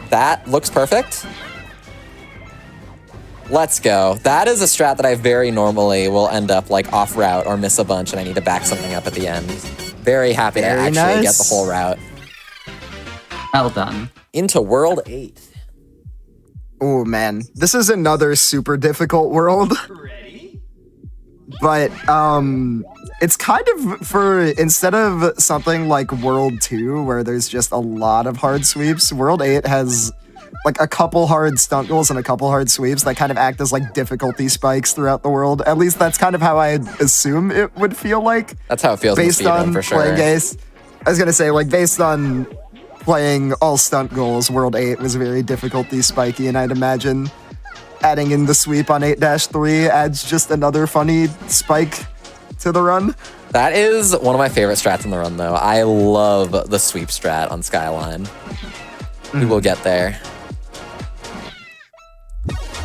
That looks perfect. Let's go. That is a strat that I very normally will end up like off route or miss a bunch and I need to back something up at the end. Very happy to actually get the whole route. Well done. Into World 8. Oh man, this is another super difficult world. But it's kind of for, instead of something like World 2 where there's just a lot of hard sweeps, World 8 has like a couple hard stunt goals and a couple hard sweeps that kind of act as like difficulty spikes throughout the world. At least that's kind of how I assume it would feel like. That's how it feels based in the speedrun, on for sure. playing games. I was gonna say, like, based on playing all stunt goals, World 8 was very difficulty spiky, and I'd imagine adding in the sweep on 8-3 adds just another funny spike to the run. That is one of my favorite strats in the run, though. I love the sweep strat on Skyline. We will get there.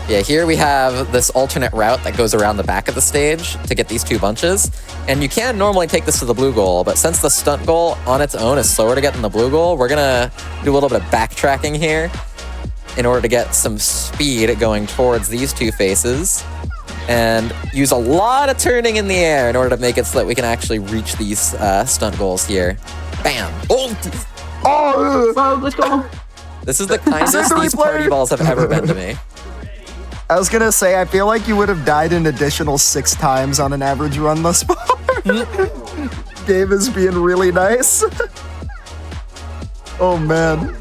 Yeah, here we have this alternate route that goes around the back of the stage to get these two bunches. And you can normally take this to the blue goal, but since the stunt goal on its own is slower to get than the blue goal, we're gonna do a little bit of backtracking here in order to get some speed going towards these two faces and use a lot of turning in the air in order to make it so that we can actually reach these stunt goals here. Bam! Oh! Oh! Let's go. This is the kindest these party balls have ever been to me. I was gonna say, I feel like you would have died an additional 6 times on an average run thus far. Game is being really nice. Oh man.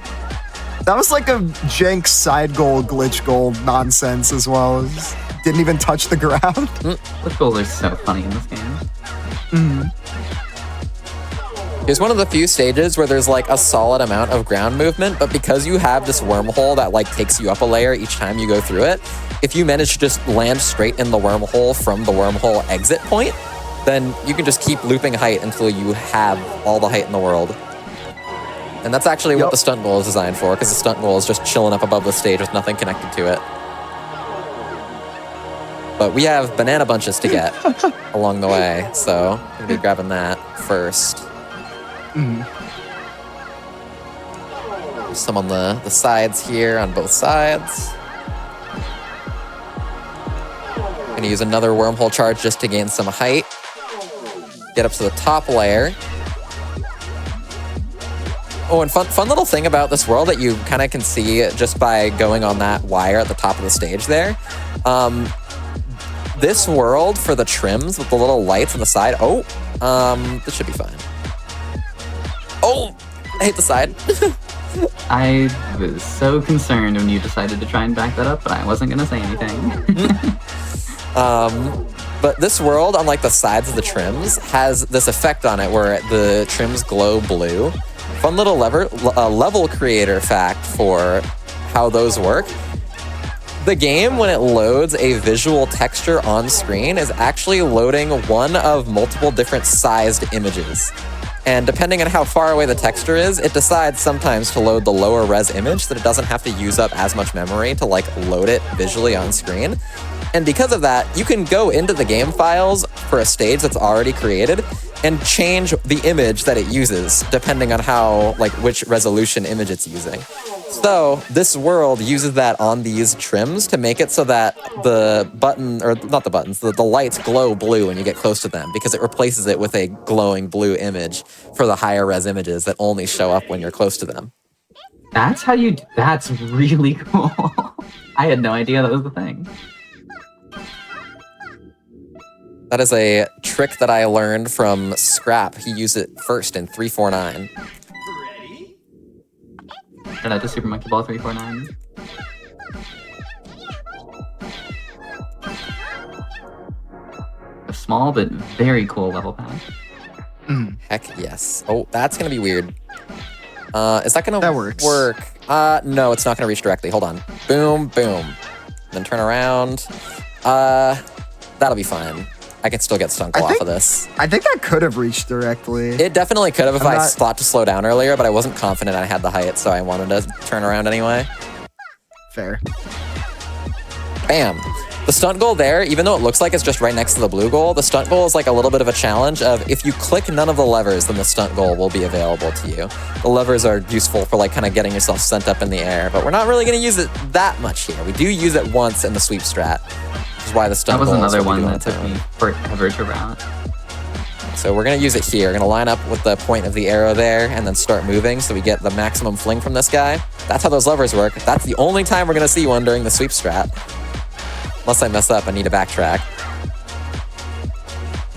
That was like a jank side goal, glitch goal nonsense as well. Just didn't even touch the ground. Glitch goals are so funny in this game. Here's one of the few stages where there's like a solid amount of ground movement, but because you have this wormhole that like takes you up a layer each time you go through it, if you manage to just land straight in the wormhole from the wormhole exit point, then you can just keep looping height until you have all the height in the world. And that's actually what the stunt goal is designed for, because the stunt goal is just chilling up above the stage with nothing connected to it. But we have banana bunches to get along the way, so I'm gonna be grabbing that first. Some on the sides here, on both sides. Gonna use another wormhole charge just to gain some height. Get up to the top layer. Oh, and fun little thing about this world that you kind of can see just by going on that wire at the top of the stage there. This world for the trims with the little lights on the side. Oh, this should be fine. Oh, I hit the side. I was so concerned when you decided to try and back that up, but I wasn't gonna say anything. But this world, on like the sides of the trims, has this effect on it where the trims glow blue. Fun little level creator fact for how those work. The game, when it loads a visual texture on screen, is actually loading one of multiple different sized images. And depending on how far away the texture is, it decides sometimes to load the lower res image so that it doesn't have to use up as much memory to like load it visually on screen. And because of that, you can go into the game files for a stage that's already created and change the image that it uses depending on how, like, which resolution image it's using. So this world uses that on these trims to make it so that the button, or not the buttons, the lights glow blue when you get close to them because it replaces it with a glowing blue image for the higher res images that only show up when you're close to them. That's that's really cool. I had no idea that was the thing. That is a trick that I learned from Scrap. He used it first in 349. Shout out to Super Monkey Ball 349. A small but very cool level path. Heck yes. Oh, that's gonna be weird. Is that gonna That works. work? No, it's not gonna reach directly. Hold on. Boom, boom. Then turn around. That'll be fine. I can still get Stunkel off of this. I think that could have reached directly. It definitely could have if I'm I not- thought to slow down earlier, but I wasn't confident I had the height, so I wanted to turn around anyway. Fair. Bam. The stunt goal there, even though it looks like it's just right next to the blue goal, the stunt goal is like a little bit of a challenge of if you click none of the levers, then the stunt goal will be available to you. The levers are useful for like kind of getting yourself sent up in the air, but we're not really going to use it that much here. We do use it once in the sweep strat, which is why the stunt That was goal another is what we one do that on took its me own. forever to route. So we're going to use it here. We're going to line up with the point of the arrow there and then start moving so we get the maximum fling from this guy. That's how those levers work. That's the only time we're going to see one during the sweep strat. Unless I mess up, I need to backtrack.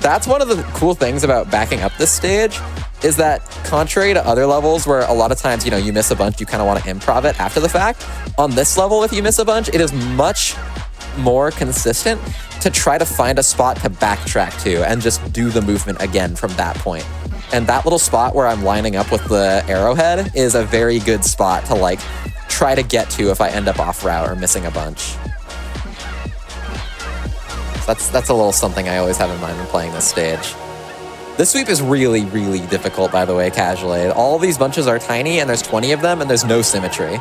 That's one of the cool things about backing up this stage is that contrary to other levels where a lot of times, you know, you miss a bunch, you kind of want to improv it after the fact. On this level, if you miss a bunch, it is much more consistent to try to find a spot to backtrack to and just do the movement again from that point. And that little spot where I'm lining up with the arrowhead is a very good spot to like try to get to if I end up off route or missing a bunch. That's a little something I always have in mind when playing this stage. This sweep is really, really difficult, by the way, casually. All of these bunches are tiny, and there's 20 of them, and there's no symmetry.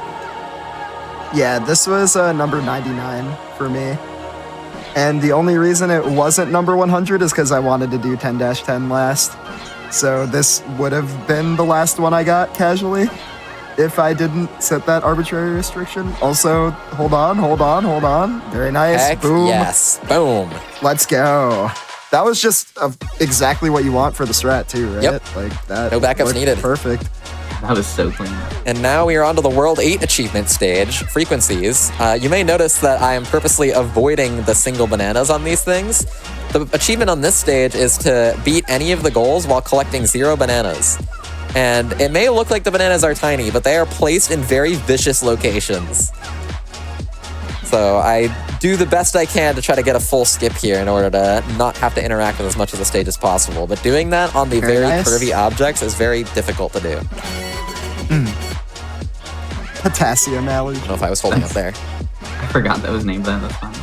Yeah, this was number 99 for me. And the only reason it wasn't number 100 is because I wanted to do 10-10 last. So this would have been the last one I got casually if I didn't set that arbitrary restriction. Also, hold on. Very nice. Heck Boom. yes. Boom. Let's go. That was just exactly what you want for the strat too, right? Yep. Like that. No backups looked needed. Perfect. That was so clean. And now we are on to the World 8 achievement stage, frequencies. You may notice that I am purposely avoiding the single bananas on these things. The achievement on this stage is to beat any of the goals while collecting 0 bananas. And it may look like the bananas are tiny, but they are placed in very vicious locations. So I do the best I can to try to get a full skip here in order to not have to interact with as much of the stage as possible. But doing that on the Very very nice. curvy objects is very difficult to do. Potassium allergy. I don't know if I was holding up there. I forgot that was named that. That's fun.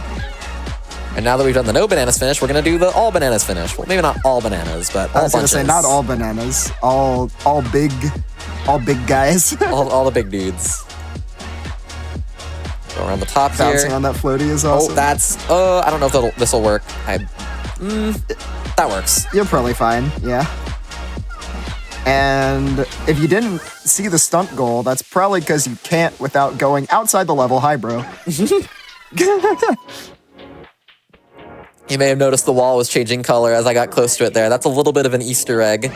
And now that we've done the no bananas finish, we're gonna do the all bananas finish. Well, maybe not all bananas, but I all was gonna bunches. say not all bananas, all big guys. all the big dudes. Go around the top Bouncing here. on that floaty is Oh, awesome. that's I don't know if this will work. That works. You're probably fine, yeah. And if you didn't see the stunt goal, that's probably because you can't without going outside the level. Hi, bro. You may have noticed the wall was changing color as I got close to it there. That's a little bit of an Easter egg.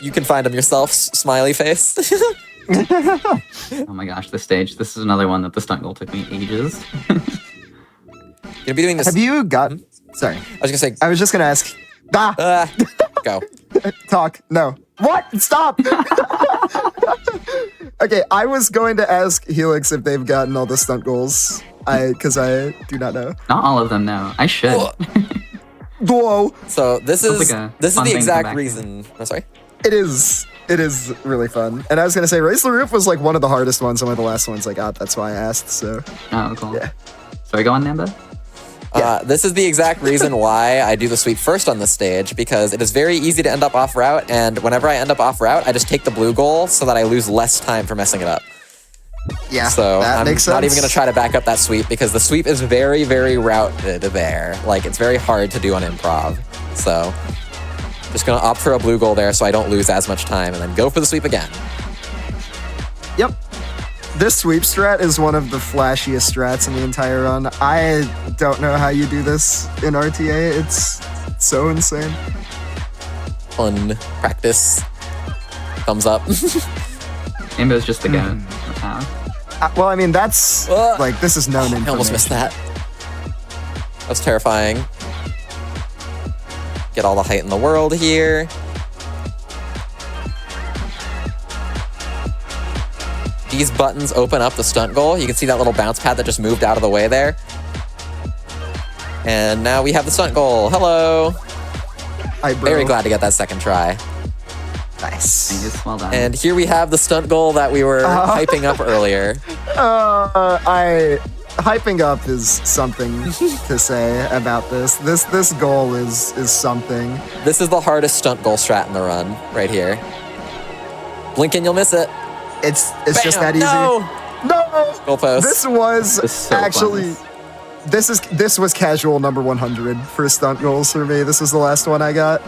You can find them yourself, smiley face. Oh my gosh, this stage. This is another one that the stunt goal took me ages. You'll be doing this. Have you gotten... Sorry. I was gonna say, I was just gonna ask... go. Talk. No. What? Stop! Okay, I was going to ask Helix if they've gotten all the stunt goals. Because I do not know. Not all of them, no. I should. Whoa! So this Sounds is like a this is fun the thing to come exact back to. reason. I'm sorry. It is really fun. And I was gonna say, Race the Roof was like one of the hardest ones and one of the last ones I got. That's why I asked, so... Oh, cool. Yeah. So are we going, Namba? This is the exact reason why I do the sweep first on this stage, because it is very easy to end up off route, and whenever I end up off route, I just take the blue goal so that I lose less time for messing it up. Yeah, So that I'm makes not sense. even going to try to back up that sweep, because the sweep is very, very routed there. Like, it's very hard to do on improv. So just going to opt for a blue goal there so I don't lose as much time, and then go for the sweep again. Yep. This sweep strat is one of the flashiest strats in the entire run. I don't know how you do this in RTA. It's so insane. Fun practice. Thumbs up. Rainbow's just the goat. Well, I mean, that's like, this is known information. I almost missed that. That was terrifying. Get all the height in the world here. These buttons open up the stunt goal. You can see that little bounce pad that just moved out of the way there. And now we have the stunt goal. Hello. Hi, bro. Very glad to get that second try. Nice. Angus, well done. And here we have the stunt goal that we were hyping up earlier. Hyping up is something to say about this. This goal is something. This is the hardest stunt goal strat in the run, right here. Blink and you'll miss it. It's Bam! just that easy. No! No! Goalpost. This was This is so actually close. this was casual number 100 for stunt goals for me. This was the last one I got.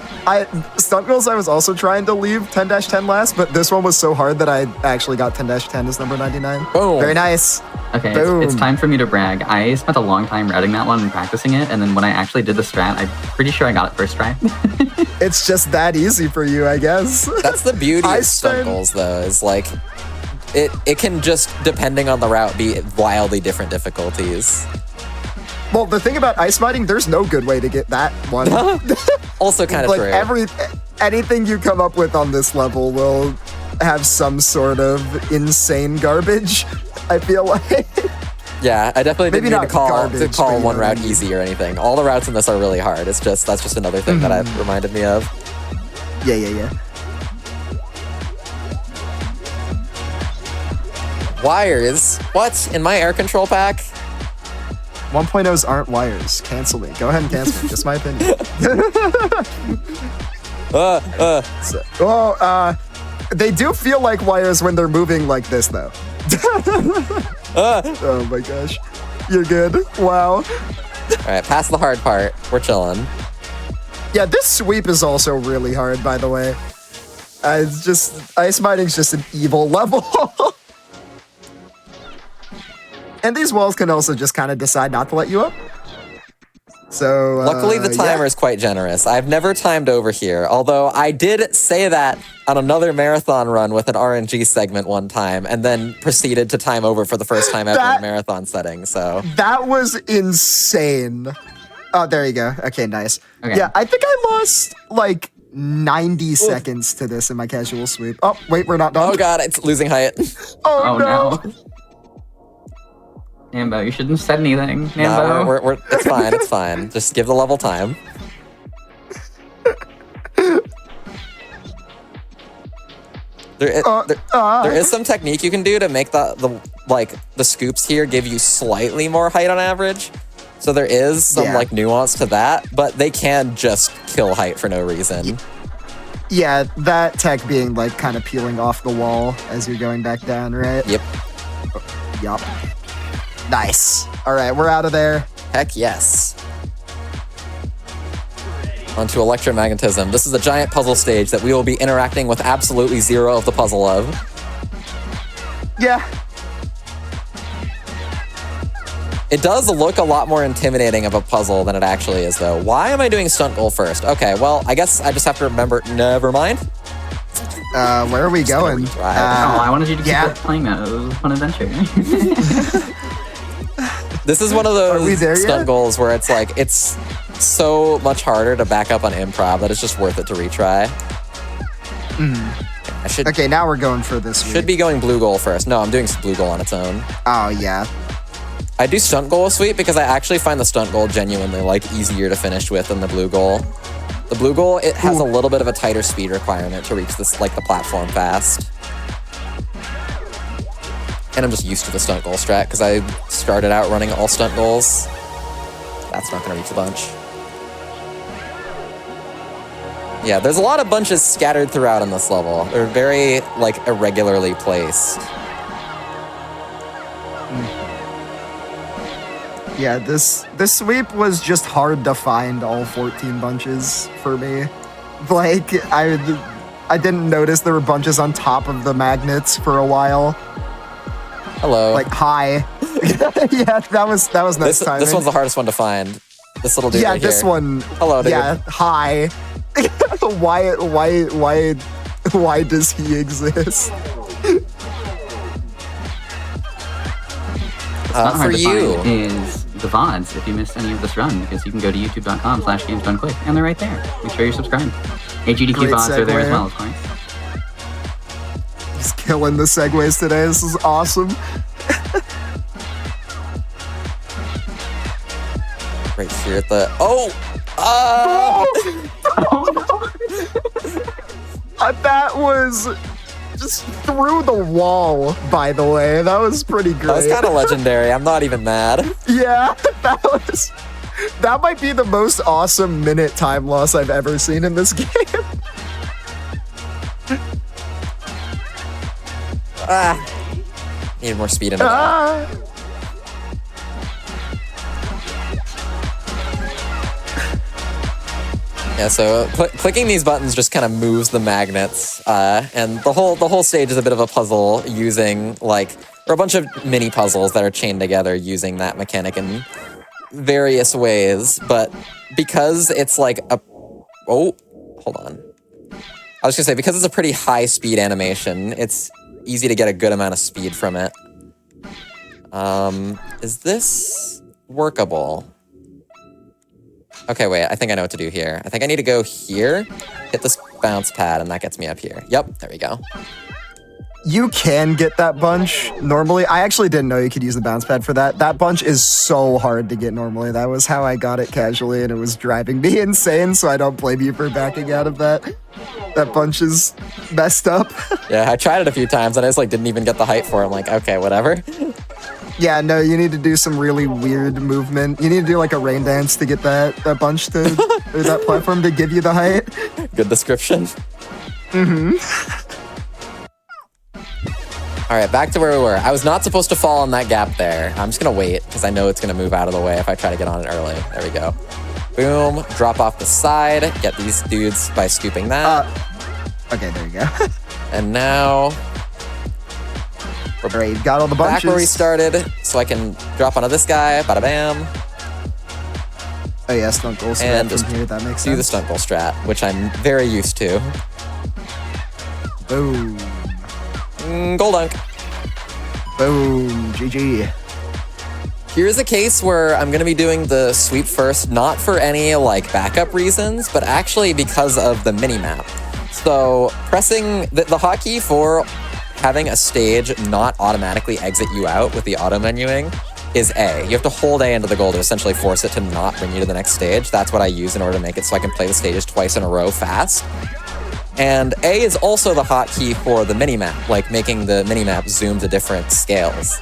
Stunt goals I was also trying to leave 10-10 last, but this one was so hard that I actually got 10-10 as number 99. Boom. Very nice. Okay, Boom. it's time for me to brag. I spent a long time routing that one and practicing it, and then when I actually did the strat, I'm pretty sure I got it first try. It's just that easy for you, I guess. That's the beauty I of stunt spent- goals, though, is like, it can just, depending on the route, be wildly different difficulties. Well, the thing about ice mining, there's no good way to get that one. Also kind of Like true. anything you come up with on this level will have some sort of insane garbage, I feel like. Yeah, I definitely Maybe didn't mean not to call garbage, but you one know route what I mean. easy or anything. All the routes in this are really hard. That's just another thing that it reminded me of. Yeah. Wires? What? In my air control pack? 1.0s aren't wires. Cancel me. Go ahead and cancel me. Just my opinion. They do feel like wires when they're moving like this, though. Oh my gosh. You're good. Wow. All right, past the hard part. We're chilling. Yeah, this sweep is also really hard, by the way. It's just, ice mining is just an evil level. And these walls can also just kind of decide not to let you up. So, Luckily, the timer yeah. is quite generous. I've never timed over here, although I did say that on another marathon run with an RNG segment one time, and then proceeded to time over for the first time ever in a marathon setting, so... That was insane. Oh, there you go. Okay, nice. Okay. Yeah, I think I lost like 90 seconds to this in my casual sweep. Oh, wait, we're not done. Oh god, it's losing height. Oh, no. Nambo, you shouldn't have said anything. Nambo. Nah, we're it's fine, it's fine. Just give the level time. There is some technique you can do to make the scoops here give you slightly more height on average. So there is some like nuance to that, but they can just kill height for no reason. Yeah, that tech being like kind of peeling off the wall as you're going back down, right? Yep. Yup. Nice. All right, we're out of there. Heck yes. Onto electromagnetism. This is a giant puzzle stage that we will be interacting with absolutely zero of the puzzle of. Yeah. It does look a lot more intimidating of a puzzle than it actually is, though. Why am I doing stunt goal first? Okay, well, I guess I just have to remember. Never mind. Where are we going? I wanted you to keep yeah. playing that. It was a fun adventure. This is one of Are we those there stunt yet? goals where it's like, it's so much harder to back up on improv that it's just worth it to retry. I should Okay, now we're going for this should week. be going blue goal first. No, I'm doing blue goal on its own. Oh, yeah. I do stunt goal sweep because I actually find the stunt goal genuinely like easier to finish with than the blue goal. The blue goal, it has a little bit of a tighter speed requirement to reach this like the platform fast. And I'm just used to the stunt goal strat because I started out running all stunt goals. That's not gonna reach the bunch. Yeah, there's a lot of bunches scattered throughout in this level. They're very, like, irregularly placed. Yeah, this sweep was just hard to find all 14 bunches for me. Like, I didn't notice there were bunches on top of the magnets for a while. Hello. Like, hi. Yeah, that was nice timing. This one's the hardest one to find. This little dude right here. Yeah, this one. Hello, dude. Yeah, hi. Why does he exist? Not For hard to you. find is the VODs if you missed any of this run, because you can go to youtube.com/gamesdonequick, and they're right there. Make sure you're subscribed. GDQ Great VODs are there as segue. well, of course. He's killing the segues today. This is awesome. Right here at the... Oh! That was just through the wall, by the way. That was pretty great. That was kind of legendary. I'm not even mad. Yeah, that might be the most awesome minute time loss I've ever seen in this game. Need more speed into that. Yeah, so clicking these buttons just kind of moves the magnets, and the whole stage is a bit of a puzzle using or a bunch of mini puzzles that are chained together using that mechanic in various ways. But because it's like hold on. I was gonna say, because it's a pretty high speed animation, it's easy to get a good amount of speed from it. Is this workable? Okay, wait, I think I know what to do here. I think I need to go here, hit this bounce pad, and that gets me up here. Yep, there we go. You can get that bunch normally. I actually didn't know you could use the bounce pad for that. That bunch is so hard to get normally. That was how I got it casually, and it was driving me insane, so I don't blame you for backing out of that. That bunch is messed up. Yeah, I tried it a few times, and I just didn't even get the height for it. I'm like, okay, whatever. Yeah, no, you need to do some really weird movement. You need to do a rain dance to get that bunch to, or that platform to give you the height. Good description. Mm-hmm. All right, back to where we were. I was not supposed to fall on that gap there. I'm just gonna wait, because I know it's gonna move out of the way if I try to get on it early. There we go. Boom, drop off the side, get these dudes by scooping that. Okay, there you go. And now... All right, got all the bunches. Back where we started, so I can drop onto this guy, bada bam. Oh yeah, stunt goal strat And from just here, that makes do the sense. stunt goal strat, which I'm very used to. Boom. Goal dunk. Boom. GG. Here's a case where I'm gonna be doing the sweep first, not for any backup reasons, but actually because of the mini-map. So pressing the hotkey for having a stage not automatically exit you out with the auto menuing is A. You have to hold A into the goal to essentially force it to not bring you to the next stage. That's what I use in order to make it so I can play the stages twice in a row fast. And A is also the hotkey for the minimap, making the minimap zoom to different scales.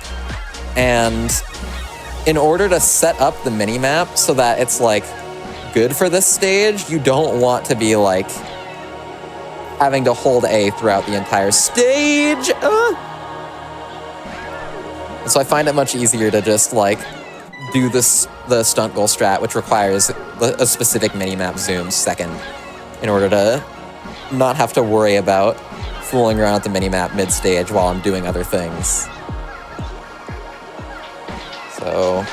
And in order to set up the minimap so that it's good for this stage, you don't want to be having to hold A throughout the entire stage. And so I find it much easier to just do the stunt goal strat, which requires a specific minimap zoom second in order to not have to worry about fooling around at the minimap mid-stage while I'm doing other things. So,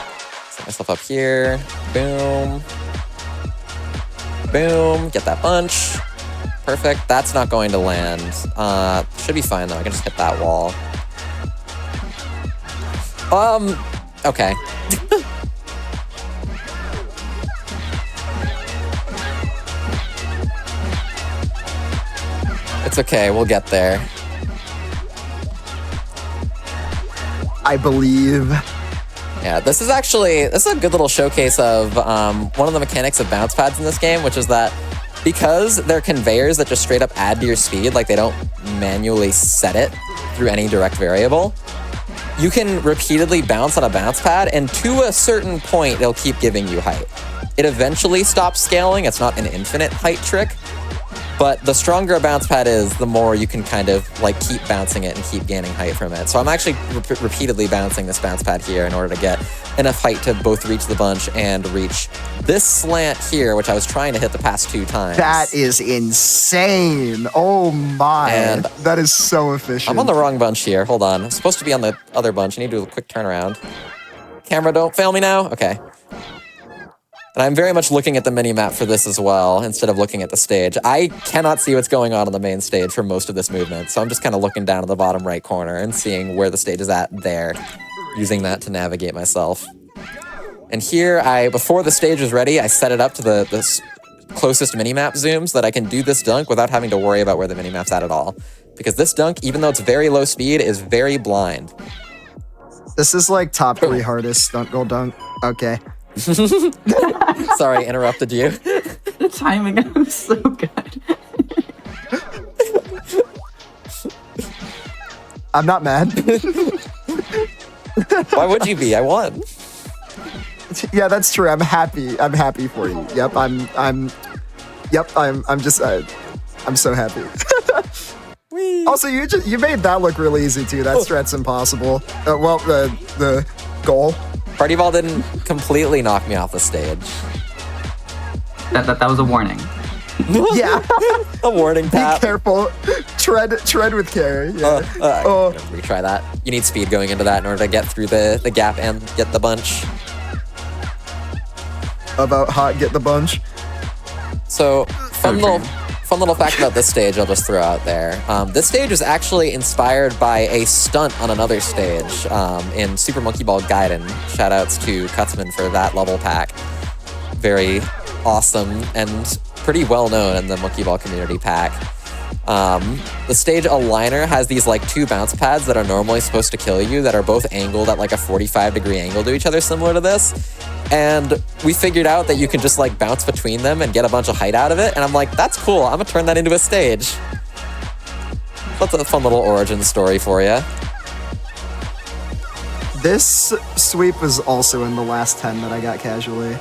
set myself up here. Boom. Boom. Get that bunch. Perfect. That's not going to land. Should be fine, though. I can just hit that wall. Okay. It's okay. We'll get there. I believe. Yeah, this is a good little showcase of one of the mechanics of bounce pads in this game, which is that because they're conveyors that just straight up add to your speed, they don't manually set it through any direct variable, you can repeatedly bounce on a bounce pad, and to a certain point, it'll keep giving you height. It eventually stops scaling. It's not an infinite height trick, but the stronger a bounce pad is, the more you can kind of like keep bouncing it and keep gaining height from it. So I'm actually repeatedly bouncing this bounce pad here in order to get enough height to both reach the bunch and reach this slant here, which I was trying to hit the past 2 times. That is insane. Oh my. And that is so efficient. I'm on the wrong bunch here. Hold on. I'm supposed to be on the other bunch. I need to do a quick turnaround. Camera, don't fail me now. Okay. And I'm very much looking at the mini-map for this as well, instead of looking at the stage. I cannot see what's going on the main stage for most of this movement, so I'm just kind of looking down in the bottom right corner and seeing where the stage is at there, using that to navigate myself. And here, before the stage is ready, I set it up to the closest mini-map zoom so that I can do this dunk without having to worry about where the mini-map's at all. Because this dunk, even though it's very low speed, is very blind. This is like top 3 hardest stunt goal dunk. Okay. Sorry, interrupted you. The timing was so good. I'm not mad. Why would you be? I won. Yeah, that's true. I'm happy. I'm happy for you. Yep, I'm so happy. Also, you made that look really easy too. That strat's impossible. Well, the goal. Party Ball didn't completely knock me off the stage. That was a warning. Yeah. A warning, Pat. Be careful. Tread with care. Yeah. Retry that. You need speed going into that in order to get through the gap and get the bunch. About hot, get the bunch. So, fun little fact about this stage I'll just throw out there. This stage was actually inspired by a stunt on another stage in Super Monkey Ball Gaiden. Shoutouts to Kutzman for that level pack. Very awesome and pretty well known in the Monkey Ball community pack. The stage aligner has these like 2 bounce pads that are normally supposed to kill you that are both angled at like a 45-degree angle to each other, similar to this. And we figured out that you can just like bounce between them and get a bunch of height out of it. And I'm like, that's cool. I'm gonna turn that into a stage. That's a fun little origin story for you. This sweep was also in the last 10 that I got casually.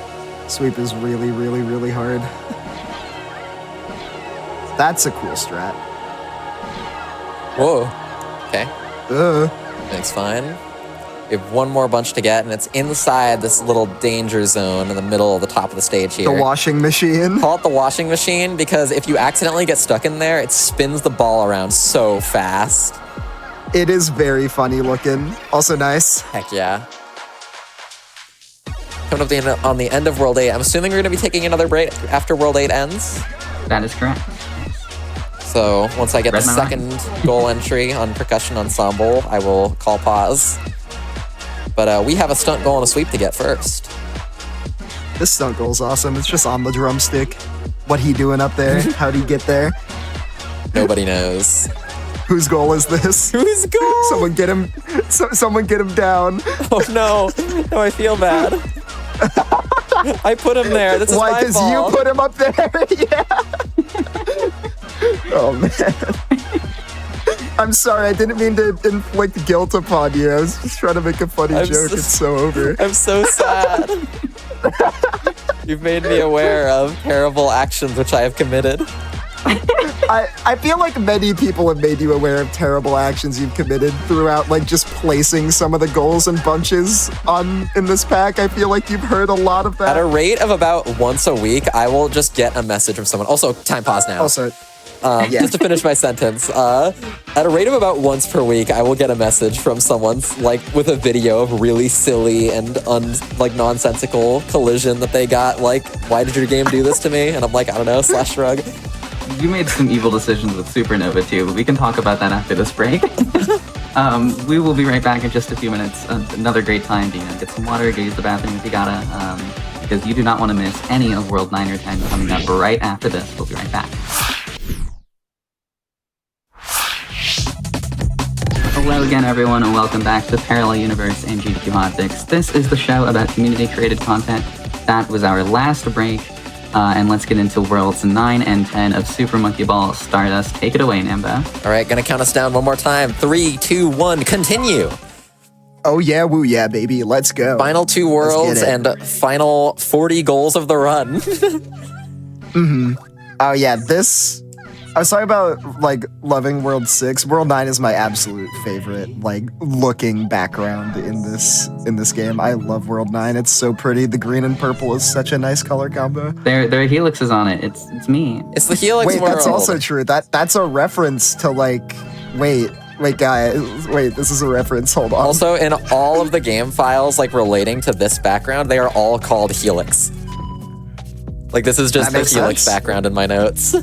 Sweep is really, really, really hard. That's a cool strat. Whoa. Okay. Thanks, fine. We have one more bunch to get, and it's inside this little danger zone in the middle of the top of the stage here. The washing machine. Call it the washing machine because if you accidentally get stuck in there, it spins the ball around so fast. It is very funny looking. Also nice. Heck yeah. Coming up on the end of World 8, I'm assuming we're going to be taking another break after World 8 ends. That is correct. So once I get the second goal entry on Percussion Ensemble, I will call pause. But we have a stunt goal and a sweep to get first. This stunt goal is awesome. It's just on the drumstick. What he doing up there? How'd he get there? Nobody knows. Whose goal is this? Whose goal? Someone get him. Someone get him down. Oh no! No, I feel bad. I put him there. This is why? my Because fault. you put him up there. Yeah. Oh man. I'm sorry, I didn't mean to inflict guilt upon you. I was just trying to make a funny joke. It's so over. I'm so sad. You've made me aware of terrible actions which I have committed. I feel like many people have made you aware of terrible actions you've committed throughout, like just placing some of the goals and bunches in this pack. I feel like you've heard a lot of that. At a rate of about once a week, I will just get a message from someone. Also, time pause now. Also, Just to finish my sentence, at a rate of about once per week, I will get a message from someone like with a video of really silly and nonsensical collision that they got. Like, why did your game do this to me? And I'm like, I don't know, /shrug. You made some evil decisions with Supernova too, but we can talk about that after this break. We will be right back in just a few minutes. Another great time to get some water, go use the bathroom if you gotta, because you do not want to miss any of World 9 or 10 coming up right after this. We'll be right back. Hello again, everyone, and welcome back to Parallel Universe and GDQ Hotfix. This is the show about community-created content. That was our last break, and let's get into Worlds 9 and 10 of Super Monkey Ball Stardust. Take it away, Nambo. All right, gonna count us down one more time. 3, 2, 1, continue. Oh yeah, woo yeah, baby. Let's go. Final 2 worlds it. and final 40 goals of the run. Oh yeah, this. I was talking about like loving World 6. World 9 is my absolute favorite, like looking background in this game. I love World 9. It's so pretty. The green and purple is such a nice color combo. There are helixes on it. It's me. It's the Helix Wait, world. that's also true. That's a reference to like. Wait, guys. Wait, this is a reference. Hold on. Also, in all of the game files like relating to this background, they are all called Helix. Like this is just the makes Helix sense. background in my notes.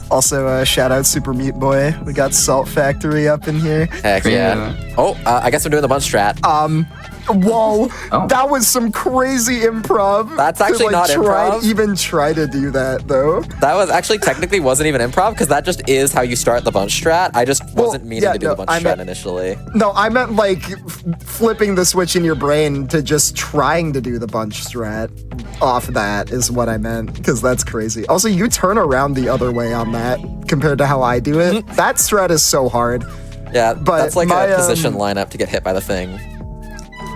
Also, shout out Super Meat Boy. We got Salt Factory up in here. Heck yeah. Oh, I guess I'm doing the bunch strat. Whoa, Oh. that was some crazy improv. That's actually to, not improv. Even try to do that though. That was actually technically wasn't even improv because that just is how you strat the bunch strat. I just wasn't meaning to do the bunch strat initially. No, I meant like flipping the switch in your brain to just trying to do the bunch strat off that is what I meant, because that's crazy. Also, you turn around the other way on that compared to how I do it. That strat is so hard. Yeah, But that's like my, a position lineup to get hit by the thing.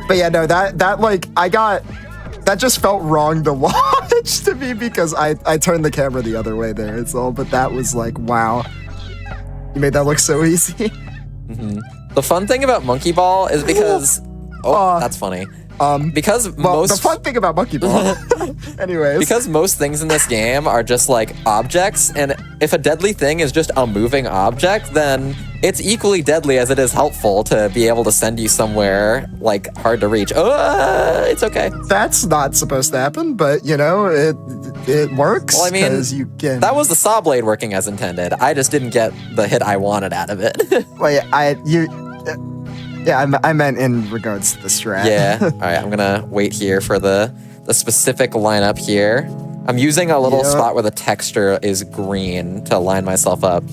But yeah, no, that like that just felt wrong to watch to me because I turned the camera the other way there. It's all, but that was like, wow, you made that look so easy. The fun thing about Monkey Ball is because that's funny. Because Well, most the fun thing about Monkey Ball, anyways, because most things in this game are just like objects, and if a deadly thing is just a moving object, then it's equally deadly as it is helpful to be able to send you somewhere like hard to reach. Oh, it's okay. that's not supposed to happen, but you know, it works. Well, I mean, 'cause you can. That was the saw blade working as intended. I just didn't get the hit I wanted out of it. Wait, I meant in regards to the strat. Yeah. All right, I'm gonna wait here for the specific lineup here. I'm using a little Yeah. spot where the texture is green to line myself up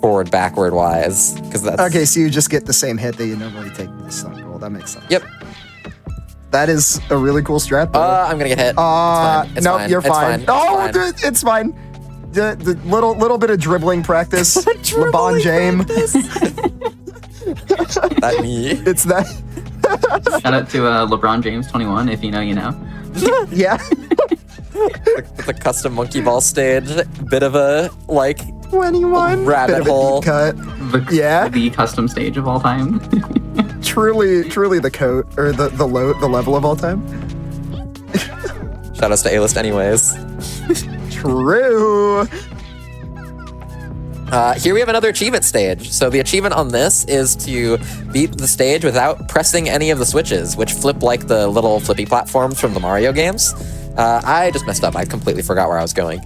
forward, backward wise, because that's Okay, so you just get the same hit that you normally take with the stun roll. That makes sense. Yep. That is a really cool strat, though. I'm gonna get hit. It's fine. It's no, fine. you're It's fine. It's Oh, fine. dude, it's fine. The little bit of dribbling practice. LeBron James. That me. It's that. Shout out to LeBron James 21. If you know, you know. Yeah. The custom Monkey Ball stage. Bit of a like 21. Rabbit Bit of a hole. deep cut. Yeah. The custom stage of all time. Truly the coat or the level of all time. Shout outs to A-list anyways. True. Here we have another achievement stage. So the achievement on this is to beat the stage without pressing any of the switches, which flip like the little flippy platforms from the Mario games. I just messed up. I completely forgot where I was going.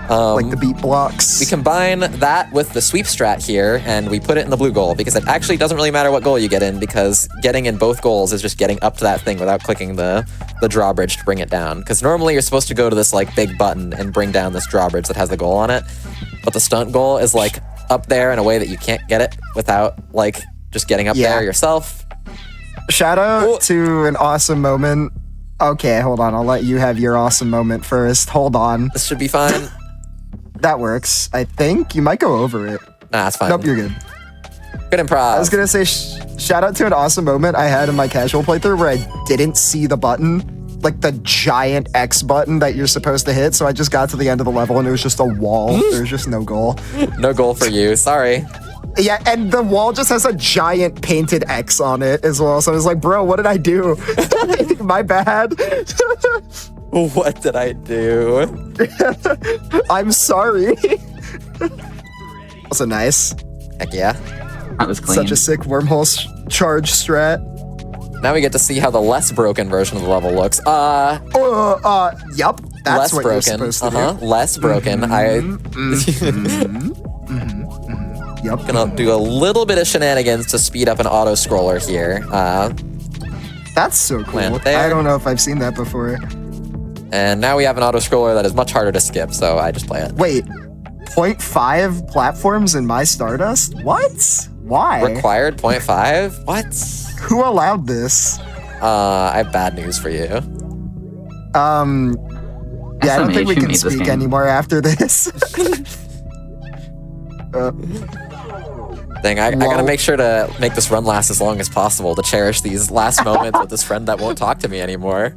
Like the beat blocks. We combine that with the sweep strat here, and we put it in the blue goal, because it actually doesn't really matter what goal you get in, because getting in both goals is just getting up to that thing without clicking the drawbridge to bring it down. Because normally you're supposed to go to this like big button and bring down this drawbridge that has the goal on it, but the stunt goal is like up there in a way that you can't get it without like just getting up there yourself. Shout out to an awesome moment. Okay, hold on. I'll let you have your awesome moment first. Hold on. This should be fine. That works. I think you might go over it. Nah, it's fine. Nope, you're good. Good improv. I was gonna say shout out to an awesome moment I had in my casual playthrough where I didn't see the button, like the giant X button that you're supposed to hit. So I just got to the end of the level and it was just a wall. There was just no goal. No goal for you. Sorry. Yeah, and the wall just has a giant painted X on it as well. So I was like, bro, what did I do? My bad. What did I do? I'm sorry. Also nice. Heck yeah. That was clean. Such a sick wormhole charge strat. Now we get to see how the less broken version of the level looks. Yup. That's Less what broken. you're supposed to do. Less broken. Yup. Gonna do a little bit of shenanigans to speed up an auto scroller here. That's so cool. Land there. I don't know if I've seen that before. And now we have an auto scroller that is much harder to skip, so I just play it. Wait, 0.5 platforms in my Stardust? What? Why? Required 0.5? What? Who allowed this? I have bad news for you. Yeah, I don't think we SMH can made this speak game. anymore after this. Dang, I gotta Whoa. make sure to make this run last as long as possible to cherish these last moments with this friend that won't talk to me anymore.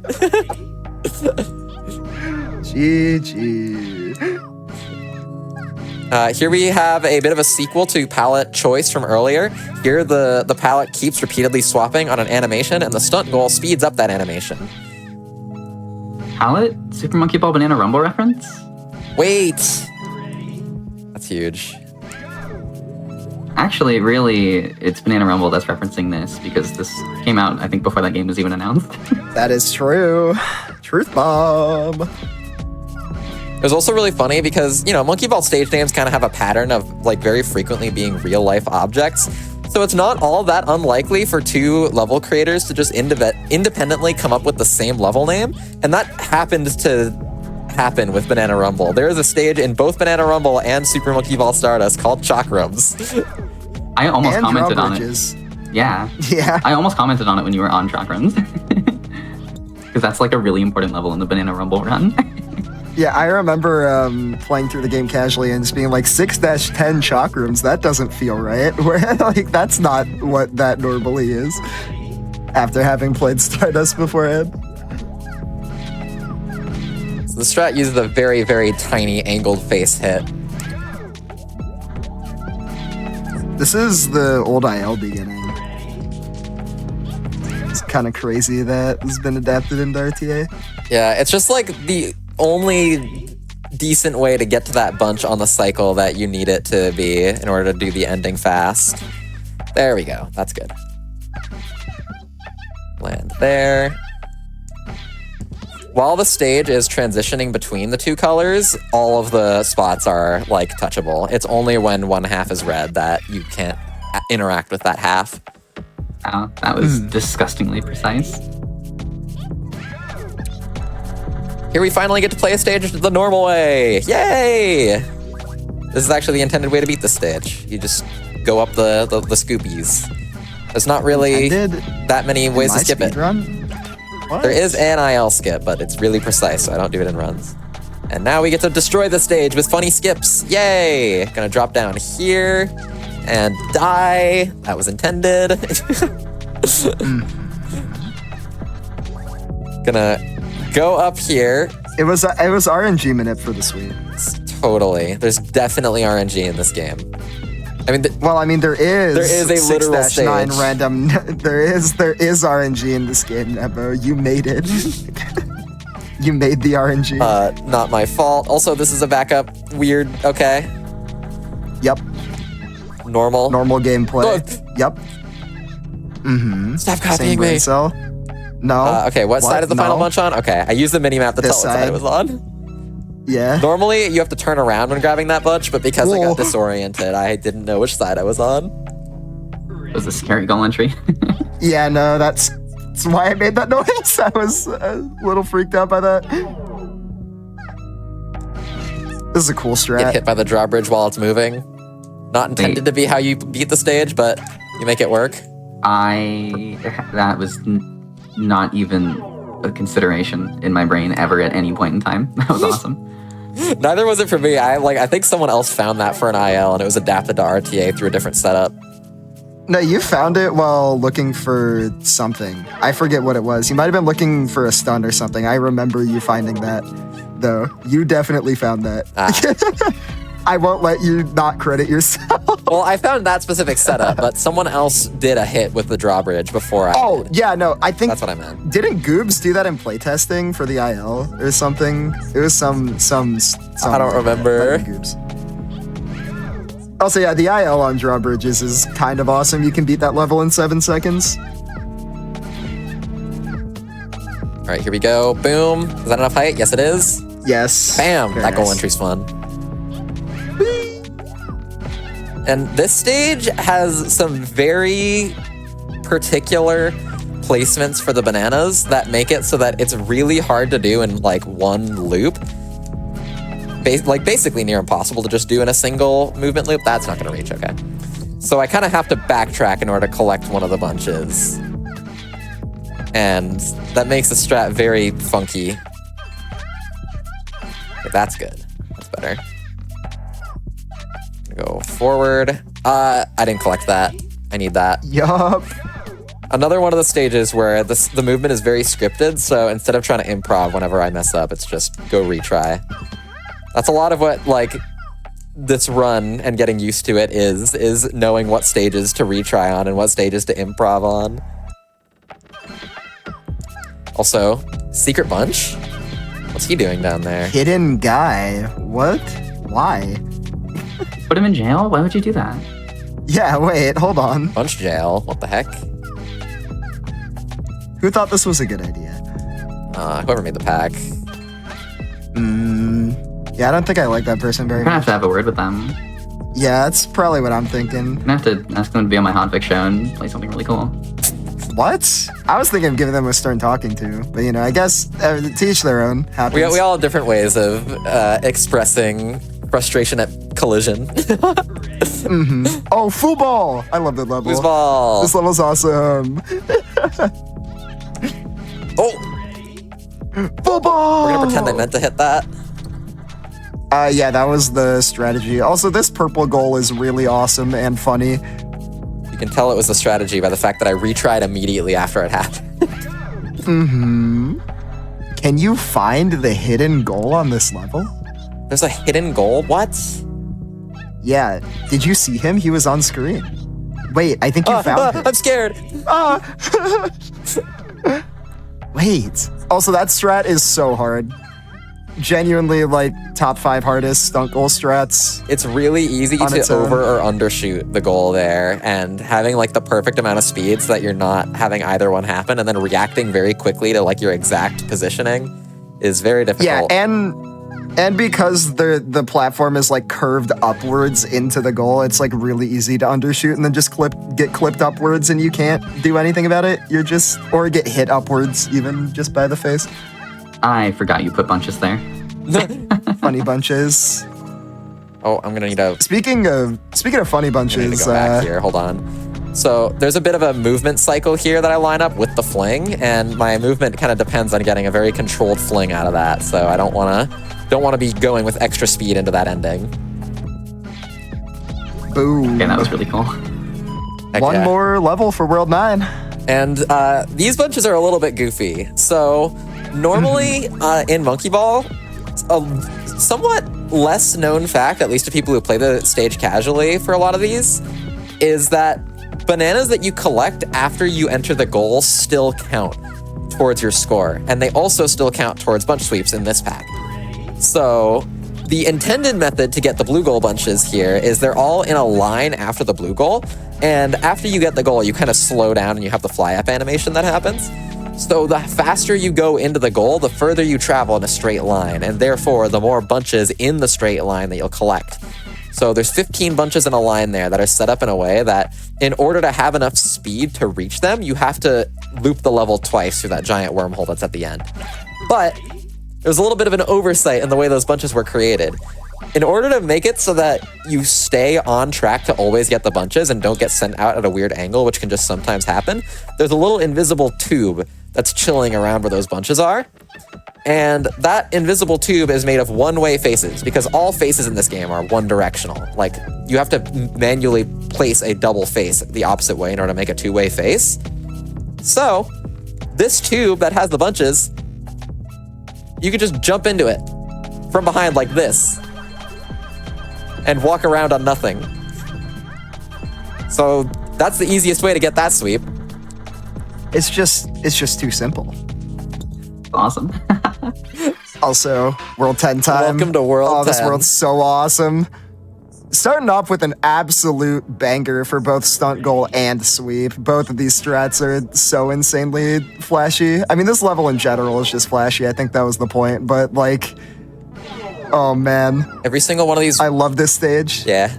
GG. Here we have a bit of a sequel to palette choice from earlier. Here the palette keeps repeatedly swapping on an animation, and the stunt goal speeds up that animation. Palette? Super Monkey Ball Banana Rumble reference? Wait! That's huge. Actually, really, it's Banana Rumble that's referencing this because this came out, I think, before that game was even announced. That is true. Truth bomb. It was also really funny because, you know, Monkey Ball stage names kind of have a pattern of, like, very frequently being real-life objects. So it's not all that unlikely for two level creators to just independently come up with the same level name. And that happened to happen with Banana Rumble. There is a stage in both Banana Rumble and Super Monkey Ball Stardust called Chakrams. I almost And commented on it. drawbridges. Yeah. Yeah. I almost commented on it when you were on track runs. Because that's like a really important level in the Banana Rumble run. Yeah, I remember playing through the game casually and just being like 6-10 chakrams. That doesn't feel right. Where like that's not what that normally is. After having played Stardust beforehand. So the strat uses a very, very tiny angled face hit. This is the old IL beginning. It's kind of crazy that it's been adapted into RTA. Yeah, it's just like the only decent way to get to that bunch on the cycle that you need it to be in order to do the ending fast. There we go. That's good. Land there. While the stage is transitioning between the two colors, all of the spots are, like, touchable. It's only when one half is red that you can't interact with that half. Wow, that was disgustingly precise. Here we finally get to play a stage the normal way. Yay! This is actually the intended way to beat this stage. You just go up the scoopies. There's not really that many ways to skip it. What? There is an IL skip, but it's really precise, so I don't do it in runs. And now we get to destroy the stage with funny skips. Yay! Gonna drop down here and die. That was intended. Gonna go up here. It was RNG minute for the sweep. Totally. There's definitely RNG in this game. I mean, there is a literal 6-9 stage. random. There is RNG in this game, Nebo. You made it. You made the RNG. Not my fault. Also, this is a backup. Weird. Okay. Yep. Normal. Normal gameplay. Look. Yep. Stop copying Same me. brain cell. No. Okay, what side is the final bunch on? Okay, I used the mini-map to tell This what side side. it was on. Yeah. Normally, you have to turn around when grabbing that bunch, but because I Whoa. got disoriented, I didn't know which side I was on. It was a scary goal entry. Yeah, no, that's why I made that noise. I was a little freaked out by that. This is a cool Get strat. hit by the drawbridge while it's moving. Not intended to be how you beat the stage, but you make it work. That was not even a consideration in my brain ever at any point in time. That was awesome. Neither was it for me. I think someone else found that for an IL, and it was adapted to RTA through a different setup. No, you found it while looking for something. I forget what it was. You might have been looking for a stun or something. I remember you finding that, though. You definitely found that. I won't let you not credit yourself. Well, I found that specific setup, but someone else did a hit with the drawbridge before I Oh, did. yeah, no, I think... That's what I meant. Didn't Goobs do that in playtesting for the IL or something? It was some I don't remember. Goobs. Also, yeah, the IL on drawbridges is kind of awesome. You can beat that level in 7 seconds. All right, here we go. Boom. Is that enough height? Yes, it is. Yes. Bam. Very That goal nice. entry's fun. And this stage has some very particular placements for the bananas that make it so that it's really hard to do in like one loop. Basically near impossible to just do in a single movement loop. That's not gonna reach, okay. So I kind of have to backtrack in order to collect one of the bunches. And that makes the strat very funky. Okay, that's good. That's better. Go forward, I didn't collect that. I need that. Yup. Another one of the stages where the movement is very scripted, so instead of trying to improv whenever I mess up, it's just go retry. That's a lot of what, like, this run and getting used to it is knowing what stages to retry on and what stages to improv on. Also, Secret Bunch? What's he doing down there? Hidden guy. What? Why? Put him in jail? Why would you do that? Yeah, wait, hold on. Bunch jail? What the heck? Who thought this was a good idea? Whoever made the pack. Yeah, I don't think I like that person very I'm gonna much. have to have a word with them. Yeah, that's probably what I'm thinking. I'm gonna have to ask them to be on my Hotfix show and play something really cool. What? I was thinking of giving them a stern talking to, but you know, I guess to each their own. Happens. We all have different ways of expressing frustration at collision. Oh, football! I love that level. Foosball! This level's awesome. Oh! Football! We're gonna pretend I meant to hit that. Yeah, that was the strategy. Also, this purple goal is really awesome and funny. You can tell it was a strategy by the fact that I retried immediately after it happened. Can you find the hidden goal on this level? There's a hidden goal? What? Yeah, did you see him? He was on screen. Wait, I think you found him. I'm scared. Wait. Also, that strat is so hard. Genuinely, like, top 5 hardest stunt goal strats. It's really easy On to its own. over or undershoot the goal there, and having like the perfect amount of speed so that you're not having either one happen, and then reacting very quickly to like your exact positioning is very difficult. Yeah, and because the platform is like curved upwards into the goal, it's like really easy to undershoot and then just get clipped upwards and you can't do anything about it. Or get hit upwards even just by the face. I forgot you put bunches there. Funny bunches. Oh, I'm gonna need to Speaking of funny I need bunches, to go back here. Hold on. So there's a bit of a movement cycle here that I line up with the fling, and my movement kind of depends on getting a very controlled fling out of that. So I don't want to be going with extra speed into that ending. boom. Okay, that was really cool. Heck One yeah. more level for World 9. And these bunches are a little bit goofy. So normally in Monkey Ball, a somewhat less known fact, at least to people who play the stage casually for a lot of these, is that bananas that you collect after you enter the goal still count towards your score. And they also still count towards bunch sweeps in this pack. So the intended method to get the blue goal bunches here is they're all in a line after the blue goal. And after you get the goal, you kind of slow down and you have the fly up animation that happens. So the faster you go into the goal, the further you travel in a straight line. And therefore, the more bunches in the straight line that you'll collect. So there's 15 bunches in a line there that are set up in a way that in order to have enough speed to reach them, you have to loop the level twice through that giant wormhole that's at the end. But there's a little bit of an oversight in the way those bunches were created. In order to make it so that you stay on track to always get the bunches and don't get sent out at a weird angle, which can just sometimes happen, there's a little invisible tube that's chilling around where those bunches are. And that invisible tube is made of one-way faces, because all faces in this game are one-directional. Like, you have to manually place a double face the opposite way in order to make a two-way face. So, this tube that has the bunches, you can just jump into it from behind like this and walk around on nothing. So that's the easiest way to get that sweep. It's just too simple. Awesome. Also, World 10 time. Welcome to World Oh, this 10. world's so awesome. Starting off with an absolute banger for both stunt goal and sweep. Both of these strats are so insanely flashy. I mean, this level in general is just flashy. I think that was the point. But, like, oh, man. Every single one of these, I love this stage. yeah.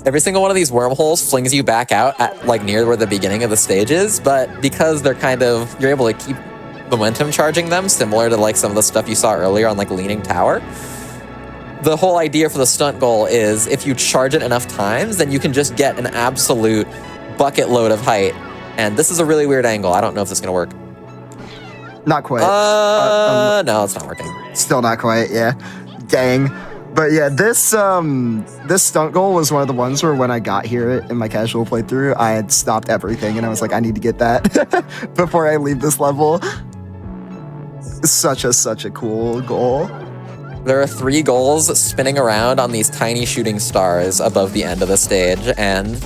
Every single one of these wormholes flings you back out at like near where the beginning of the stage is, but because they're kind of, you're able to keep momentum charging them, similar to like some of the stuff you saw earlier on like Leaning Tower. The whole idea for the stunt goal is if you charge it enough times, then you can just get an absolute bucket load of height. And this is a really weird angle. I don't know if this is gonna work. Not quite. No, it's not working. Still not quite, yeah. Dang. But yeah, this stunt goal was one of the ones where when I got here in my casual playthrough, I had stopped everything and I was like, I need to get that before I leave this level. Such a cool goal. There are 3 goals spinning around on these tiny shooting stars above the end of the stage, and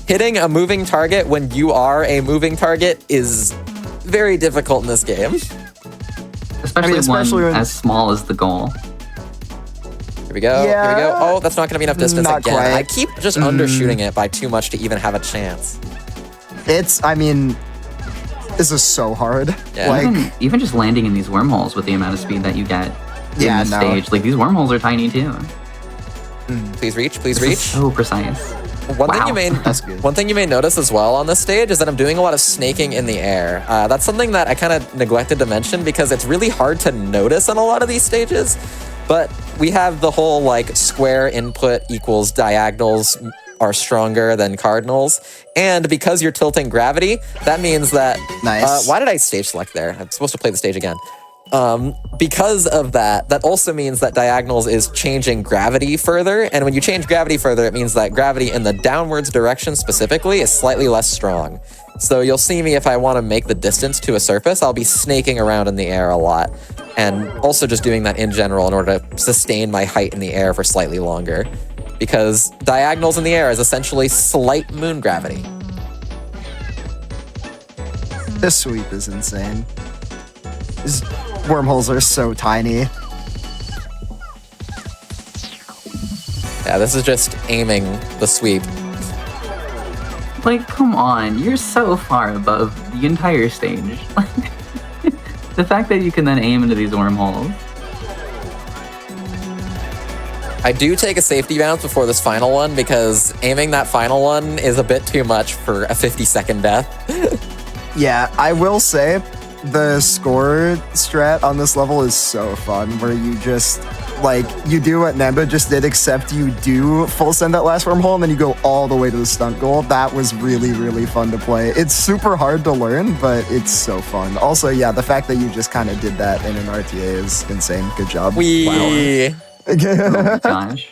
hitting a moving target when you are a moving target is very difficult in this game. Especially one as small as the goal. Here we go. Yeah, here we go. Oh, that's not going to be enough distance not again. quite. I keep just undershooting it by too much to even have a chance. I mean, this is so hard. Yeah. Like, Even just landing in these wormholes with the amount of speed that you get in Yeah, this no. stage, like these wormholes are tiny too. Please reach, please This is reach. so precise. One Wow. That's good. thing you may notice as well on this stage is that I'm doing a lot of snaking in the air. That's something that I kind of neglected to mention because it's really hard to notice on a lot of these stages. But we have the whole like square input equals diagonals are stronger than cardinals. And because you're tilting gravity, that means that... Nice. Why did I stage select there? I'm supposed to play the stage again. Because of that, that also means that diagonals is changing gravity further. And when you change gravity further, it means that gravity in the downwards direction specifically is slightly less strong. So you'll see me if I want to make the distance to a surface, I'll be snaking around in the air a lot. And also just doing that in general in order to sustain my height in the air for slightly longer. Because diagonals in the air is essentially slight moon gravity. this sweep is insane. These wormholes are so tiny. Yeah, this is just aiming the sweep. Like, come on, you're so far above the entire stage. The fact that you can then aim into these wormholes. I do take a safety bounce before this final one because aiming that final one is a bit too much for a 50-second death. Yeah, I will say the score strat on this level is so fun, where you just, like, you do what Nemba just did, except you do full send that last wormhole, and then you go all the way to the stunt goal. That was really, really fun to play. It's super hard to learn, but it's so fun. Also, yeah, the fact that you just kind of did that in an RTA is insane. Good job. Wee. Oh my gosh.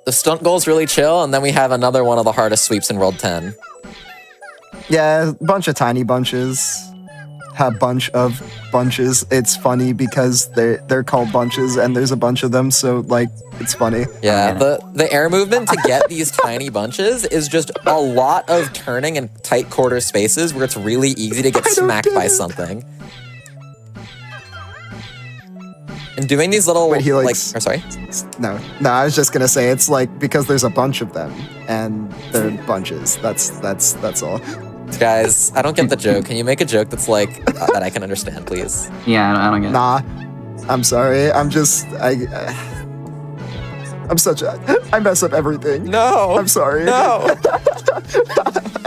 The stunt goal's really chill, and then we have another one of the hardest sweeps in World 10. Yeah, a bunch of tiny bunches. A bunch of bunches. It's funny because they're called bunches and there's a bunch of them, so like it's funny. Yeah, the air movement to get these tiny bunches is just a lot of turning in tight quarter spaces where it's really easy to get smacked by something. And doing these little Wait, he likes- or sorry. No, I was just gonna say it's like because there's a bunch of them and they're bunches. That's all. Guys, I don't get the joke. Can you make a joke that's like that I can understand, please? Yeah, I don't get it. Nah, I'm sorry. I'm such a. I mess up everything. No. I'm sorry. No.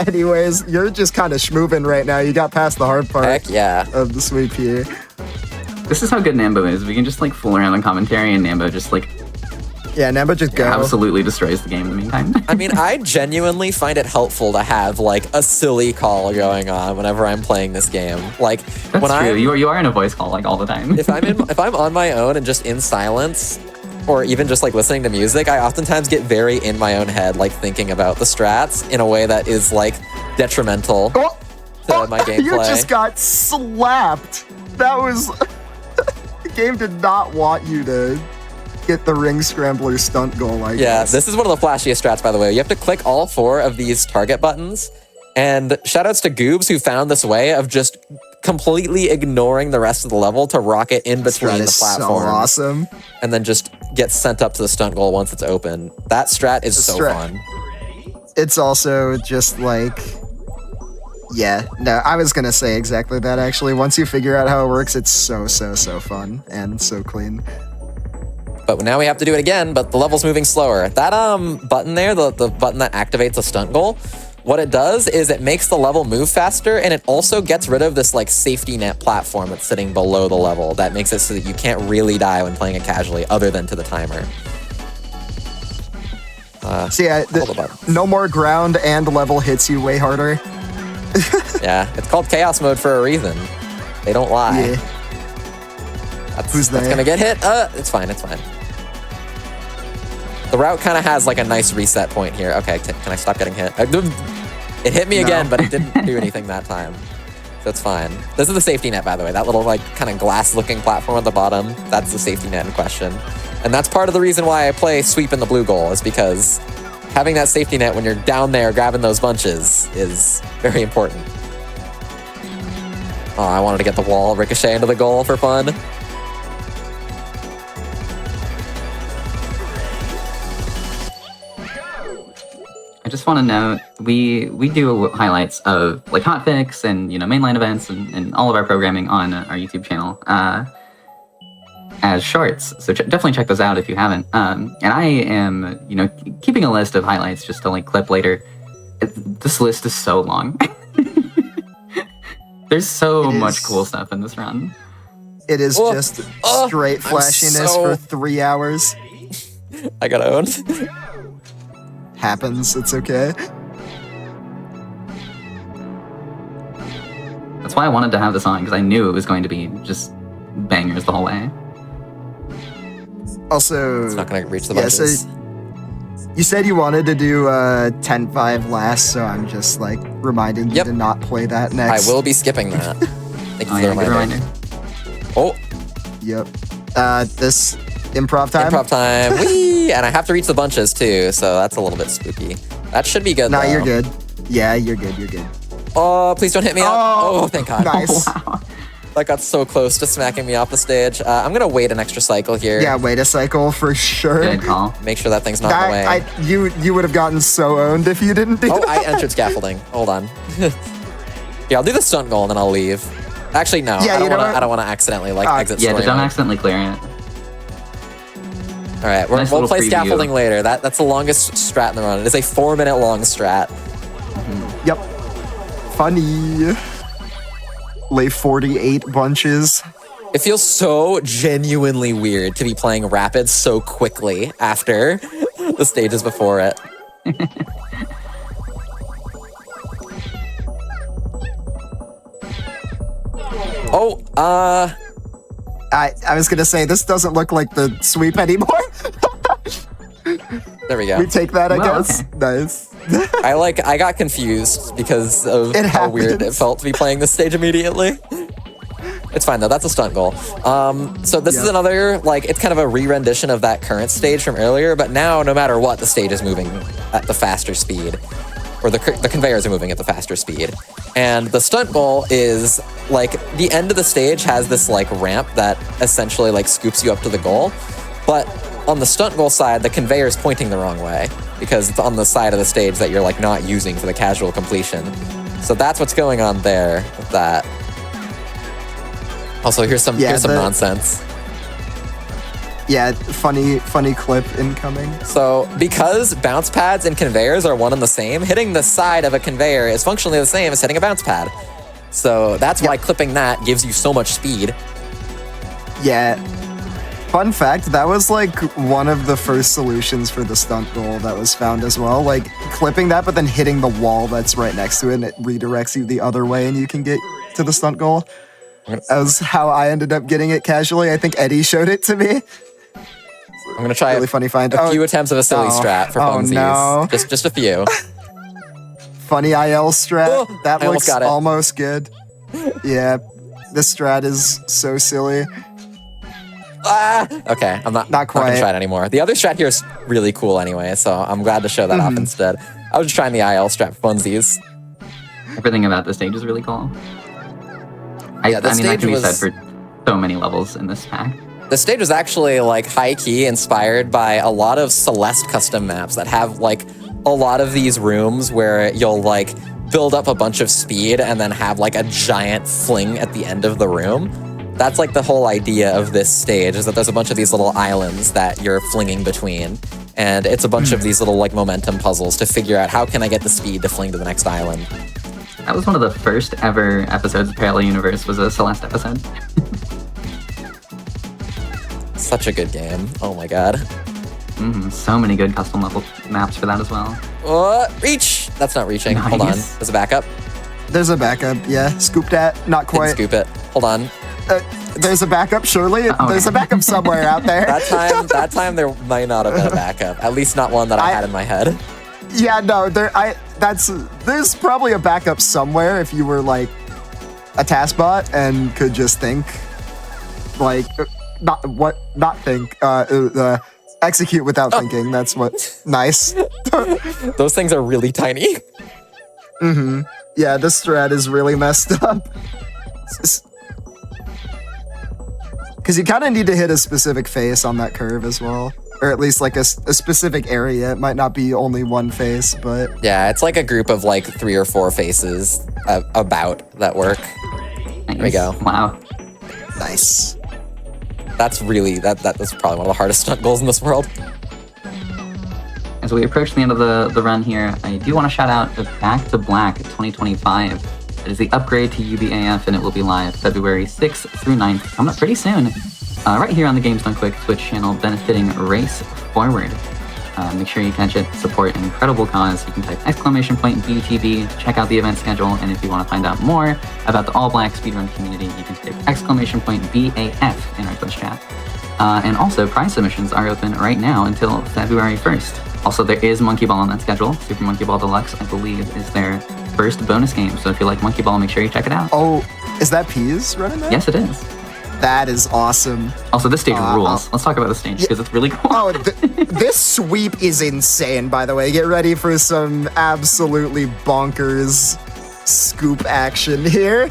Anyways, you're just kind of schmooving right now. You got past the hard part Heck yeah. of the sweep here. This is how good Nambo is. We can just like fool around on commentary and Nambo just like Yeah, Nemba just go. absolutely destroys the game in the meantime. I mean, I genuinely find it helpful to have like a silly call going on whenever I'm playing this game. Like That's when true. You are in a voice call like all the time. if I'm on my own and just in silence, or even just like listening to music, I oftentimes get very in my own head, like thinking about the strats in a way that is like detrimental to my gameplay. You just got slapped. That was. The game did not want you to get the ring scrambler stunt goal like Yeah, this is one of the flashiest strats, by the way. You have to click all 4 of these target buttons. And shoutouts to Goobs who found this way of just completely ignoring the rest of the level to rocket in between the platforms. So awesome. And then just get sent up to the stunt goal once it's open. That strat is so fun. It's also just like, yeah, no, I was gonna say exactly that actually. Once you figure out how it works, it's so fun and so clean. But now we have to do it again, but the level's moving slower. That button there, the button that activates a stunt goal, what it does is it makes the level move faster, and it also gets rid of this like safety net platform that's sitting below the level. That makes it so that you can't really die when playing it casually, other than to the timer. So yeah, no more ground and level hits you way harder. Yeah, it's called chaos mode for a reason. They don't lie. Yeah. That's there? gonna get hit. It's fine, it's fine. The route kind of has like a nice reset point here. Okay, can I stop getting hit? It hit me again, but it didn't do anything that time. That's fine. This is the safety net, by the way. That little like kind of glass-looking platform at the bottom, that's the safety net in question. And that's part of the reason why I play sweep in the blue goal, is because having that safety net when you're down there grabbing those bunches is very important. Oh, I wanted to get the wall ricochet into the goal for fun. I just want to note, we do highlights of like hotfix and mainline events and all of our programming on our YouTube channel as shorts. So definitely check those out if you haven't. And I am keeping a list of highlights just to like clip later. This list is so long. There's so much cool stuff in this run. It is just straight flashiness for 3 hours. I got owned. Happens, it's okay. That's why I wanted to have this on, because I knew it was going to be just bangers the whole way. Also, it's not going to reach the bunches. So you said you wanted to do 10-5 last, so I'm just like reminding you to not play that next. I will be skipping that. Thank you for the reminder. Oh. Yep. This improv time? Improv time. Whee! And I have to reach the bunches too, so that's a little bit spooky. That should be good, though. You're good. Yeah, you're good, you're good. Oh, please don't hit me up. Oh, thank God. Nice. Oh, wow. That got so close to smacking me off the stage. I'm going to wait an extra cycle here. Yeah, wait a cycle for sure. Good call. Make sure that thing's not in the way. You would have gotten so owned if you didn't do that. I entered scaffolding. Hold on. Yeah, I'll do the stunt goal and then I'll leave. Actually, no. Yeah, I don't want to accidentally exit Yeah, story don't mode. accidentally clear it. All right, we'll play scaffolding later. That's the longest strat in the run. It is a 4-minute long strat. Mm-hmm. Yep. Funny. Lay 48 bunches. It feels so genuinely weird to be playing Rapid so quickly after the stages before it. I was gonna say, this doesn't look like the sweep anymore. There we go. We take that, I guess. Okay. Nice. I got confused because of how weird it felt to be playing this stage immediately. It's fine though, that's a stunt goal. So this is another, it's kind of a re-rendition of that current stage from earlier, but now no matter what, the stage is moving at the faster speed. Or the conveyors are moving at the faster speed. And the stunt goal is, the end of the stage has this, ramp that essentially, scoops you up to the goal. But on the stunt goal side, the conveyor is pointing the wrong way because it's on the side of the stage that you're, not using for the casual completion. So that's what's going on there with that. Also, here's some nonsense. Yeah, funny clip incoming. So, because bounce pads and conveyors are one and the same, hitting the side of a conveyor is functionally the same as hitting a bounce pad. So that's why clipping that gives you so much speed. Yeah. Fun fact, that was one of the first solutions for the stunt goal that was found as well. Clipping that, but then hitting the wall that's right next to it, and it redirects you the other way, and you can get to the stunt goal. That was how I ended up getting it casually. I think Eddie showed it to me. I'm gonna try really funny find. a few attempts of a silly strat for funsies. No. Just a few. Funny IL strat. That looks got it. almost good. Yeah, this strat is so silly. Okay, I'm not quite gonna try it anymore. The other strat here is really cool anyway, so I'm glad to show that off instead. I was just trying the IL strat for funsies. Everything about the stage is really cool. I mean, that can be said for so many levels in this pack. The stage was actually high-key inspired by a lot of Celeste custom maps that have a lot of these rooms where you'll build up a bunch of speed and then have a giant fling at the end of the room. That's the whole idea of this stage, is that there's a bunch of these little islands that you're flinging between. And it's a bunch of these little momentum puzzles to figure out how can I get the speed to fling to the next island. That was one of the first ever episodes of Parallel Universe, was a Celeste episode. Such a good game. Oh my god. So many good custom level maps for that as well. Reach! That's not reaching. Nice. Hold on. There's a backup. There's a backup, yeah. Scoop that. Not quite. Didn't scoop it. Hold on. There's a backup, surely. Oh, There's a okay. backup somewhere out there. That time there might not have been a backup. At least not one that I had in my head. Yeah, no, there's probably a backup somewhere if you were like a task bot and could just think, like, execute without thinking. That's what. Nice. Those things are really tiny. Yeah, this strat is really messed up. Because you kind of need to hit a specific face on that curve as well. Or at least like a specific area. It might not be only one face, but... Yeah, it's like a group of like 3 or 4 faces about that work. Nice. There we go. Wow. Nice. That's really, that's probably one of the hardest stunt goals in this world. As we approach the end of the run here, I do want to shout out the Back to Black 2025. It is the upgrade to UBAF, and it will be live February 6th through 9th, coming up pretty soon. Right here on the Games Done Quick Twitch channel, benefiting Race Forward. Make sure you catch it, support an incredible cause. You can type !BTB, check out the event schedule, and if you want to find out more about the all-black speedrun community, you can type !BAF in our Twitch chat. And also, prize submissions are open right now until February 1st. Also, there is Monkey Ball on that schedule. Super Monkey Ball Deluxe, I believe, is their first bonus game. So if you like Monkey Ball, make sure you check it out. Oh, is that Peas running that? Yes, it is. That is awesome. Also, this stage rules. Let's talk about the stage, because it's really cool. Oh, this sweep is insane, by the way. Get ready for some absolutely bonkers scoop action here.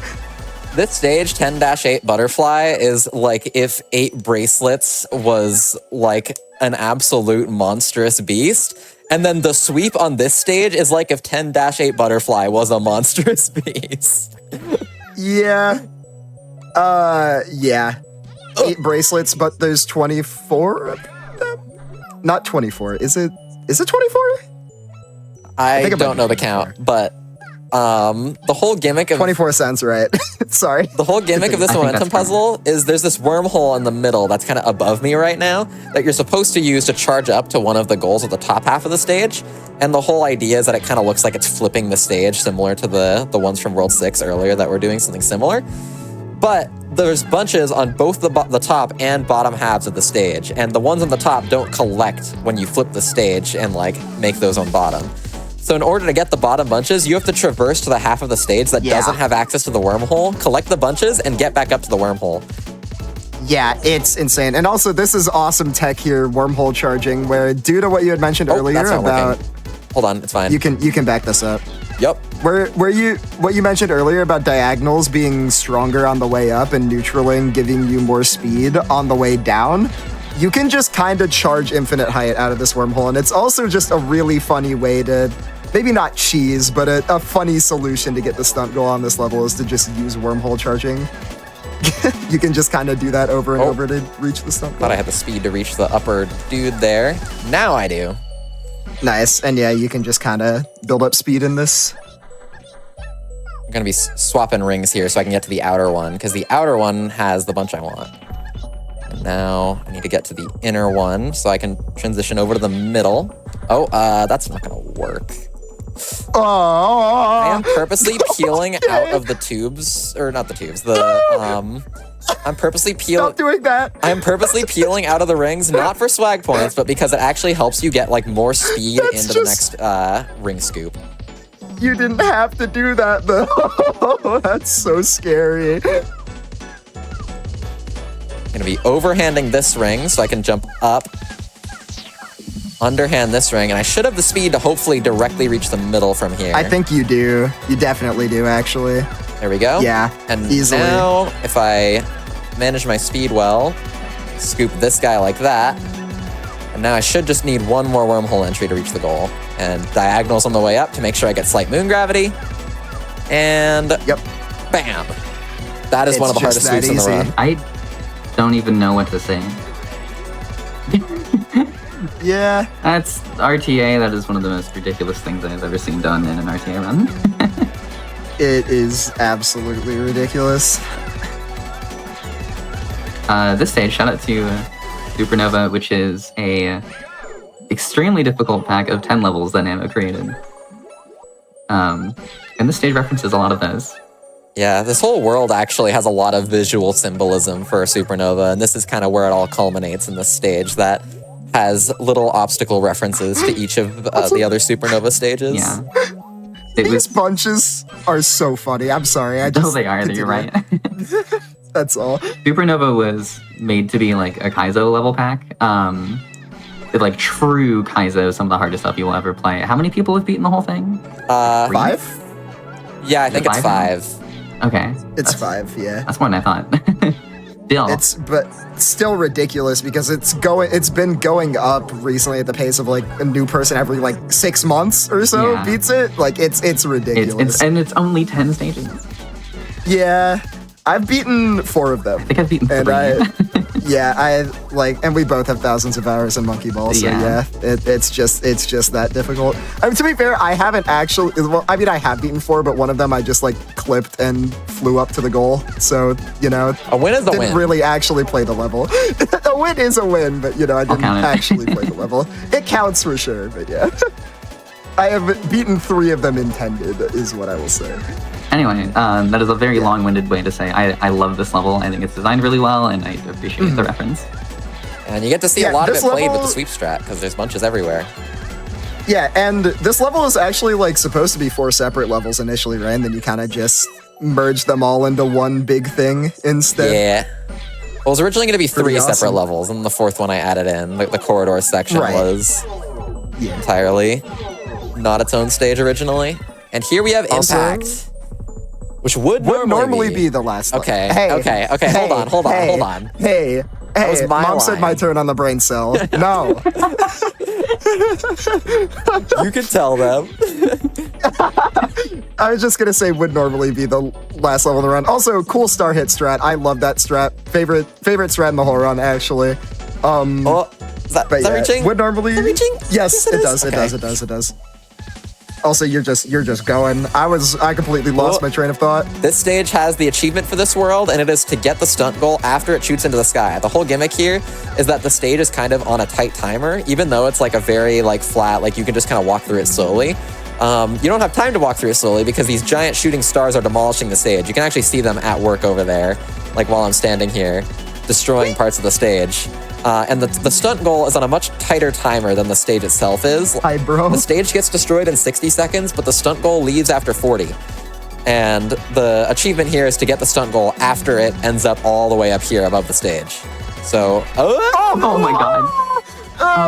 This stage, 10-8 Butterfly, is like if 8 Bracelets was like an absolute monstrous beast. And then the sweep on this stage is like if 10-8 Butterfly was a monstrous beast. Yeah. Yeah. 8 bracelets, but there's 24 of them? Not 24. Is it 24? I don't know the count, but the whole gimmick of 24 sounds right. Sorry. the whole gimmick of this I think momentum that's puzzle is there's this wormhole in the middle that's kind of above me right now that you're supposed to use to charge up to one of the goals at the top half of the stage. And the whole idea is that it kind of looks like it's flipping the stage, similar to the ones from World 6 earlier that were doing something similar. But there's bunches on both the top and bottom halves of the stage, and the ones on the top don't collect when you flip the stage and like make those on bottom. So in order to get the bottom bunches, you have to traverse to the half of the stage that doesn't have access to the wormhole, collect the bunches, and get back up to the wormhole. Yeah, it's insane. And also, this is awesome tech here, wormhole charging, where due to what you had mentioned earlier that's not about... working. Hold on, it's fine. You can back this up. Yep. What you mentioned earlier about diagonals being stronger on the way up and neutraling giving you more speed on the way down, you can just kind of charge infinite height out of this wormhole, and it's also just a really funny way to, maybe not cheese, but a funny solution to get the stunt goal on this level is to just use wormhole charging. You can just kind of do that over and over to reach the stunt goal. Thought I had the speed to reach the upper dude there. Now I do. Nice, and yeah, you can just kind of build up speed in this. I'm gonna be swapping rings here so I can get to the outer one, because the outer one has the bunch I want. And now I need to get to the inner one so I can transition over to the middle. Oh, that's not gonna work. Oh, I am purposely peeling out of the tubes, or not the tubes, I'm purposely stop doing that. I'm purposely peeling out of the rings, not for swag points, but because it actually helps you get like more speed into the next ring scoop. You didn't have to do that though. That's so scary. I'm gonna be overhanding this ring so I can jump up, underhand this ring, and I should have the speed to hopefully directly reach the middle from here. I think you do. You definitely do, actually. There we go. Yeah, and easily. Now, if I manage my speed well, scoop this guy like that, and now I should just need one more wormhole entry to reach the goal. And diagonals on the way up to make sure I get slight moon gravity. And yep, bam. That is one of the hardest sweeps in the run. I don't even know what to say. Yeah. That's RTA. That is one of the most ridiculous things I've ever seen done in an RTA run. It is absolutely ridiculous. This stage, shout out to Supernova, which is a extremely difficult pack of 10 levels that Namo created. And this stage references a lot of those. Yeah, this whole world actually has a lot of visual symbolism for Supernova, and this is kind of where it all culminates in this stage that has little obstacle references to each of the other Supernova stages. Yeah. These bunches are so funny. I'm sorry. They are. You're right. That's all. Supernova was made to be like a Kaizo level pack. Like true Kaizo, some of the hardest stuff you will ever play. How many people have beaten the whole thing? 5? Yeah, I think it's 5. Okay. It's 5, yeah. That's more than I thought. Still. But still ridiculous because it's been going up recently at the pace of like a new person every like 6 months or so beats it. Like it's ridiculous. And it's only 10 stages. Yeah. I've beaten 4 of them. I think I've beaten 3. And we both have thousands of hours in Monkey Ball, so it's just that difficult. I mean, to be fair, I haven't actually. Well, I mean, I have beaten 4, but one of them I just like clipped and flew up to the goal. So a win is a win. Didn't really actually play the level. A win is a win, but I didn't actually play the level. It counts for sure, but yeah. I have beaten 3 of them intended, is what I will say. Anyway, that is a very long-winded way to say I love this level. I think it's designed really well, and I appreciate the reference. And you get to see a lot of it played with the sweep strat, because there's bunches everywhere. Yeah, and this level is actually like supposed to be 4 separate levels initially, right? And then you kind of just merge them all into one big thing instead. Yeah. Well, it was originally going to be 3 separate levels, and the 4th one I added in. The corridor section was entirely not its own stage originally. And here we have Impact. Which would normally be the last one. Okay, okay. Hold on. Hey, Mom said my turn on the brain cell. No. You can tell them. I was just gonna say would normally be the last level in the run. Also, cool star hit strat. I love that strat. Favorite strat in the whole run, actually. Is that reaching? Would normally reaching? Yes, it does. It does. Also, you're just going. I completely lost my train of thought. This stage has the achievement for this world, and it is to get the stunt goal after it shoots into the sky. The whole gimmick here is that the stage is kind of on a tight timer, even though it's like a very like flat, like you can just kind of walk through it slowly. You don't have time to walk through it slowly because these giant shooting stars are demolishing the stage. You can actually see them at work over there, like while I'm standing here, destroying parts of the stage. And the stunt goal is on a much tighter timer than the stage itself is. Hi, bro. The stage gets destroyed in 60 seconds, but the stunt goal leaves after 40. And the achievement here is to get the stunt goal after it ends up all the way up here above the stage. So, oh my god.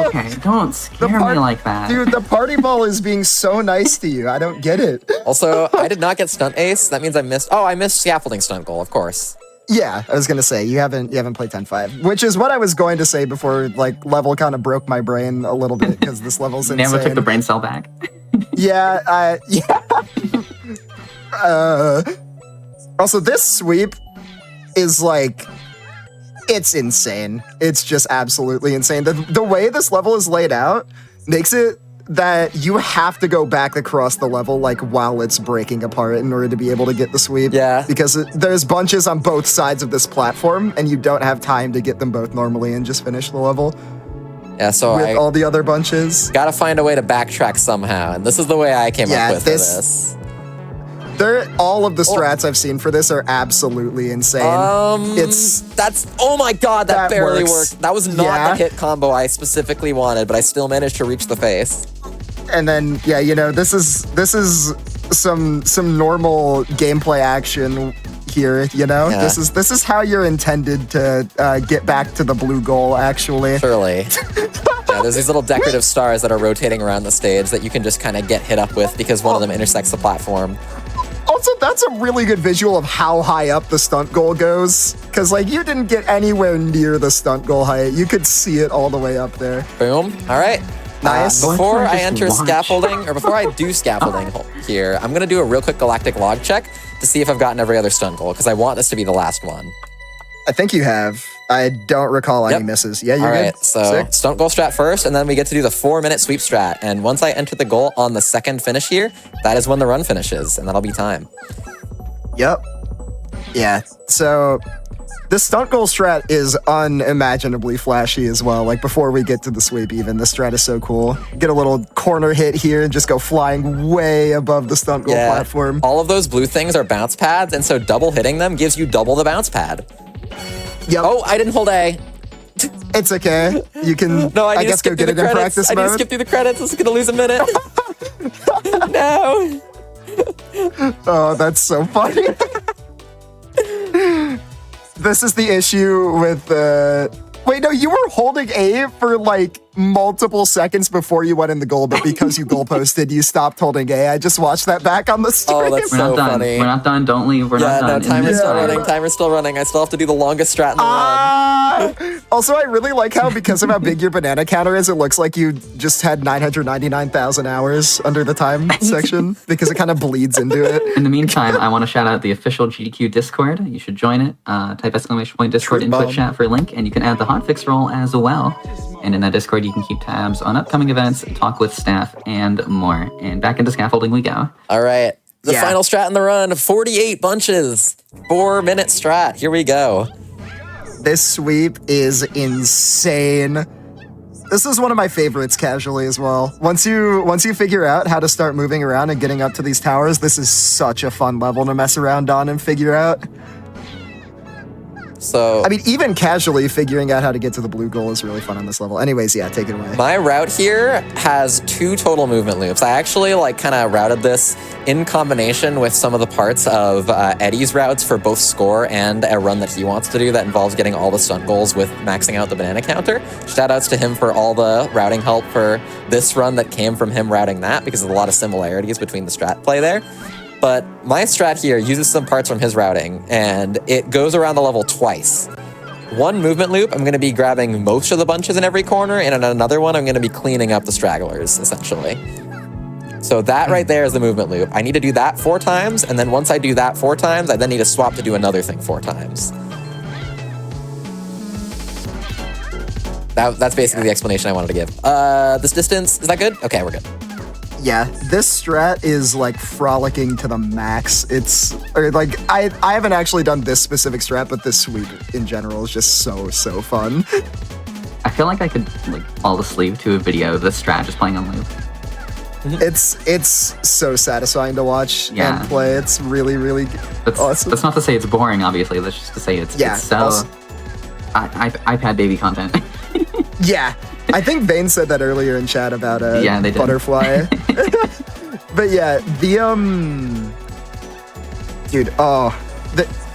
Okay, don't scare me like that. Dude, the party ball is being so nice to you. I don't get it. Also, I did not get stunt ace. That means I missed scaffolding stunt goal, of course. Yeah, I was gonna say you haven't played 10-5, which is what I was going to say before like level kind of broke my brain a little bit because this level's insane. Never took the brain cell back. Yeah. Also, this sweep is like it's insane. It's just absolutely insane. The way this level is laid out makes it that you have to go back across the level like while it's breaking apart in order to be able to get the sweep. Yeah. Because there's bunches on both sides of this platform and you don't have time to get them both normally and just finish the level. Yeah, so with all the other bunches. Gotta find a way to backtrack somehow, and this is the way I came up with this. All of the strats I've seen for this are absolutely insane. Oh my god, that barely worked. That was not the hit combo I specifically wanted, but I still managed to reach the face. And then this is some normal gameplay action here, Yeah. This is how you're intended to get back to the blue goal, actually. Surely. Yeah, there's these little decorative stars that are rotating around the stage that you can just kind of get hit up with because one of them intersects the platform. Also, that's a really good visual of how high up the stunt goal goes. Because, like, you didn't get anywhere near the stunt goal height. You could see it all the way up there. Boom. All right. Nice. Before I enter scaffolding, or before I do scaffolding here, I'm going to do a real quick galactic log check to see if I've gotten every other stunt goal, because I want this to be the last one. I think you have. I don't recall any misses. Yeah, you're all right, good. So Sick. Stunt goal strat first, and then we get to do the 4-minute sweep strat. And once I enter the goal on the second finish here, that is when the run finishes, and that'll be time. Yep. Yeah. So The stunt goal strat is unimaginably flashy as well. Like, before we get to the sweep even, the strat is so cool. Get a little corner hit here and just go flying way above the stunt goal platform. All of those blue things are bounce pads, and so double hitting them gives you double the bounce pad. Yep. Oh, I didn't hold A. It's okay. You can, No, I guess, go get it in practice I need to mode. skip through the credits. This is going to lose a minute. No. Oh, that's so funny. This is the issue with wait, no, you were holding A for like multiple seconds before you went in the goal, but because you goal posted, you stopped holding A. I just watched that back on the stream. Oh, that's We're not so done. funny. We're not done. Don't leave. We're not done. Timer's still running. Timer's still running. I still have to do the longest strat in the run. Also, I really like how, because of how big your banana counter is, it looks like you just had 999,000 hours under the time section, because it kind of bleeds into it. In the meantime, I want to shout out the official GDQ Discord. You should join it. Type !Discord in Twitch chat for a link, and you can add the hotfix role as well. And in that Discord, you can keep tabs on upcoming events, talk with staff, and more. And back into scaffolding we go. All right. The final strat in the run, 48 bunches, 4-minute strat. Here we go. This sweep is insane. This is one of my favorites casually as well. Once you figure out how to start moving around and getting up to these towers, this is such a fun level to mess around on and figure out. So, I mean, even casually figuring out how to get to the blue goal is really fun on this level. Anyways, yeah, take it away. my route here has 2 total movement loops. I actually kind of routed this in combination with some of the parts of Eddie's routes for both score and a run that he wants to do that involves getting all the stunt goals with maxing out the banana counter. Shout outs to him for all the routing help for this run that came from him routing that, because there's a lot of similarities between the strat play there. But my strat here uses some parts from his routing, and it goes around the level twice. One movement loop, I'm going to be grabbing most of the bunches in every corner, and in another one, I'm going to be cleaning up the stragglers, essentially. So that right there is the movement loop. I need to do that 4 times, and then once I do that 4 times, I then need to swap to do another thing 4 times. That's basically the explanation I wanted to give. This distance, is that good? Okay, we're good. Yeah, this strat is like frolicking to the max. I haven't actually done this specific strat, but this sweep in general is just so fun. I feel like I could fall asleep to a video of this strat just playing on loop. It's so satisfying to watch and play. It's really awesome. That's not to say it's boring, obviously. That's just to say it's so iPad baby content. Yeah. I think Vane said that earlier in chat about they did. Butterfly. But yeah, dude,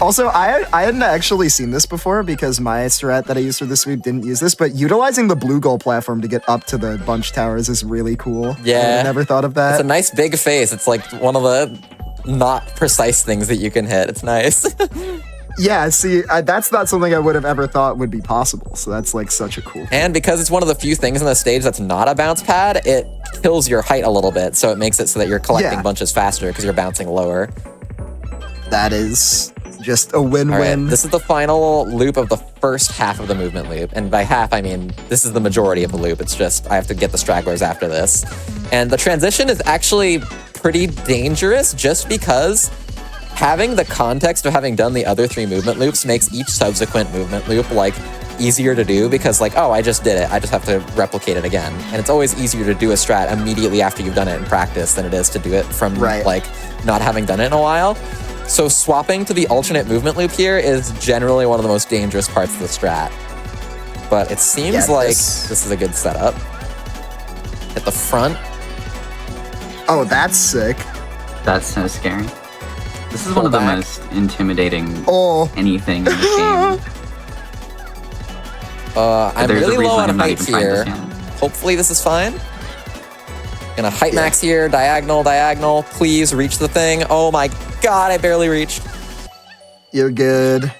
also, I hadn't actually seen this before because my strat that I used for the sweep didn't use this, but utilizing the blue goal platform to get up to the bunch towers is really cool. Yeah. I never thought of that. It's a nice big face. It's like one of the not precise things that you can hit. It's nice. Yeah, see, that's not something I would have ever thought would be possible, so that's like such a cool thing. And because it's one of the few things on the stage that's not a bounce pad, it kills your height a little bit, so it makes it so that you're collecting bunches faster because you're bouncing lower. That is just a win-win. All right, this is the final loop of the first half of the movement loop, and by half, I mean this is the majority of the loop. It's just I have to get the stragglers after this. And the transition is actually pretty dangerous just because having the context of having done the other 3 movement loops makes each subsequent movement loop easier to do because oh, I just did it. I just have to replicate it again. And it's always easier to do a strat immediately after you've done it in practice than it is to do it from not having done it in a while. So swapping to the alternate movement loop here is generally one of the most dangerous parts of the strat. But it seems this is a good setup. At the front. Oh, that's sick. That's so scary. This is one of the most intimidating anything in the game. I'm really low on height here. Hopefully this is fine. Gonna height max here, diagonal. Please reach the thing. Oh my god, I barely reached. You're good.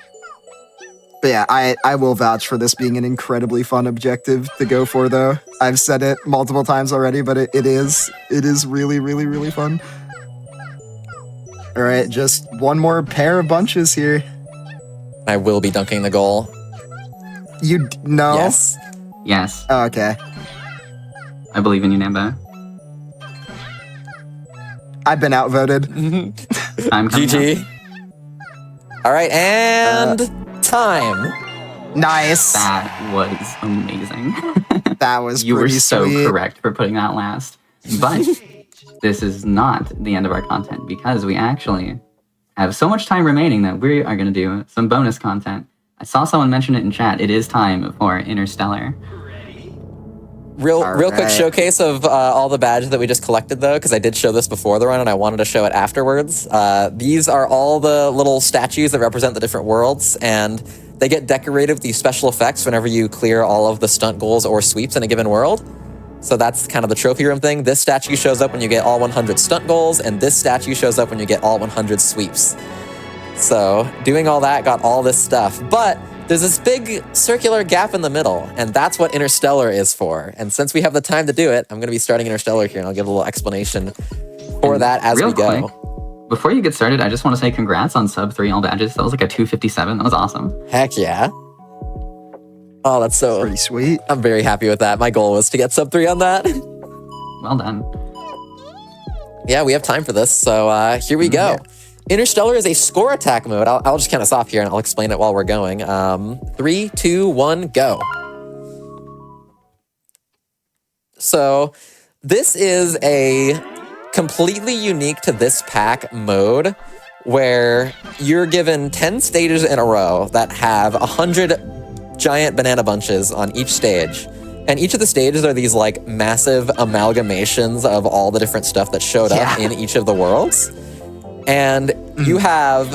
But yeah, I will vouch for this being an incredibly fun objective to go for, though. I've said it multiple times already, but it is really fun. All right, just one more pair of bunches here. I will be dunking the goal. You know? Yes. Oh, okay. I believe in you, Nambo. I've been outvoted. I'm coming GG. up. All right, and time. Nice. That was amazing. That was You were pretty so sweet. correct for putting that last. But this is not the end of our content because we actually have so much time remaining that we are going to do some bonus content. I saw someone mention it in chat. It is time for Interstellar. Real quick right. showcase of all the badges that we just collected, though, because I did show this before the run and I wanted to show it afterwards. These are all the little statues that represent the different worlds, and they get decorated with these special effects whenever you clear all of the stunt goals or sweeps in a given world. So that's kind of the trophy room thing. This statue shows up when you get all 100 stunt goals, and this statue shows up when you get all 100 sweeps. So doing all that got all this stuff, but there's this big circular gap in the middle, and that's what Interstellar is for. And since we have the time to do it, I'm going to be starting Interstellar here, and I'll give a little explanation for that as we go. Quick, before you get started, I just want to say congrats on sub 3 all badges. That was like a 257. That was awesome. Heck yeah. Oh, that's so Pretty sweet. I'm very happy with that. My goal was to get sub 3 on that. Well done. Yeah, we have time for this, so here we go. Yeah. Interstellar is a score attack mode. I'll just kind of stop here and I'll explain it while we're going. 3, 2, 1, go. So this is a completely unique to this pack mode where you're given 10 stages in a row that have 100 giant banana bunches on each stage. And each of the stages are these like massive amalgamations of all the different stuff that showed up in each of the worlds. And you have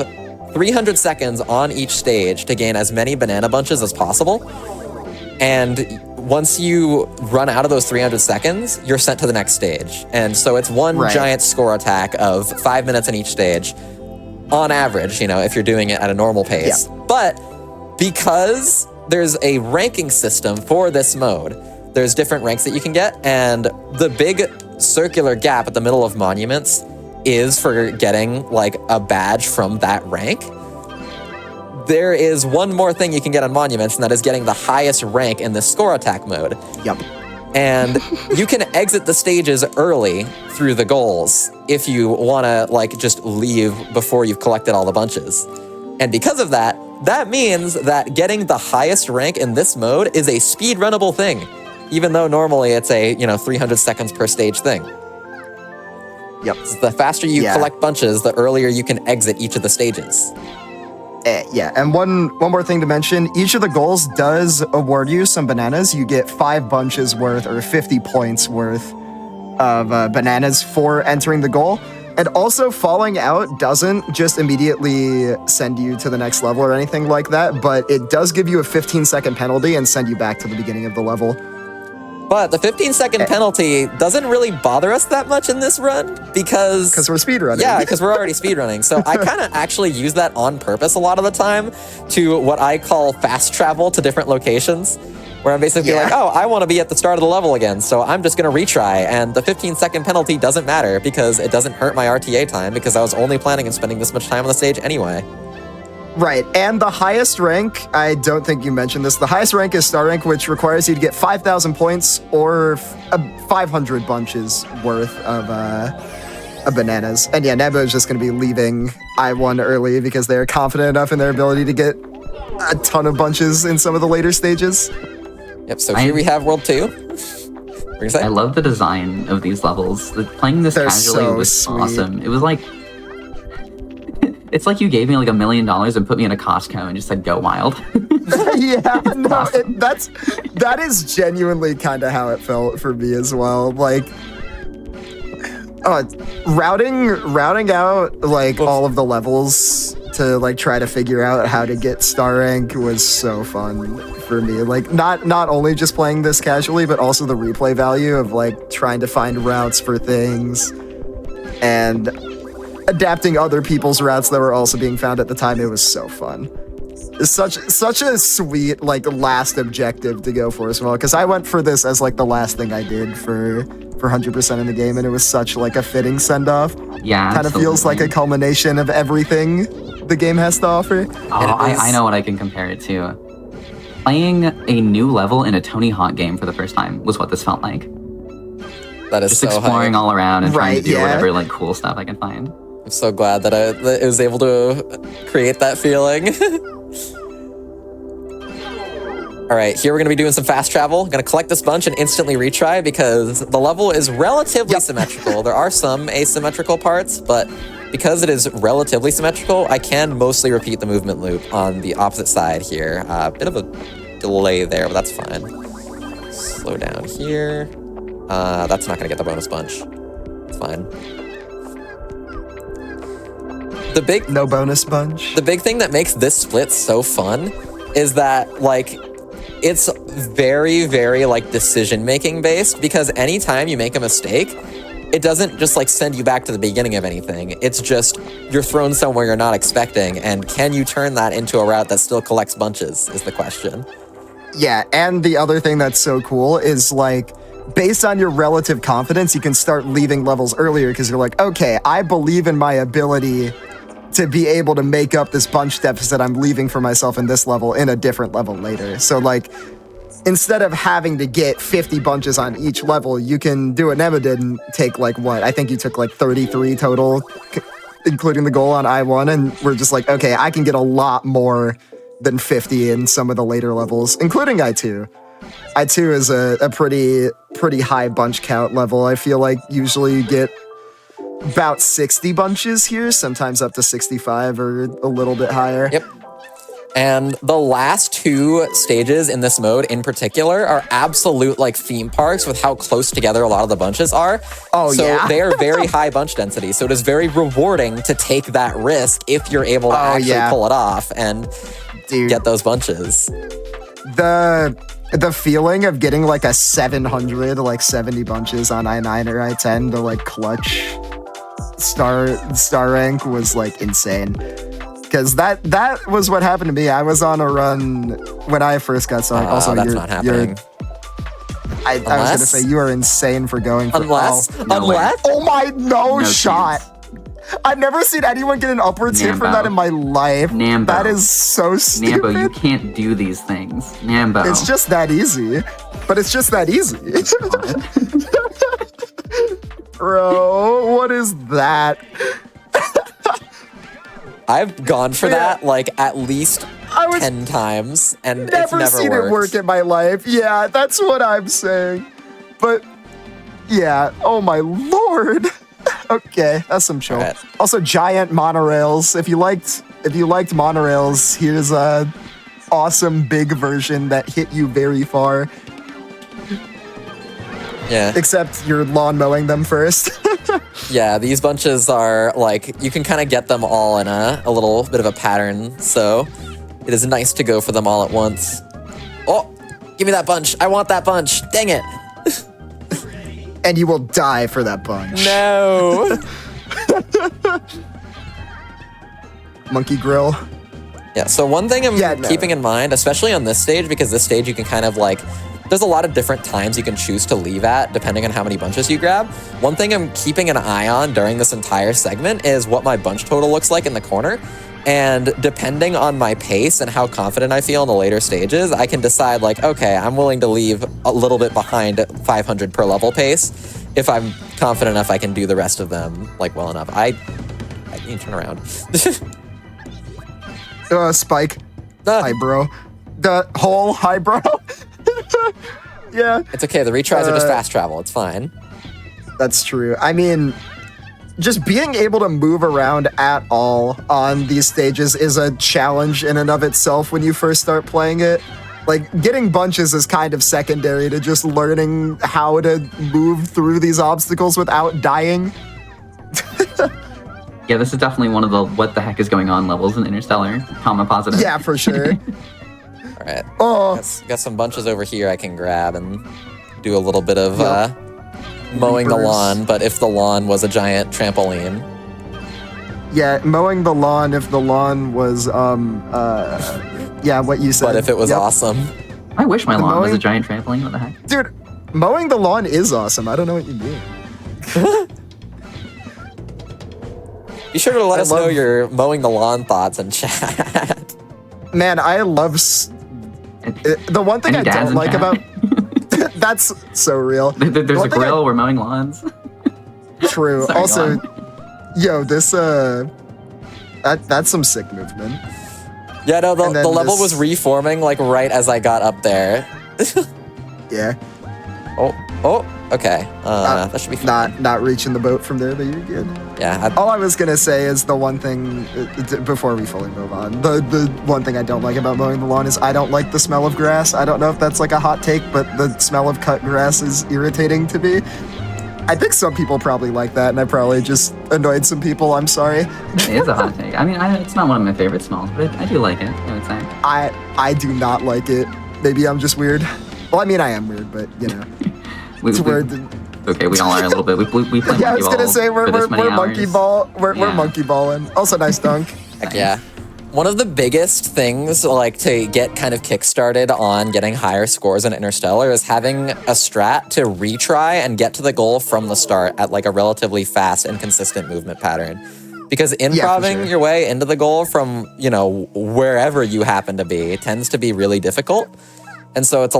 300 seconds on each stage to gain as many banana bunches as possible. And once you run out of those 300 seconds, you're sent to the next stage. And so it's one giant score attack of 5 minutes in each stage on average, you know, if you're doing it at a normal pace. Yeah. But because there's a ranking system for this mode, there's different ranks that you can get, and the big circular gap at the middle of monuments is for getting like a badge from that rank. There is one more thing you can get on monuments, and that is getting the highest rank in this score attack mode. Yep. And you can exit the stages early through the goals if you want to like just leave before you've collected all the bunches. And because of that, that means that getting the highest rank in this mode is a speedrunnable thing, even though normally it's a, 300 seconds per stage thing. Yep. So the faster you collect bunches, the earlier you can exit each of the stages. Yeah, and one more thing to mention, each of the goals does award you some bananas. You get 5 bunches worth or 50 points worth of bananas for entering the goal. And also, falling out doesn't just immediately send you to the next level or anything like that, but it does give you a 15-second penalty and send you back to the beginning of the level. But the 15-second penalty doesn't really bother us that much in this run because we're speedrunning. Yeah, because we're already speedrunning. So I kind of actually use that on purpose a lot of the time to what I call fast travel to different locations, where I'm basically like, oh, I want to be at the start of the level again, so I'm just going to retry. And the 15-second penalty doesn't matter because it doesn't hurt my RTA time because I was only planning on spending this much time on the stage anyway. Right, and the highest rank, I don't think you mentioned this, the highest rank is Star Rank, which requires you to get 5,000 points or 500 bunches worth of bananas. And yeah, Nebo is just going to be leaving I-1 early because they're confident enough in their ability to get a ton of bunches in some of the later stages. Yep, so here we have World 2. I love the design of these levels. Playing this casually was awesome. It was like... It's like you gave me like $1 million and put me in a Costco and just said, go wild. Yeah, no, that is genuinely kind of how it felt for me as well. Like, routing out like all of the levels to like try to figure out how to get Star Rank was so fun for me. Like, not only just playing this casually, but also the replay value of like trying to find routes for things and adapting other people's routes that were also being found at the time. It was so fun. It's such a sweet like last objective to go for as well, because I went for this as like the last thing I did for 100% in the game, and it was such like a fitting send-off. Yeah, kind of feels like a culmination of everything the game has to offer. Oh, I know what I can compare it to. Playing a new level in a Tony Hawk game for the first time was what this felt like. That is just so exploring all around and trying to do whatever like cool stuff I can find. I'm so glad that I was able to create that feeling. All right, here we're gonna be doing some fast travel. Gonna collect this bunch and instantly retry because the level is relatively symmetrical. There are some asymmetrical parts, but because it is relatively symmetrical, I can mostly repeat the movement loop on the opposite side here. Bit of a delay there, but that's fine. Slow down here. That's not gonna get the bonus bunch. It's fine. No bonus bunch. The big thing that makes this split so fun is that, like, it's very, very, like, decision-making based, because anytime you make a mistake, it doesn't just, like, send you back to the beginning of anything. It's just, you're thrown somewhere you're not expecting, and can you turn that into a route that still collects bunches, is the question. Yeah, and the other thing that's so cool is, like, based on your relative confidence, you can start leaving levels earlier, because you're like, okay, I believe in my ability to be able to make up this bunch deficit I'm leaving for myself in this level in a different level later. So, like, instead of having to get 50 bunches on each level, you can do what Nema did and take, like, what? I think you took, like, 33 total, including the goal on I1, and we're just like, okay, I can get a lot more than 50 in some of the later levels, including I2. I2 is a pretty high bunch count level. I feel like usually you get about 60 bunches here, sometimes up to 65 or a little bit higher. Yep. And the last two stages in this mode in particular are absolute, like, theme parks with how close together a lot of the bunches are. Oh, so yeah? they are very high bunch density. So it is very rewarding to take that risk if you're able to actually pull it off and get those bunches. The feeling of getting, like, a 700, like, 70 bunches on I9 or I10 to, like, clutch star rank was, like, insane. Because that was what happened to me. I was on a run when I first got started. Also, that's not happening. I was gonna say you are insane for going for unless. Oh my no shot. Chance. I've never seen anyone get an upwards hit from that in my life. Nambo. That is so stupid. Nambo, you can't do these things. Nambo. It's just that easy. But it's just that easy. Bro, what is that? I've gone for that, like, at least 10 times, and it's never seen worked. it work in my life. Yeah, that's what I'm saying. But, yeah, oh my lord. Okay, that's some chill. Right. Also, giant monorails. If you liked monorails, here's a awesome big version that hit you very far. Yeah. Except you're lawn mowing them first. Yeah, these bunches are, like, you can kind of get them all in a little bit of a pattern, so it is nice to go for them all at once. Oh, give me that bunch. I want that bunch. Dang it. And you will die for that bunch. No. Monkey grill. Yeah, so one thing I'm keeping in mind, especially on this stage, because this stage you can kind of, like, there's a lot of different times you can choose to leave at, depending on how many bunches you grab. One thing I'm keeping an eye on during this entire segment is what my bunch total looks like in the corner. And depending on my pace and how confident I feel in the later stages, I can decide, like, okay, I'm willing to leave a little bit behind 500 per level pace if I'm confident enough I can do the rest of them, like, well enough. I need to turn around. Spike. Hi, bro. The whole hi, bro. Yeah. It's okay. The retries are just fast travel. It's fine. That's true. I mean, just being able to move around at all on these stages is a challenge in and of itself when you first start playing it. Like, getting bunches is kind of secondary to just learning how to move through these obstacles without dying. Yeah, this is definitely one of the what the heck is going on levels in Interstellar, comma positive. Yeah, for sure. All right. Oh. Got some bunches over here I can grab and do a little bit of mowing the lawn, but if the lawn was a giant trampoline. Yeah, mowing the lawn if the lawn was, yeah, what you said. But if it was awesome. I wish my lawn was a giant trampoline, what the heck? Dude, mowing the lawn is awesome. I don't know what you mean. Be sure to let us know your mowing the lawn thoughts in chat. Man, I love... the one thing I don't like about... That's so real. There's a grill, we're mowing lawns. True. Sorry, also, yo, this... that's some sick movement. Yeah, no, And the then level this- was reforming like right as I got up there. Yeah. Oh, okay. That should be fine. Not reaching the boat from there, but you're good. Yeah. All I was gonna say is the one thing before we fully move on. The one thing I don't like about mowing the lawn is I don't like the smell of grass. I don't know if that's like a hot take, but the smell of cut grass is irritating to me. I think some people probably like that, and I probably just annoyed some people. I'm sorry. It is a hot take. I mean, it's not one of my favorite smells, but I do like it, I would say. I do not like it. Maybe I'm just weird. Well, I mean, I am weird, but you know, it's weird. Okay, we all are a little bit. We play Yeah, I was gonna say we're monkey ball. We're Yeah. monkey balling. Also, nice dunk. Heck yeah. One of the biggest things, like, to get kind of kickstarted on getting higher scores in Interstellar is having a strat to retry and get to the goal from the start at, like, a relatively fast and consistent movement pattern. Because improving sure. your way into the goal from, you know, wherever you happen to be tends to be really difficult. And so it's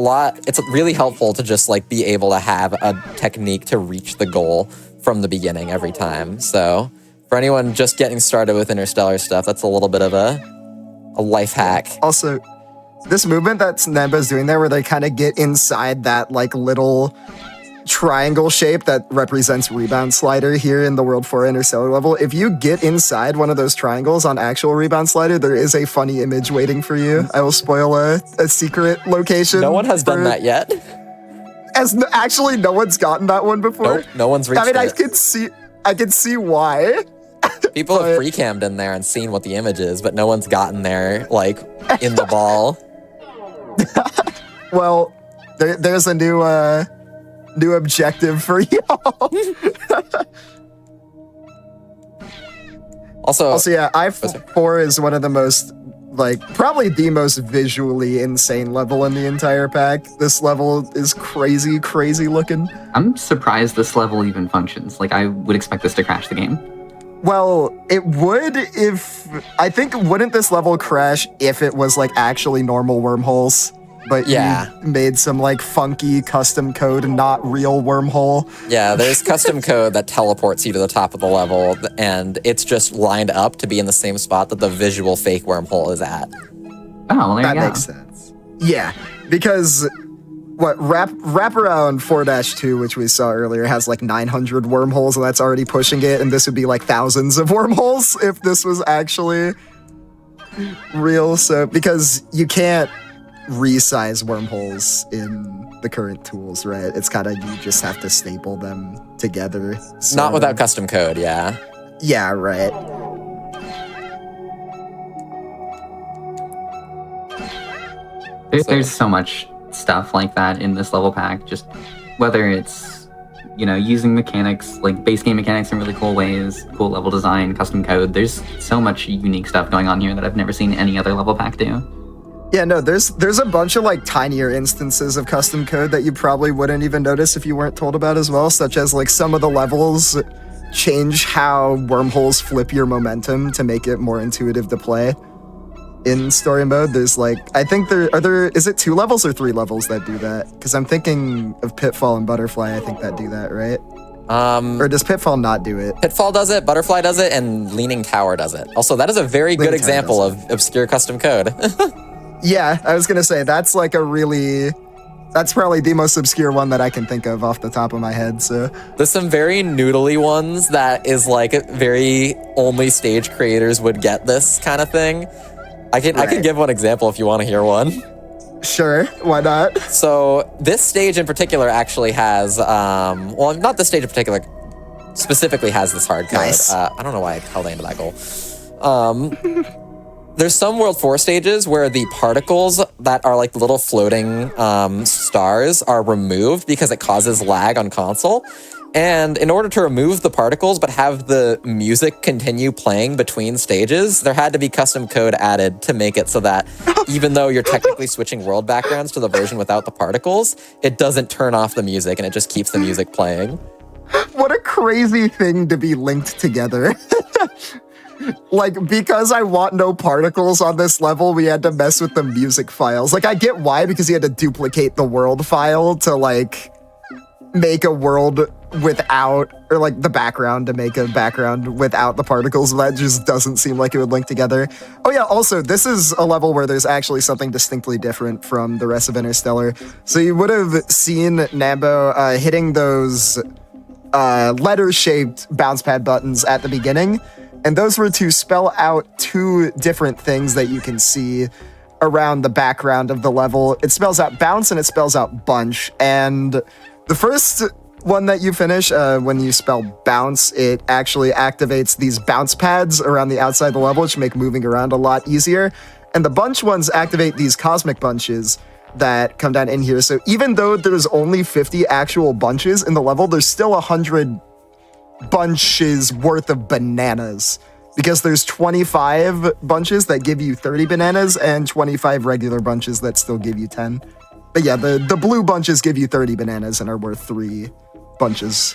really helpful to just, like, be able to have a technique to reach the goal from the beginning every time. So for anyone just getting started with Interstellar stuff, that's a little bit of a life hack. Also, this movement that Nemba's doing there, where they kind of get inside that like little triangle shape that represents rebound slider here in the World 4 Interstellar level. If you get inside one of those triangles on actual rebound slider, there is a funny image waiting for you. I will spoil a secret location. No one has done that yet. Actually, no one's gotten that one before. Nope, no one's reached I mean, it. I could see why. People have pre-cammed in there and seen what the image is, but no one's gotten there, like, in the ball. Well, there's a new objective for y'all. Also, yeah, I-4 is one of the most, like, probably the most visually insane level in the entire pack. This level is crazy, crazy looking. I'm surprised this level even functions. Like, I would expect this to crash the game. Well, it would wouldn't this level crash if it was, like, actually normal wormholes? But yeah, you made some, like, funky custom code and not real wormhole. Yeah, there's custom code that teleports you to the top of the level, and it's just lined up to be in the same spot that the visual fake wormhole is at. Oh, well, there you go. That makes sense. Yeah, because Wraparound 4-2, which we saw earlier, has like 900 wormholes, and that's already pushing it, and this would be like thousands of wormholes if this was actually real. So, because you can't resize wormholes in the current tools, right? It's kind of, you just have to staple them together. Not without custom code, yeah. Yeah, right. There's so much stuff like that in this level pack, just whether it's, you know, using mechanics, like base game mechanics in really cool ways, cool level design, custom code. There's so much unique stuff going on here that I've never seen any other level pack do. Yeah, no, there's a bunch of like tinier instances of custom code that you probably wouldn't even notice if you weren't told about as well, such as like some of the levels change how wormholes flip your momentum to make it more intuitive to play. In story mode, there's like, I think is it 2 levels or 3 levels that do that? Because I'm thinking of Pitfall and Butterfly, I think that do that, right? Or does Pitfall not do it? Pitfall does it, Butterfly does it, and Leaning Tower does it. Also, that is a very good example of obscure custom code. Yeah, I was gonna say, that's like that's probably the most obscure one that I can think of off the top of my head, so. There's some very noodly ones that is like very only stage creators would get this kind of thing. I can give one example if you want to hear one. Sure, why not? So this stage in particular actually has, well, not this stage in particular, specifically has this hard code. Nice. I don't know why I held into that goal. There's some World 4 stages where the particles that are like little floating stars are removed because it causes lag on console. And in order to remove the particles but have the music continue playing between stages, there had to be custom code added to make it so that even though you're technically switching world backgrounds to the version without the particles, it doesn't turn off the music and it just keeps the music playing. What a crazy thing to be linked together. Like, because I want no particles on this level, we had to mess with the music files. Like, I get why, because you had to duplicate the world file to, like, make a world without, or like the background to make a background without the particles. That just doesn't seem like it would link together. Oh yeah, also, this is a level where there's actually something distinctly different from the rest of Interstellar. So you would have seen Nambo hitting those letter-shaped bounce pad buttons at the beginning, and those were to spell out two different things that you can see around the background of the level. It spells out bounce and it spells out bunch, and the first one that you finish, when you spell bounce, it actually activates these bounce pads around the outside of the level, which make moving around a lot easier. And the bunch ones activate these cosmic bunches that come down in here. So even though there's only 50 actual bunches in the level, there's still 100 bunches worth of bananas. Because there's 25 bunches that give you 30 bananas and 25 regular bunches that still give you 10. But yeah, the blue bunches give you 30 bananas and are worth 3 bunches.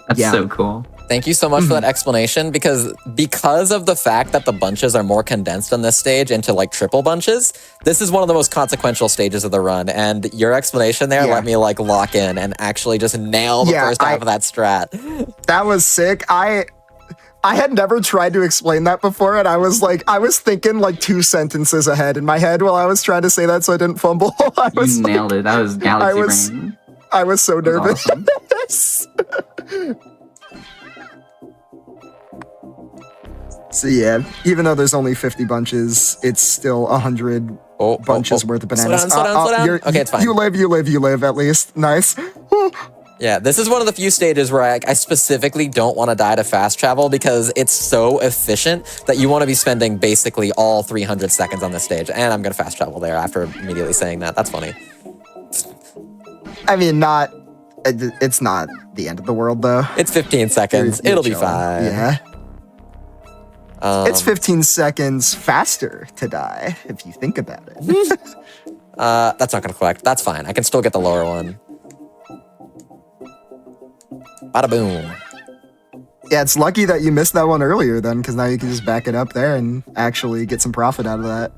That's so cool. Thank you so much for that explanation, because of the fact that the bunches are more condensed on this stage into like triple bunches, this is one of the most consequential stages of the run, and your explanation there let me like lock in and actually just nail the first half of that strat. That was sick. I had never tried to explain that before, and I was thinking like 2 sentences ahead in my head while I was trying to say that so I didn't fumble. You nailed it. That was galaxy brain. I was so nervous. Awesome. So yeah, even though there's only 50 bunches, it's still 100 bunches worth of bananas. Slow down. Okay, it's fine. You live at least. Nice. Yeah, this is one of the few stages where I specifically don't want to die to fast travel, because it's so efficient that you want to be spending basically all 300 seconds on this stage. And I'm going to fast travel there after immediately saying that. That's funny. I mean, it's not the end of the world, though. It's 15 seconds. It'll be fine. Yeah. It's 15 seconds faster to die, if you think about it. That's not going to collect. That's fine. I can still get the lower one. Bada boom. Yeah, it's lucky that you missed that one earlier then, because now you can just back it up there and actually get some profit out of that.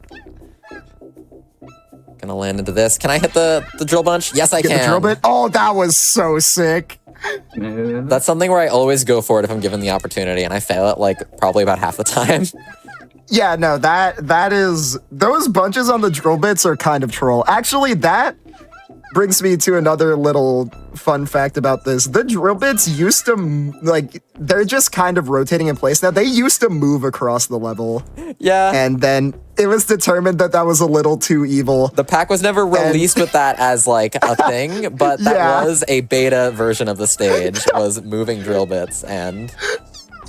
Gonna land into this. Can I hit the drill bunch? Yes, I can. The drill bit? Oh, that was so sick. That's something where I always go for it if I'm given the opportunity, and I fail it like probably about half the time. Yeah, no, that is, those bunches on the drill bits are kind of troll. Actually, that brings me to another little fun fact about this. The drill bits used to, like, they're just kind of rotating in place now. They used to move across the level. Yeah. And then it was determined that that was a little too evil. The pack was never released with that as, like, a thing, but that was a beta version of the stage, was moving drill bits, and...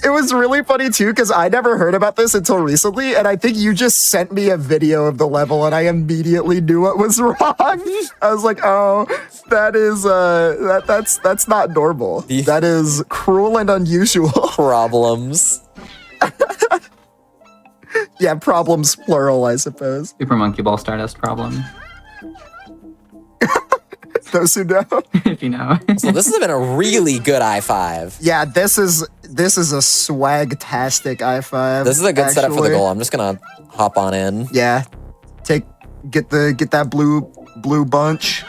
It was really funny, too, because I never heard about this until recently, and I think you just sent me a video of the level, and I immediately knew what was wrong. I was like, oh, that is, that's not normal. That is cruel and unusual. Problems. Yeah, problems plural, I suppose. Super Monkey Ball Stardust problem. Those who know. If you know. So this has been a really good I-5. Yeah, this is a swag-tastic I-5. This is a good setup for the goal. I'm just gonna hop on in. Yeah. Get that blue bunch.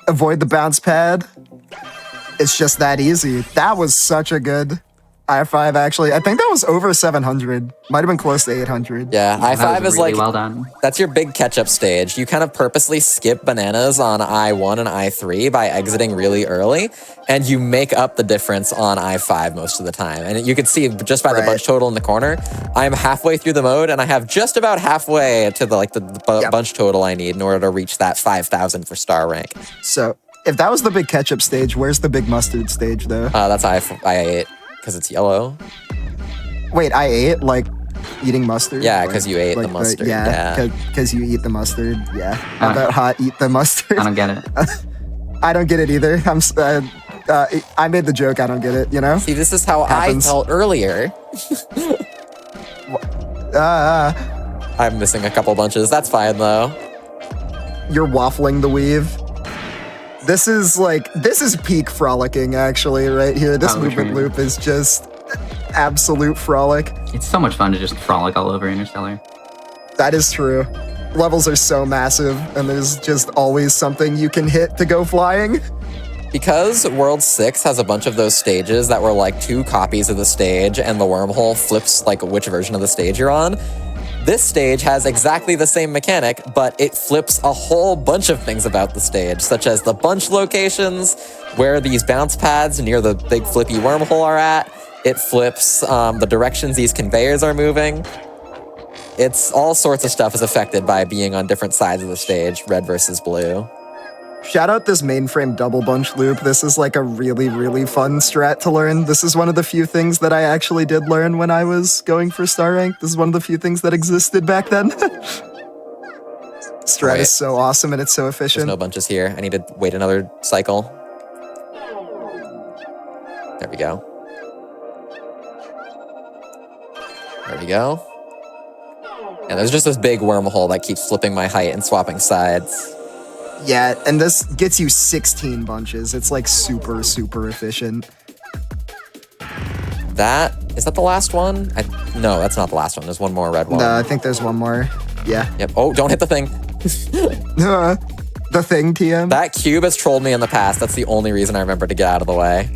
Avoid the bounce pad. It's just that easy. That was such a good I-5, actually. I think that was over 700. Might have been close to 800. Yeah, I-5 is really like, well done. That's your big catch-up stage. You kind of purposely skip bananas on I-1 and I-3 by exiting really early, and you make up the difference on I-5 most of the time. And you can see just by the bunch total in the corner, I'm halfway through the mode, and I have just about halfway to the bunch total I need in order to reach that 5,000 for star rank. So, if that was the big ketchup stage, where's the big mustard stage, though? That's I-8, because it's yellow. Wait, I-8? Like, eating mustard? Yeah, because you ate the mustard. Because you eat the mustard. Yeah. How about hot eat the mustard? I don't get it. I don't get it either. I made the joke. I don't get it, you know? See, this is how I felt earlier. I'm missing a couple bunches. That's fine, though. You're waffling the weave. This is peak frolicking, actually, right here. This movement loop is just absolute frolic. It's so much fun to just frolic all over Interstellar. That is true. Levels are so massive, and there's just always something you can hit to go flying. Because World 6 has a bunch of those stages that were like 2 copies of the stage and the wormhole flips like which version of the stage you're on, this stage has exactly the same mechanic, but it flips a whole bunch of things about the stage, such as the bunch locations, where these bounce pads near the big flippy wormhole are at. It flips the directions these conveyors are moving. It's all sorts of stuff is affected by being on different sides of the stage, red versus blue. Shout out this mainframe double bunch loop. This is like a really, really fun strat to learn. This is one of the few things that I actually did learn when I was going for star rank. This is one of the few things that existed back then. Strat Right. is so awesome and it's so There's efficient. no bunches here. I need to wait another cycle. There we go. There we go. And there's just this big wormhole that keeps flipping my height and swapping sides. Yeah, and this gets you 16 bunches. It's like super, super efficient. Is that the last one? No, that's not the last one. There's one more red one. No, I think there's one more. Yeah. Yep. Oh, don't hit the thing. The thing, TM. That cube has trolled me in the past. That's the only reason I remember to get out of the way.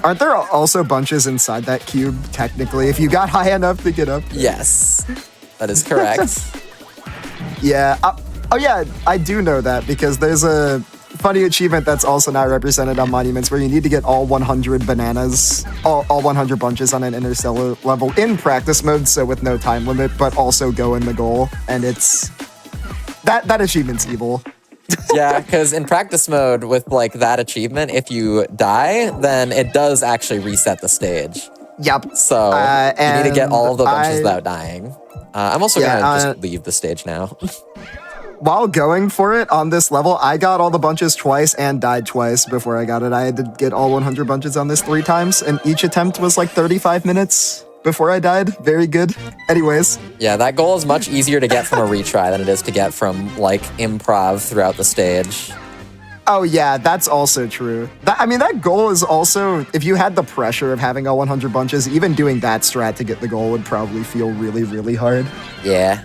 Aren't there also bunches inside that cube, technically, if you got high enough to get up? Yes, that is correct. Yeah. Oh, yeah, I do know that because there's a funny achievement that's also not represented on monuments where you need to get all 100 bananas, all 100 bunches on an interstellar level in practice mode, so with no time limit, but also go in the goal. And it's... That achievement's evil. Yeah, because in practice mode with like that achievement, if you die, then it does actually reset the stage. Yep. So you need to get all of the bunches without dying. I'm also gonna just leave the stage now. While going for it on this level, I got all the bunches twice and died twice before I got it. I had to get all 100 bunches on this 3 times, and each attempt was like 35 minutes before I died. Very good. Anyways. Yeah, that goal is much easier to get from a retry than it is to get from like improv throughout the stage. Oh yeah, that's also true. That goal is also, if you had the pressure of having all 100 bunches, even doing that strat to get the goal would probably feel really, really hard. Yeah.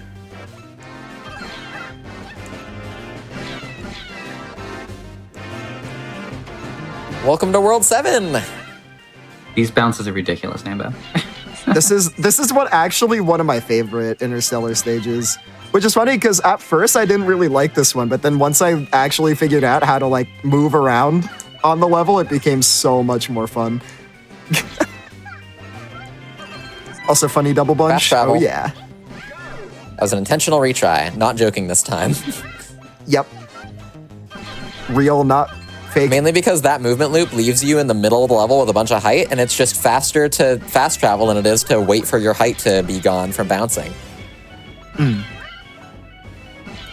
Welcome to World 7! These bounces are ridiculous, Nambo. This is what actually one of my favorite interstellar stages, which is funny because at first I didn't really like this one, but then once I actually figured out how to like move around on the level, it became so much more fun. Also funny double bunch. Fast travel. Oh yeah. That was an intentional retry, not joking this time. Yep. Real, not fake. Mainly because that movement loop leaves you in the middle of the level with a bunch of height, and it's just faster to fast travel than it is to wait for your height to be gone from bouncing.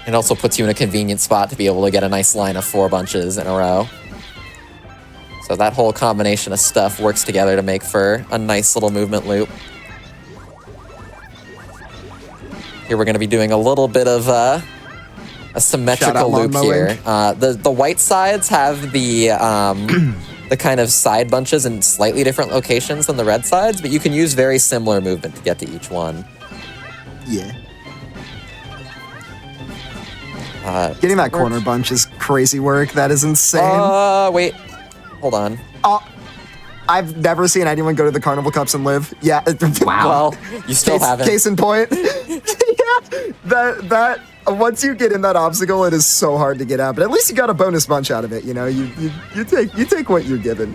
It also puts you in a convenient spot to be able to get a nice line of 4 bunches in a row. So that whole combination of stuff works together to make for a nice little movement loop. Here we're going to be doing a little bit of a symmetrical loop here. The white sides have the kind of side bunches in slightly different locations than the red sides, but you can use very similar movement to get to each one. Yeah. Getting that corner bunch is crazy work. That is insane. Wait. Hold on. I've never seen anyone go to the Carnival Cups and live. Yeah. Wow. Well, you still haven't. Case in point. Yeah. Once you get in that obstacle, it is so hard to get out. But at least you got a bonus bunch out of it. You know, you take what you're given.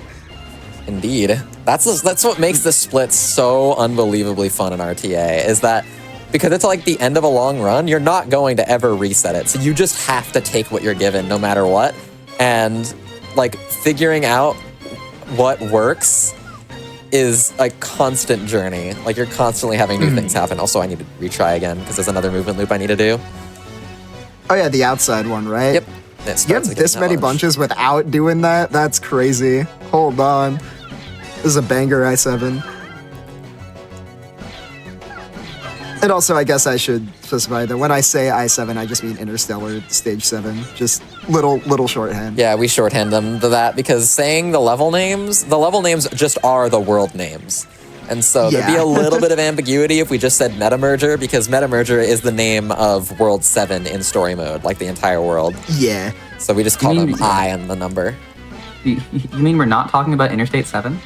Indeed. That's what makes the split so unbelievably fun in RTA, is that because it's like the end of a long run, you're not going to ever reset it. So you just have to take what you're given no matter what. And like figuring out what works is a constant journey. Like you're constantly having new things happen. Also, I need to retry again because there's another movement loop I need to do. Oh yeah, the outside one, right? Yep. You have this many bunches without doing that? That's crazy. Hold on. This is a banger I7. And also, I guess I should specify that when I say I7, I just mean Interstellar Stage 7. Just little shorthand. Yeah, we shorthand them to that because saying the level names just are the world names. And so there'd be Yeah. a little bit of ambiguity if we just said Metamerger, because Metamerger is the name of World 7 in story mode, like the entire world. Yeah. So we just call You them mean- I and the number. You mean we're not talking about Interstate 7?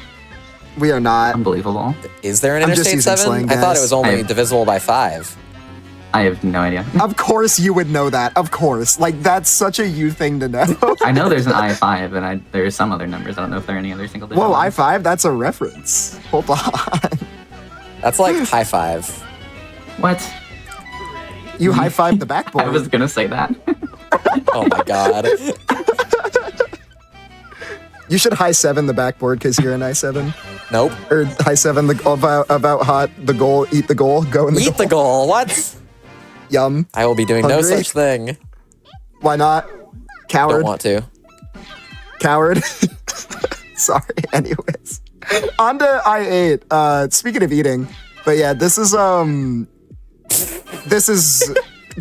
We are not. Unbelievable. Is there an I'm just Interstate using 7? slang, I thought it guys. was only I- divisible by 5. I have no idea. Of course you would know that. Of course. Like, that's such a you thing to know. I know there's an I5, and there's some other numbers. I don't know if there are any other single digit Whoa, ones. I5? That's a reference. Hold on. That's like high five. What? You high-fived the backboard. I was gonna say that. Oh my god. You should high 7 the backboard because you're an I7. Nope. Or high 7 the about hot, the goal, eat the goal, go in the Eat goal. the goal. What? Yum. I will be doing no Hungry? such thing. Why not? Coward. Don't want to. Coward. Sorry. Anyways. On to I8. Speaking of eating, but yeah, this is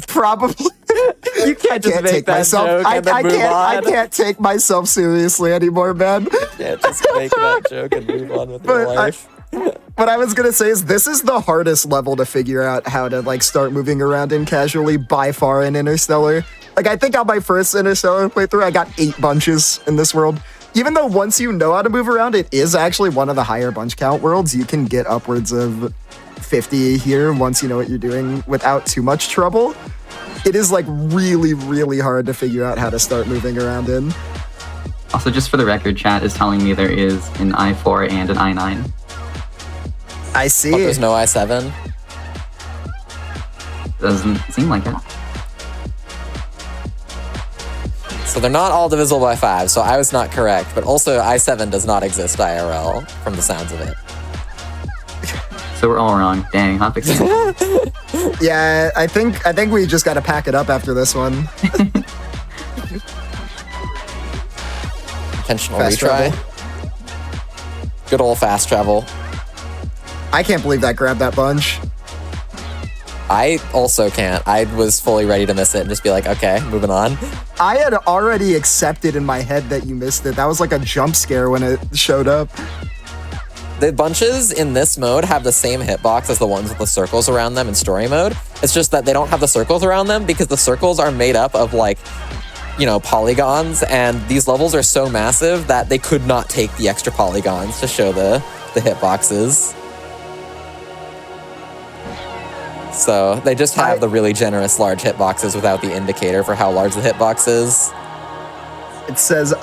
probably You can't I can't take myself. I can't take myself seriously anymore, man. Can't just make that joke and move on with your But life. What I was gonna say is this is the hardest level to figure out how to like start moving around in casually by far in Interstellar. Like I think on my first Interstellar playthrough, I got 8 bunches in this world. Even though once you know how to move around, it is actually one of the higher bunch count worlds. You can get upwards of 50 here once you know what you're doing without too much trouble. It is like really, really hard to figure out how to start moving around in. Also, just for the record, chat is telling me there is an I4 and an I9. I see. But there's no I7. Doesn't seem like it. So they're not all divisible by 5, so I was not correct. But also I7 does not exist IRL from the sounds of it. So we're all wrong. Dang, Hotfix. Yeah, I think we just gotta pack it up after this one. Intentional Fast retry. travel. Good old fast travel. I can't believe that grabbed that bunch. I also can't. I was fully ready to miss it and just be like, okay, moving on. I had already accepted in my head that you missed it. That was like a jump scare when it showed up. The bunches in this mode have the same hitbox as the ones with the circles around them in story mode. It's just that they don't have the circles around them because the circles are made up of like, you know, polygons, and these levels are so massive that they could not take the extra polygons to show the hitboxes. So they just have the really generous large hitboxes without the indicator for how large the hitbox is. It says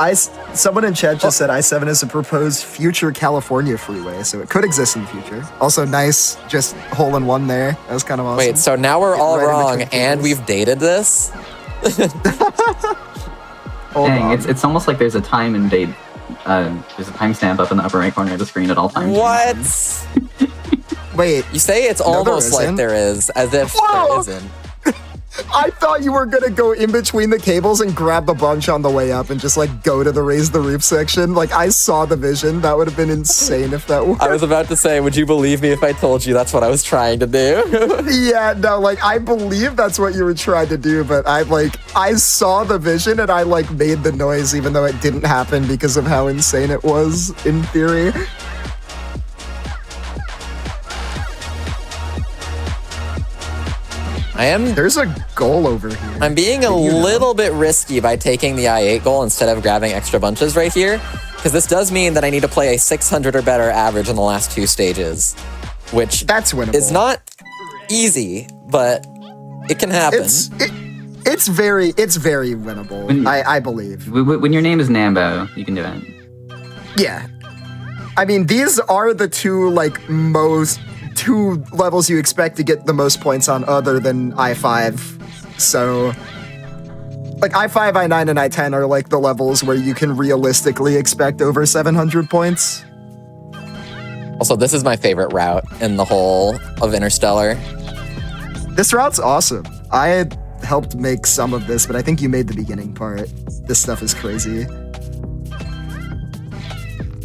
someone in chat just said I-7 is a proposed future California freeway, so it could exist in the future. Also nice, just hole in one there. That was kind of awesome. Wait, so now we're all Right in wrong between and tables. we've dated this? Hold Dang, on. it's almost like there's a time and date. There's a timestamp up in the upper right corner of the screen at all times. What? Wait, You say it's No, there almost like isn't. there is, as if Whoa! there isn't. I thought you were gonna go in between the cables and grab the bunch on the way up and just like go to the raise the roof section. Like I saw the vision. That would have been insane if that worked. I was about to say, would you believe me if I told you that's what I was trying to do? Yeah, no, like I believe that's what you were trying to do, but I saw the vision and I like made the noise even though it didn't happen because of how insane it was in theory. There's a goal over here. I'm being a little bit risky by taking the I8 goal instead of grabbing extra bunches right here, because this does mean that I need to play a 600 or better average in the last 2 stages, which That's winnable. is not easy, but it can happen. It's very winnable. I believe. When your name is Nambo, you can do it. Yeah. I mean, these are the two levels you expect to get the most points on other than I5. So like I5, I9, and I10 are like the levels where you can realistically expect over 700 points. Also, this is my favorite route in the whole of Interstellar. This route's awesome. I had helped make some of this, but I think you made the beginning part. This stuff is crazy.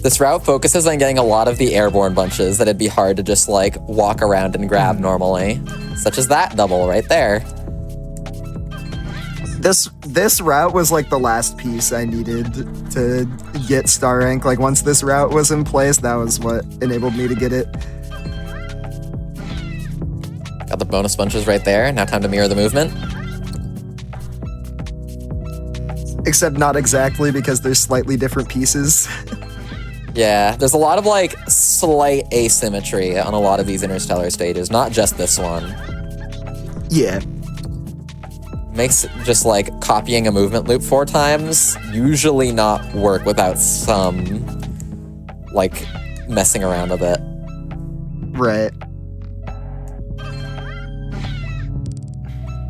This route focuses on getting a lot of the airborne bunches that it'd be hard to just like walk around and grab normally, such as that double right there. This route was like the last piece I needed to get star rank. Like once this route was in place, that was what enabled me to get it. Got the bonus bunches right there. Now time to mirror the movement. Except not exactly, because there's slightly different pieces. Yeah, there's a lot of like slight asymmetry on a lot of these interstellar stages, not just this one. Yeah. Makes just like copying a movement loop 4 times usually not work without some like messing around a bit. Right.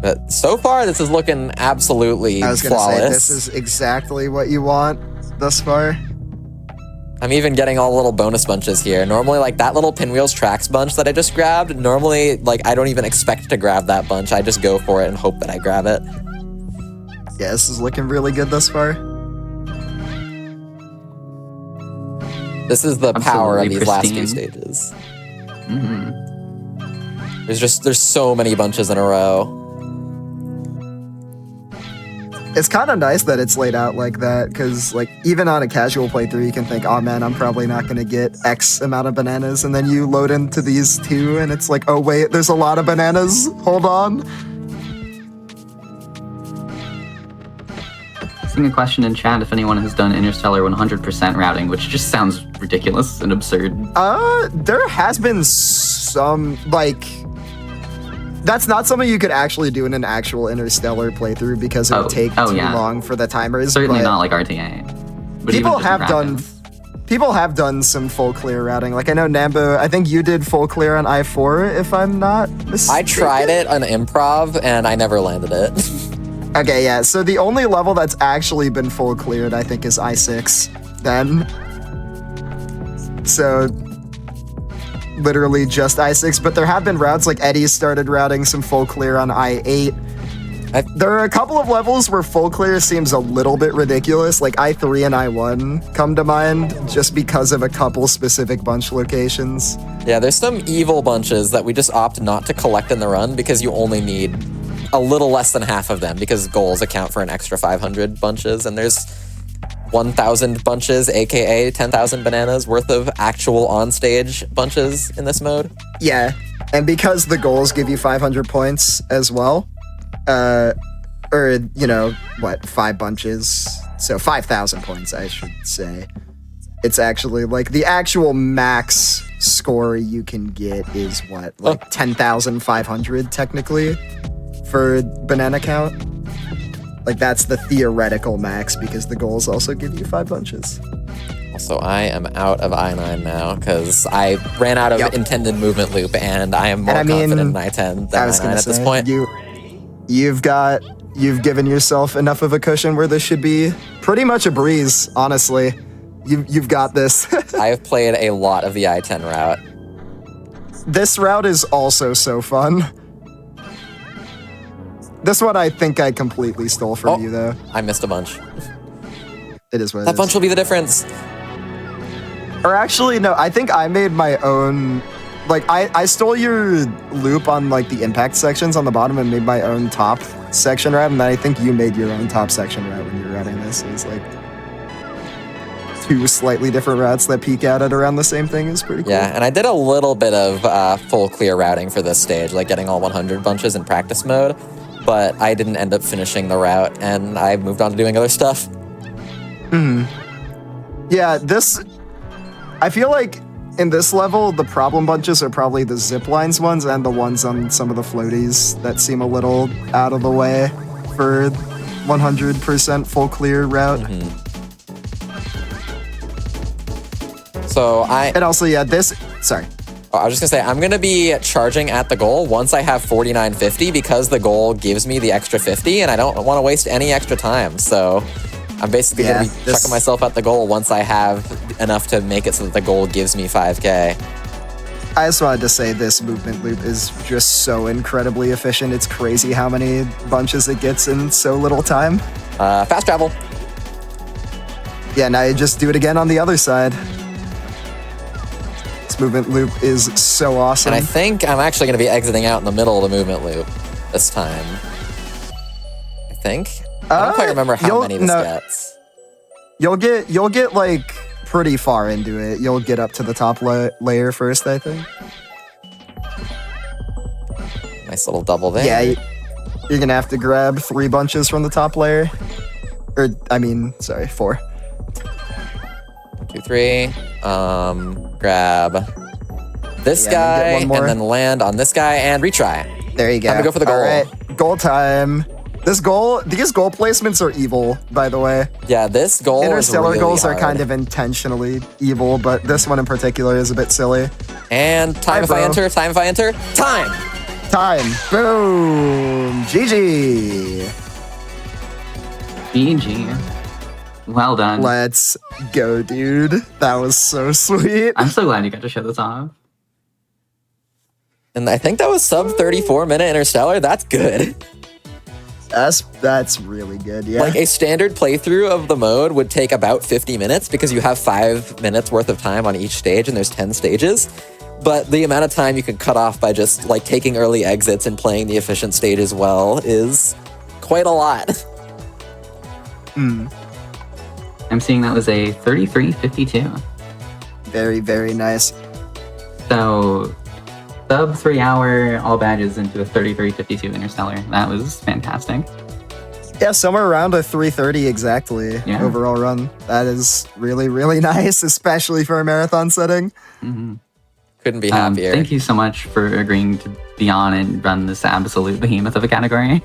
But so far, this is looking absolutely I was gonna flawless. say, this is exactly what you want thus far. I'm even getting all the little bonus bunches here. Normally, like that little Pinwheels Tracks bunch that I just grabbed, normally, like I don't even expect to grab that bunch. I just go for it and hope that I grab it. Yeah, this is looking really good thus far. This is the power of Absolutely these last few pristine. stages. Mm-hmm. There's so many bunches in a row. It's kind of nice that it's laid out like that, because like even on a casual playthrough, you can think, oh man, I'm probably not going to get X amount of bananas, and then you load into these 2, and it's like, oh wait, there's a lot of bananas, hold on. Seeing a question in chat if anyone has done Interstellar 100% routing, which just sounds ridiculous and absurd. There has been some, like, that's not something you could actually do in an actual Interstellar playthrough, because it would take too long for the timers. Certainly but not like RTA. But people even just have done Raptors. people have done some full clear routing. Like I know Nambo, I think you did full clear on I-4, if I'm not mistaken. I tried it on improv and I never landed it. Okay, yeah. So the only level that's actually been full cleared, I think, is I-6. Then, so literally just I-6. But there have been routes like Eddie started routing some full clear on I-8. There are a couple of levels where full clear seems a little bit ridiculous, like I-3 and I-1 come to mind, just because of a couple specific bunch locations. Yeah, there's some evil bunches that we just opt not to collect in the run because you only need a little less than half of them, because goals account for an extra 500 bunches, and there's 1,000 bunches, aka 10,000 bananas worth of actual on-stage bunches in this mode. Yeah, and because the goals give you 500 points as well, or, you know, what, 5 bunches, so 5,000 points, I should say. It's actually, like, the actual max score you can get is, what, like 10,500, technically, for banana count? Like, that's the theoretical max, because the goals also give you 5 bunches. Also, I am out of I-9 now, because I ran out of intended movement loop, and I am more confident in I-10 than I-9 at this point. You've given yourself enough of a cushion where this should be pretty much a breeze, honestly. You've got this. I have played a lot of the I-10 route. This route is also so fun. This one I think I completely stole from you, though. I missed a bunch. It is what it That is. bunch will be the difference. Or actually, no, I think I made my own... Like, I stole your loop on, like, the impact sections on the bottom and made my own top section route, and then I think you made your own top section route when you were routing this. It was, like, 2 slightly different routes that peak out at around the same thing. Is pretty cool. Yeah, and I did a little bit of full clear routing for this stage, like getting all 100 bunches in practice mode, but I didn't end up finishing the route, and I moved on to doing other stuff. Yeah, this... I feel like in this level, the problem bunches are probably the zip lines ones and the ones on some of the floaties that seem a little out of the way for 100% full clear route. So And also, yeah, this... Sorry. I was just gonna say, I'm gonna be charging at the goal once I have 49.50, because the goal gives me the extra 50, and I don't want to waste any extra time. So I'm basically gonna be chucking myself at the goal once I have enough to make it so that the goal gives me 5K. I just wanted to say this movement loop is just so incredibly efficient. It's crazy how many bunches it gets in so little time. Fast travel. Yeah, now you just do it again on the other side. This movement loop is so awesome. And I think I'm actually gonna be exiting out in the middle of the movement loop this time. I think. I don't quite remember how many this gets. You'll get like pretty far into it. You'll get up to the top layer first, I think. Nice little double there. Yeah, you're gonna have to grab 3 bunches from the top layer. Or, I mean, sorry, 4. 2, 3. Grab this guy and then land on this guy and retry. There you go. Time to go for the goal. All right, goal time. These goal placements are evil, by the way. Yeah, this goal Interstellar is really goals hard. are kind of intentionally evil, but this one in particular is a bit silly. And time if I enter, time if I enter, time! Time. Boom. GG. GG. Well done. Let's go, dude. That was so sweet. I'm so glad you got to show this off. And I think that was sub 34-minute Interstellar. That's good. That's really good, yeah. Like a standard playthrough of the mode would take about 50 minutes because you have 5 minutes worth of time on each stage and there's 10 stages. But the amount of time you can cut off by just like taking early exits and playing the efficient stages well is quite a lot. I'm seeing that was a 33:52. Very, very nice. So, sub 3 hour, all badges into a 33:52 Interstellar. That was fantastic. Yeah, somewhere around a 3:30 exactly overall run. That is really, really nice, especially for a marathon setting. Couldn't be happier. Thank you so much for agreeing to be on and run this absolute behemoth of a category.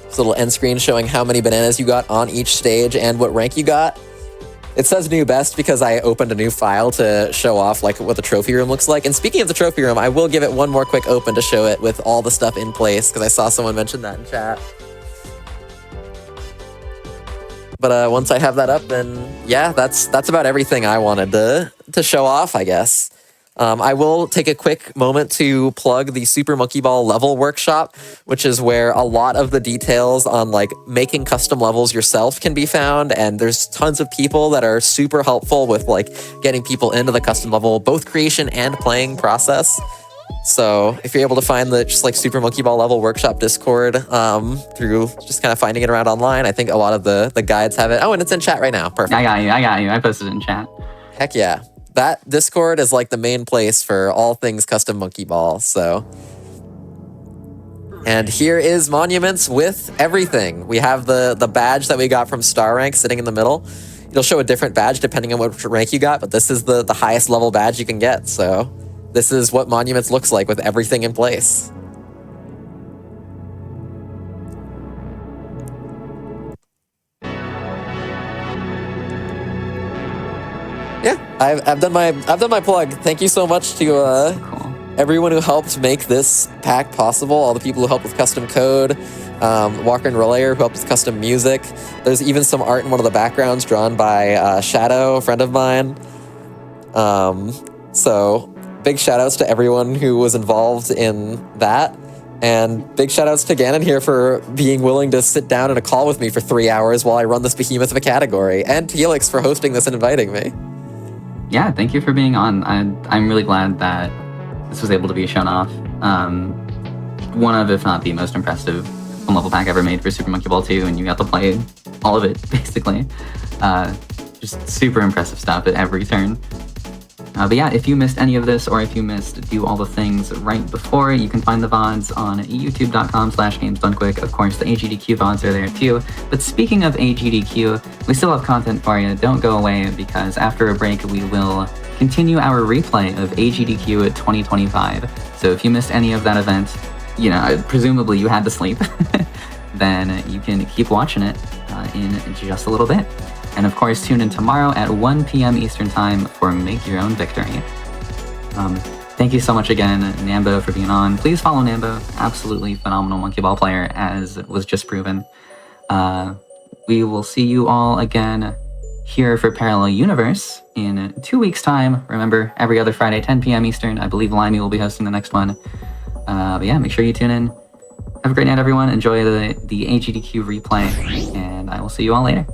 This little end screen showing how many bananas you got on each stage and what rank you got. It says new best because I opened a new file to show off like what the trophy room looks like. And speaking of the trophy room, I will give it one more quick open to show it with all the stuff in place because I saw someone mention that in chat. But once I have that up, then yeah, that's about everything I wanted to show off, I guess. I will take a quick moment to plug the Super Monkey Ball level workshop, which is where a lot of the details on like making custom levels yourself can be found. And there's tons of people that are super helpful with like getting people into the custom level, both creation and playing process. So if you're able to find the just like Super Monkey Ball level workshop Discord through just kind of finding it around online, I think a lot of the guides have it. Oh, and it's in chat right now. Perfect. I got you. I posted it in chat. Heck yeah. That Discord is like the main place for all things custom Monkey Ball, so. And here is Monuments with everything. We have the badge that we got from Star Rank sitting in the middle. It'll show a different badge depending on what rank you got, but this is the highest level badge you can get, so. This is what Monuments looks like with everything in place. Yeah, I've done my plug. Thank you so much to everyone who helped make this pack possible. All the people who helped with custom code, Walker and Relayer who helped with custom music. There's even some art in one of the backgrounds drawn by Shadow, a friend of mine. So big shout outs to everyone who was involved in that. And big shout outs to Gannon here for being willing to sit down in a call with me for 3 hours while I run this behemoth of a category. And to Helix for hosting this and inviting me. Yeah, thank you for being on. I'm really glad that this was able to be shown off. One of, if not the most impressive level pack ever made for Super Monkey Ball 2, and you got to play all of it, basically. Just super impressive stuff at every turn. But yeah, if you missed any of this, or if you missed Do All the Things right before, you can find the VODs on youtube.com/gamesdonequick. Of course, the AGDQ VODs are there too. But speaking of AGDQ, we still have content for you. Don't go away, because after a break, we will continue our replay of AGDQ 2025. So if you missed any of that event, you know, presumably you had to sleep, then you can keep watching it in just a little bit. And of course, tune in tomorrow at 1 p.m. Eastern Time for Make Your Own Victory. Thank you so much again, Nambo, for being on. Please follow Nambo. Absolutely phenomenal monkey ball player, as was just proven. We will see you all again here for Parallel Universe in 2 weeks' time. Remember, every other Friday, 10 p.m. Eastern. I believe Limey will be hosting the next one. But yeah, make sure you tune in. Have a great night, everyone. Enjoy the AGDQ replay, and I will see you all later.